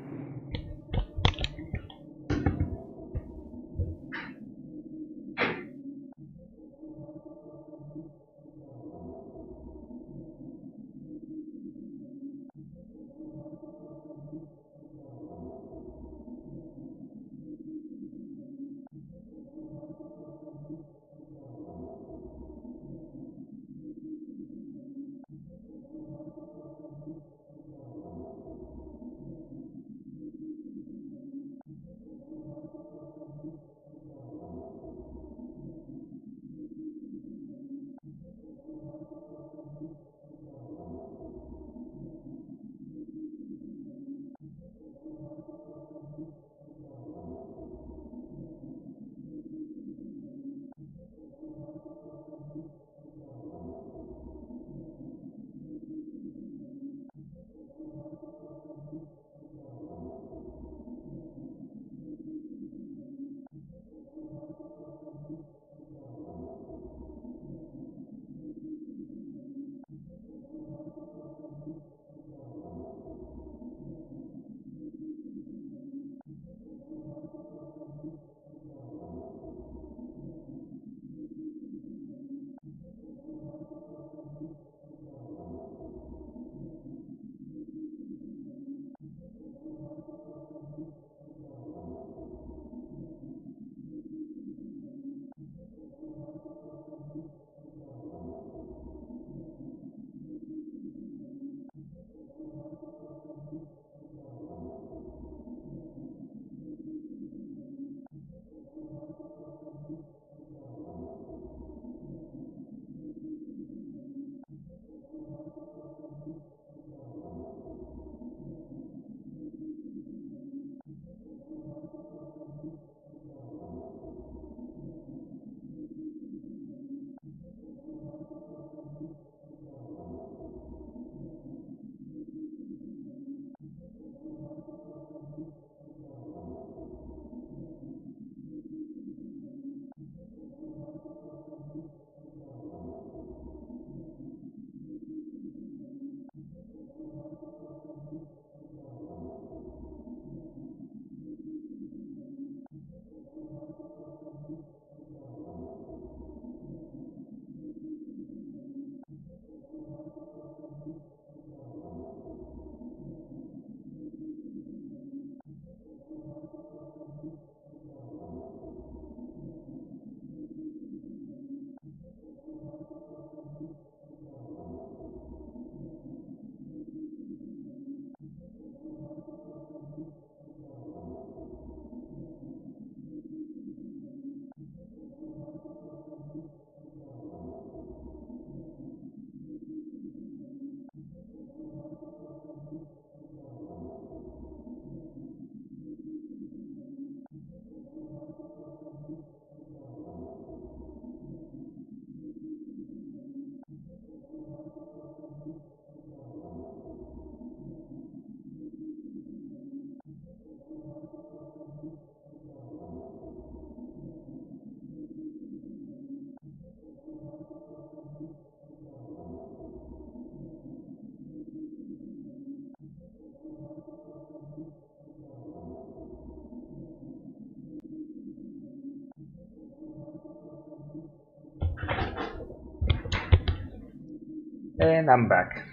And I'm back.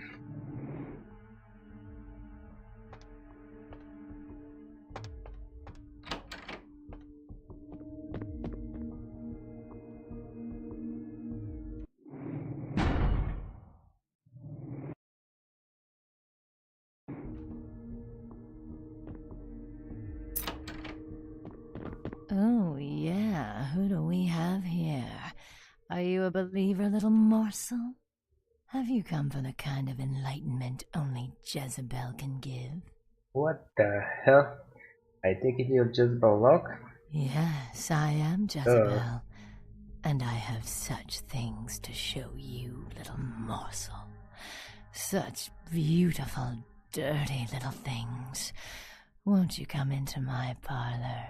Oh, yeah, who do we have here? Are you a believer, little morsel? Have you come for the kind of enlightenment only Jezebel can give? What the hell? I take it you're Jezebel Locke? Yes, I am Jezebel. And I have such things to show you, little morsel. Such beautiful, dirty little things. Won't you come into my parlor?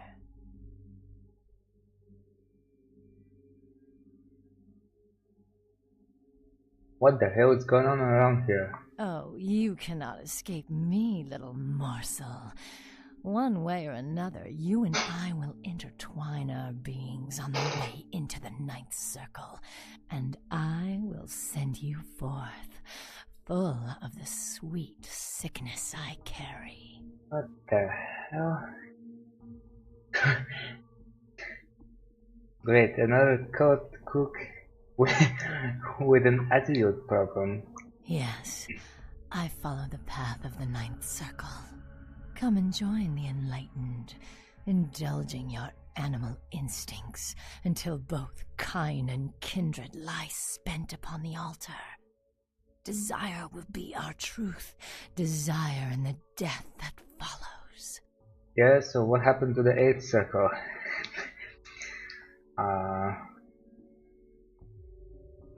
What the hell is going on around here? Oh, you cannot escape me, little morsel. One way or another, you and I will intertwine our beings on the way into the ninth circle, and I will send you forth, full of the sweet sickness I carry. What the hell? Great, another cook with an attitude problem. Yes, I follow the path of the ninth circle. Come and join the enlightened, indulging your animal instincts until both kind and kindred lie spent upon the altar. Desire will be our truth, desire and the death that follows. Yeah, so what happened to the 8th circle?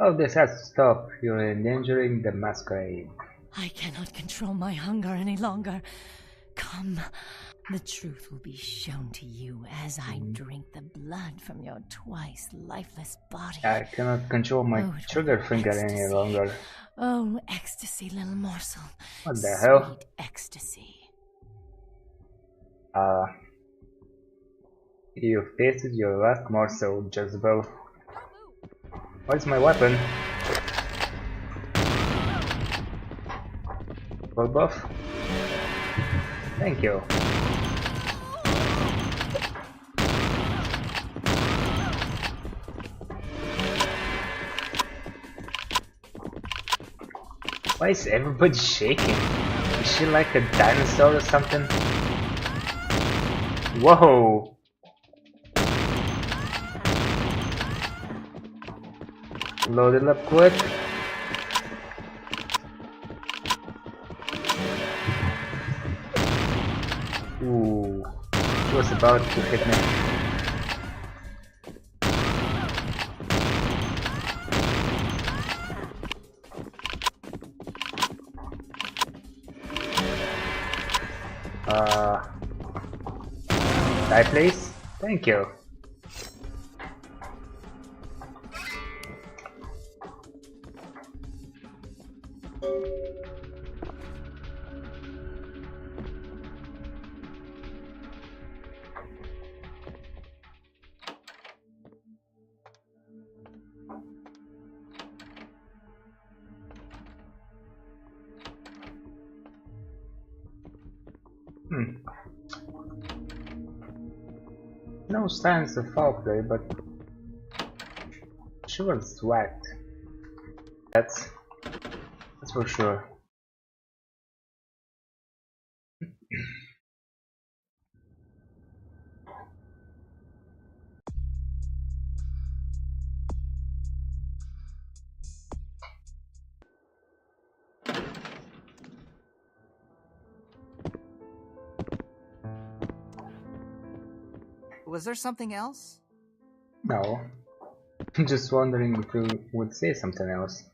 Oh, this has to stop. You're endangering the Masquerade. I cannot control my hunger any longer. Come, the truth will be shown to you as I drink the blood from your twice lifeless body. I cannot control my trigger finger any longer. Oh, ecstasy, little morsel. What the hell? Sweet ecstasy. You tasted your last morsel, Jezebel. Where's my weapon? Full buff? Thank you. Why is everybody shaking? Is she like a dinosaur or something? Whoa! Load it up quick. Ooh, she was about to hit me. Die please? Thank you. No signs of foul play, but she was whacked. That's for sure. Was there something else? No. I'm just wondering if you would say something else.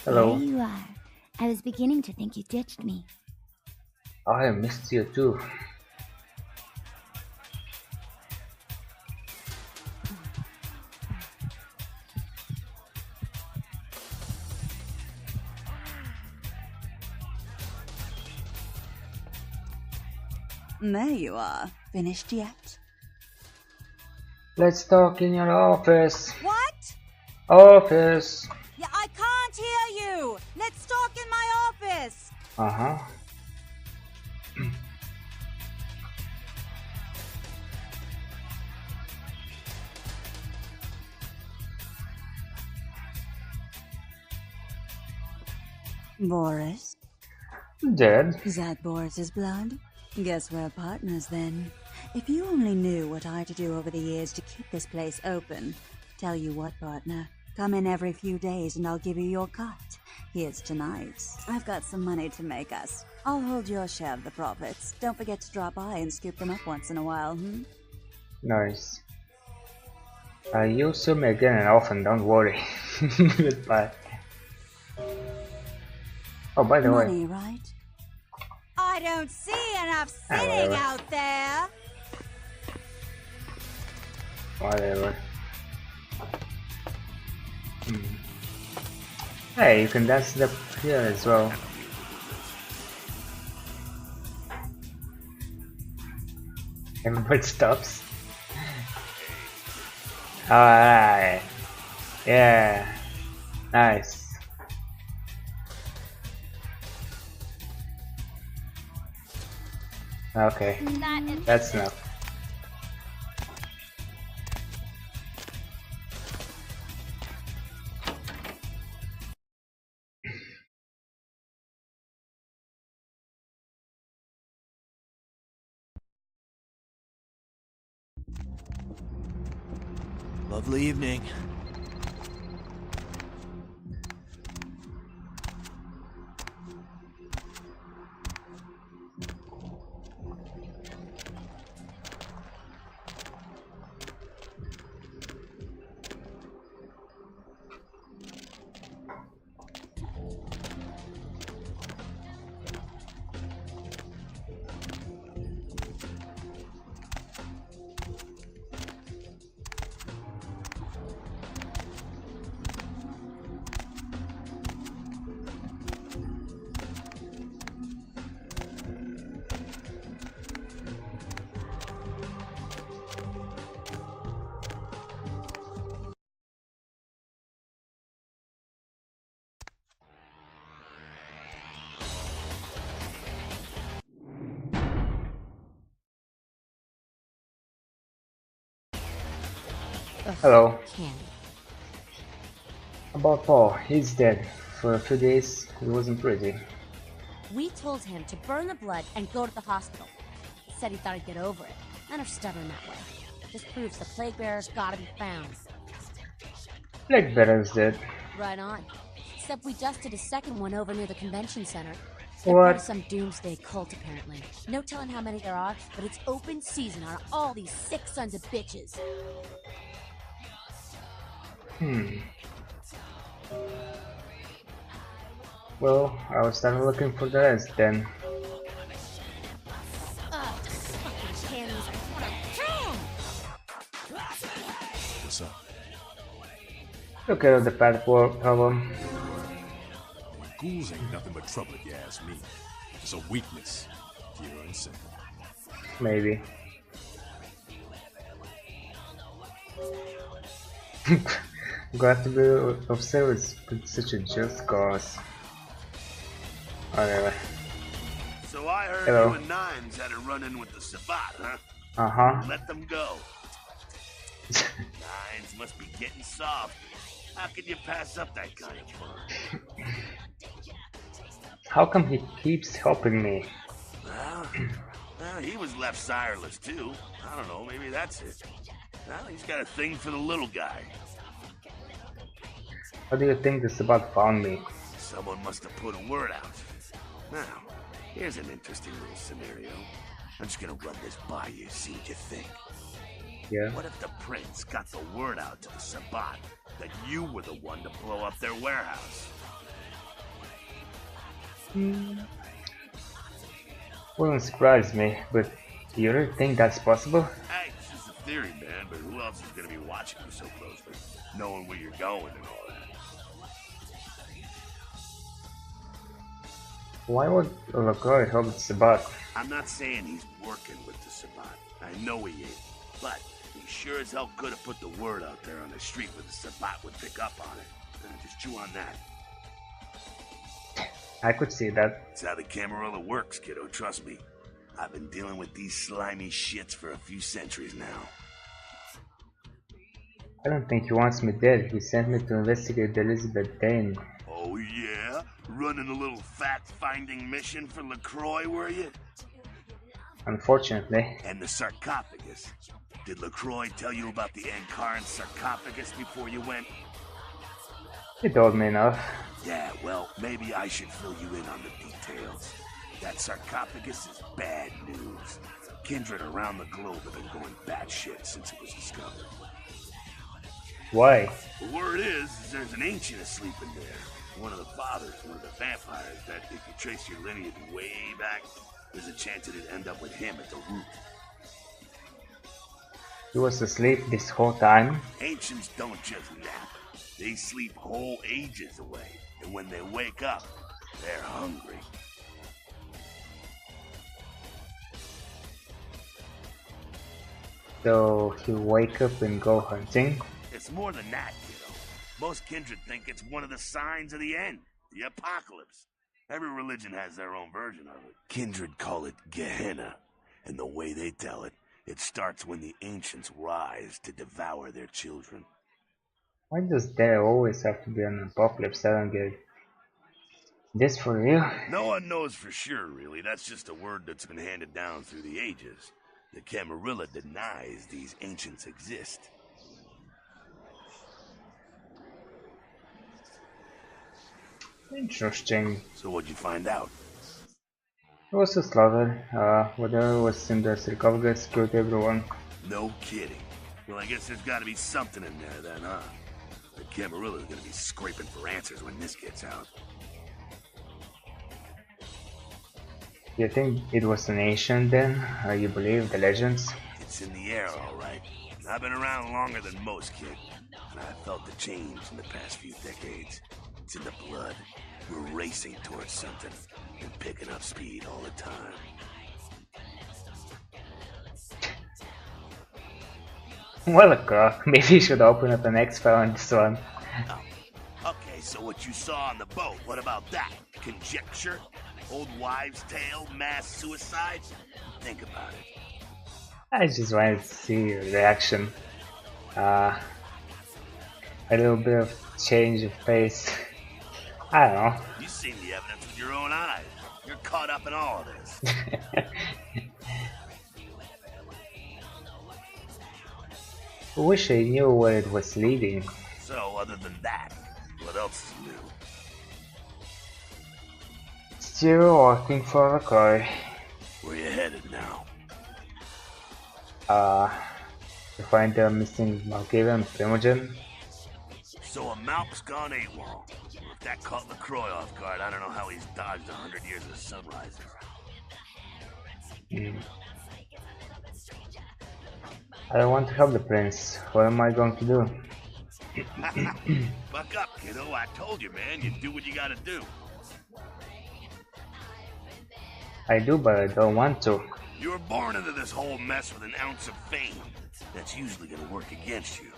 Hello. There you are. I was beginning to think you ditched me. I missed you too. There you are. Finished yet? Let's talk in your office. What? Office. Yeah, I can't hear you. Let's talk in my office. Uh-huh. Boris? Dead. Is that Boris's blood? Guess we're partners then. If you only knew what I had to do over the years to keep this place open. Tell you what, partner. Come in every few days and I'll give you your cut. Here's tonight's. I've got some money to make us. I'll hold your share of the profits. Don't forget to drop by and scoop them up once in a while, Nice. You'll see me again and often, don't worry. Goodbye. Oh, by the way. Money, right? I don't see enough sitting out there. Whatever. Hey, you can dance it up here as well. Everybody stops. Alright. Yeah. Nice. Okay. That's enough. Lovely evening. Hello. About Paul, he's dead. For a few days, he wasn't pretty. We told him to burn the blood and go to the hospital. He said he thought he'd get over it. Men are stubborn that way. Just proves the plague bearer's gotta be found. Plague bearer's dead. Right on. Except we just did a second one over near the convention center. What? They're part of some doomsday cult, apparently. No telling how many there are, but it's open season on all these sick sons of bitches. Well, I'll start looking for the rest then. What's up? Took care of the pet problem. Ghouls ain't nothing but trouble if you ask me. It's a weakness, pure and simple. Maybe. Glad to be of service with such a just cause. Whatever. So I heard Hello. you and Nines had a run-in with the Sabat, huh? Uh-huh. Let them go. Nines must be getting soft. How can you pass up that kind of fun? How come he keeps helping me? Well, he was left sireless too. I don't know, maybe that's it. Well, he's got a thing for the little guy. How do you think the Sabat found me? Someone must have put a word out. Now, here's an interesting little scenario. I'm just gonna run this by you, see what you think. Yeah. What if the prince got the word out to the Sabat that you were the one to blow up their warehouse? Wouldn't surprise me, but do you really think that's possible? Hey, it's just a theory, man, but who else is gonna be watching you so closely? Knowing where you're going and all that. Why would LaCroix help Sabat? I'm not saying he's working with the Sabbat. I know he ain't. But he sure as hell could have put the word out there on the street where the Sabbat would pick up on it. Just chew on that. I could see that. That's how the Camarilla works, kiddo, trust me. I've been dealing with these slimy shits for a few centuries now. I don't think he wants me dead. He sent me to investigate Elizabeth Dane. Oh yeah? Running a little fact-finding mission for LaCroix, were you? Unfortunately. And the sarcophagus. Did LaCroix tell you about the Ankaran sarcophagus before you went? He told me enough. Yeah, well, maybe I should fill you in on the details. That sarcophagus is bad news. Kindred around the globe have been going batshit since it was discovered. Why? The word is there's an ancient asleep in there. One of the fathers, one of the vampires, that if you trace your lineage way back, there's a chance it'd end up with him at the root. He was asleep this whole time? Ancients don't just nap. They sleep whole ages away. And when they wake up, they're hungry. So he'll wake up and go hunting? It's more than that, kiddo. Most kindred think it's one of the signs of the end, the apocalypse. Every religion has their own version of it. Kindred call it Gehenna, and the way they tell it, it starts when the ancients rise to devour their children. Why does there always have to be an apocalypse? I don't get it. This for real? No one knows for sure, really. That's just a word that's been handed down through the ages. The Camarilla denies these ancients exist. Interesting. So what'd you find out? It was a slaughter. Whatever was in the sarcophagus killed everyone. No kidding. Well, I guess there's gotta be something in there then, huh? The Camarilla's gonna be scraping for answers when this gets out. You think it was an ancient then? You believe the legends? It's in the air, all right. I've been around longer than most, kid. And I've felt the change in the past few decades. It's in the blood. We're racing towards something and picking up speed all the time. Well, maybe you should open up an X-File on this one. Oh. Okay, so what you saw on the boat, what about that? Conjecture? Old wives' tale? Mass suicide? Think about it. I just wanted to see your reaction. A little bit of change of pace. I don't know. You've seen the evidence with your own eyes. You're caught up in all of this. I wish I knew where it was leading. So, other than that, what else is new? Still working for LaCroix. Where you headed now? To find the missing Malkavian Primogen. So a Malp's gone AWOL. If that caught LaCroix off guard, I don't know how he's dodged 100 years of sunrises. I don't want to help the prince. What am I going to do? Buck up, kiddo. I told you, man. You do what you gotta do. I do, but I don't want to. You were born into this whole mess with an ounce of fame. That's usually gonna work against you.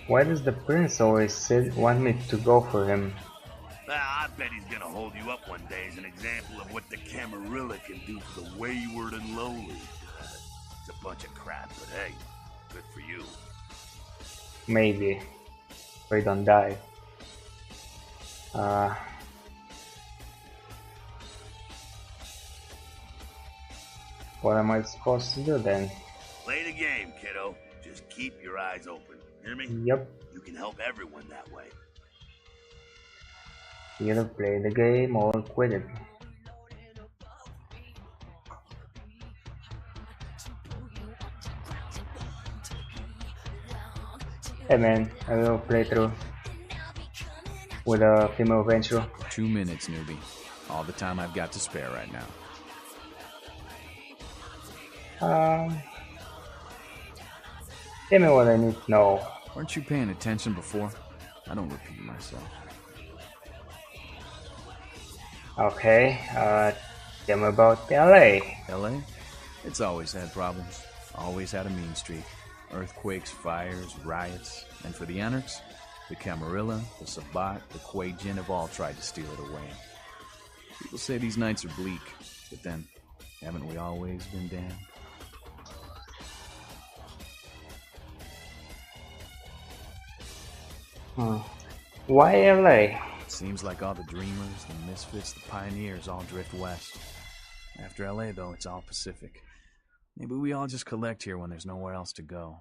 Why does the prince always want me to go for him? I bet he's gonna hold you up one day as an example of what the Camarilla can do for the wayward and lowly. It's a bunch of crap, but hey, good for you. Maybe. If I don't die. What am I supposed to do then? Play the game, kiddo. Just keep your eyes open. Hear me? Yep. You can help everyone that way. Either play the game or quit it. Hey man, I will play through with a female Ventrue. 2 minutes, newbie. All the time I've got to spare right now. Tell me what I need to know. Weren't you paying attention before? I don't repeat myself. Okay, tell me about LA. LA? It's always had problems. Always had a mean streak. Earthquakes, fires, riots. And for the Anarchs, the Camarilla, the Sabbat, the Quajin have all tried to steal it away. People say these nights are bleak, but then, haven't we always been damned? Why LA? Seems like all the dreamers, the misfits, the pioneers all drift west. After LA, though, it's all Pacific. Maybe we all just collect here when there's nowhere else to go.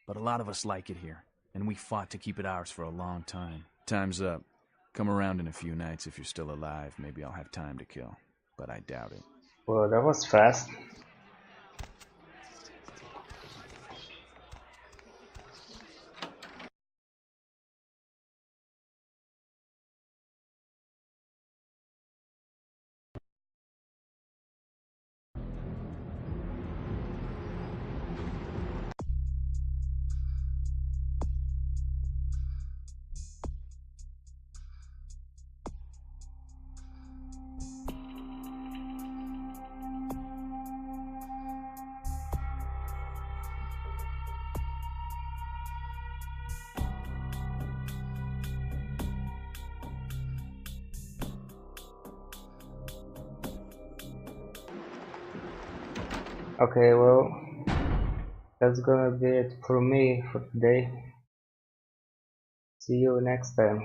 But a lot of us like it here, and we fought to keep it ours for a long time. Time's up. Come around in a few nights if you're still alive. Maybe I'll have time to kill, but I doubt it. Well, that was fast. Okay, well, that's gonna be it for me for today. See you next time.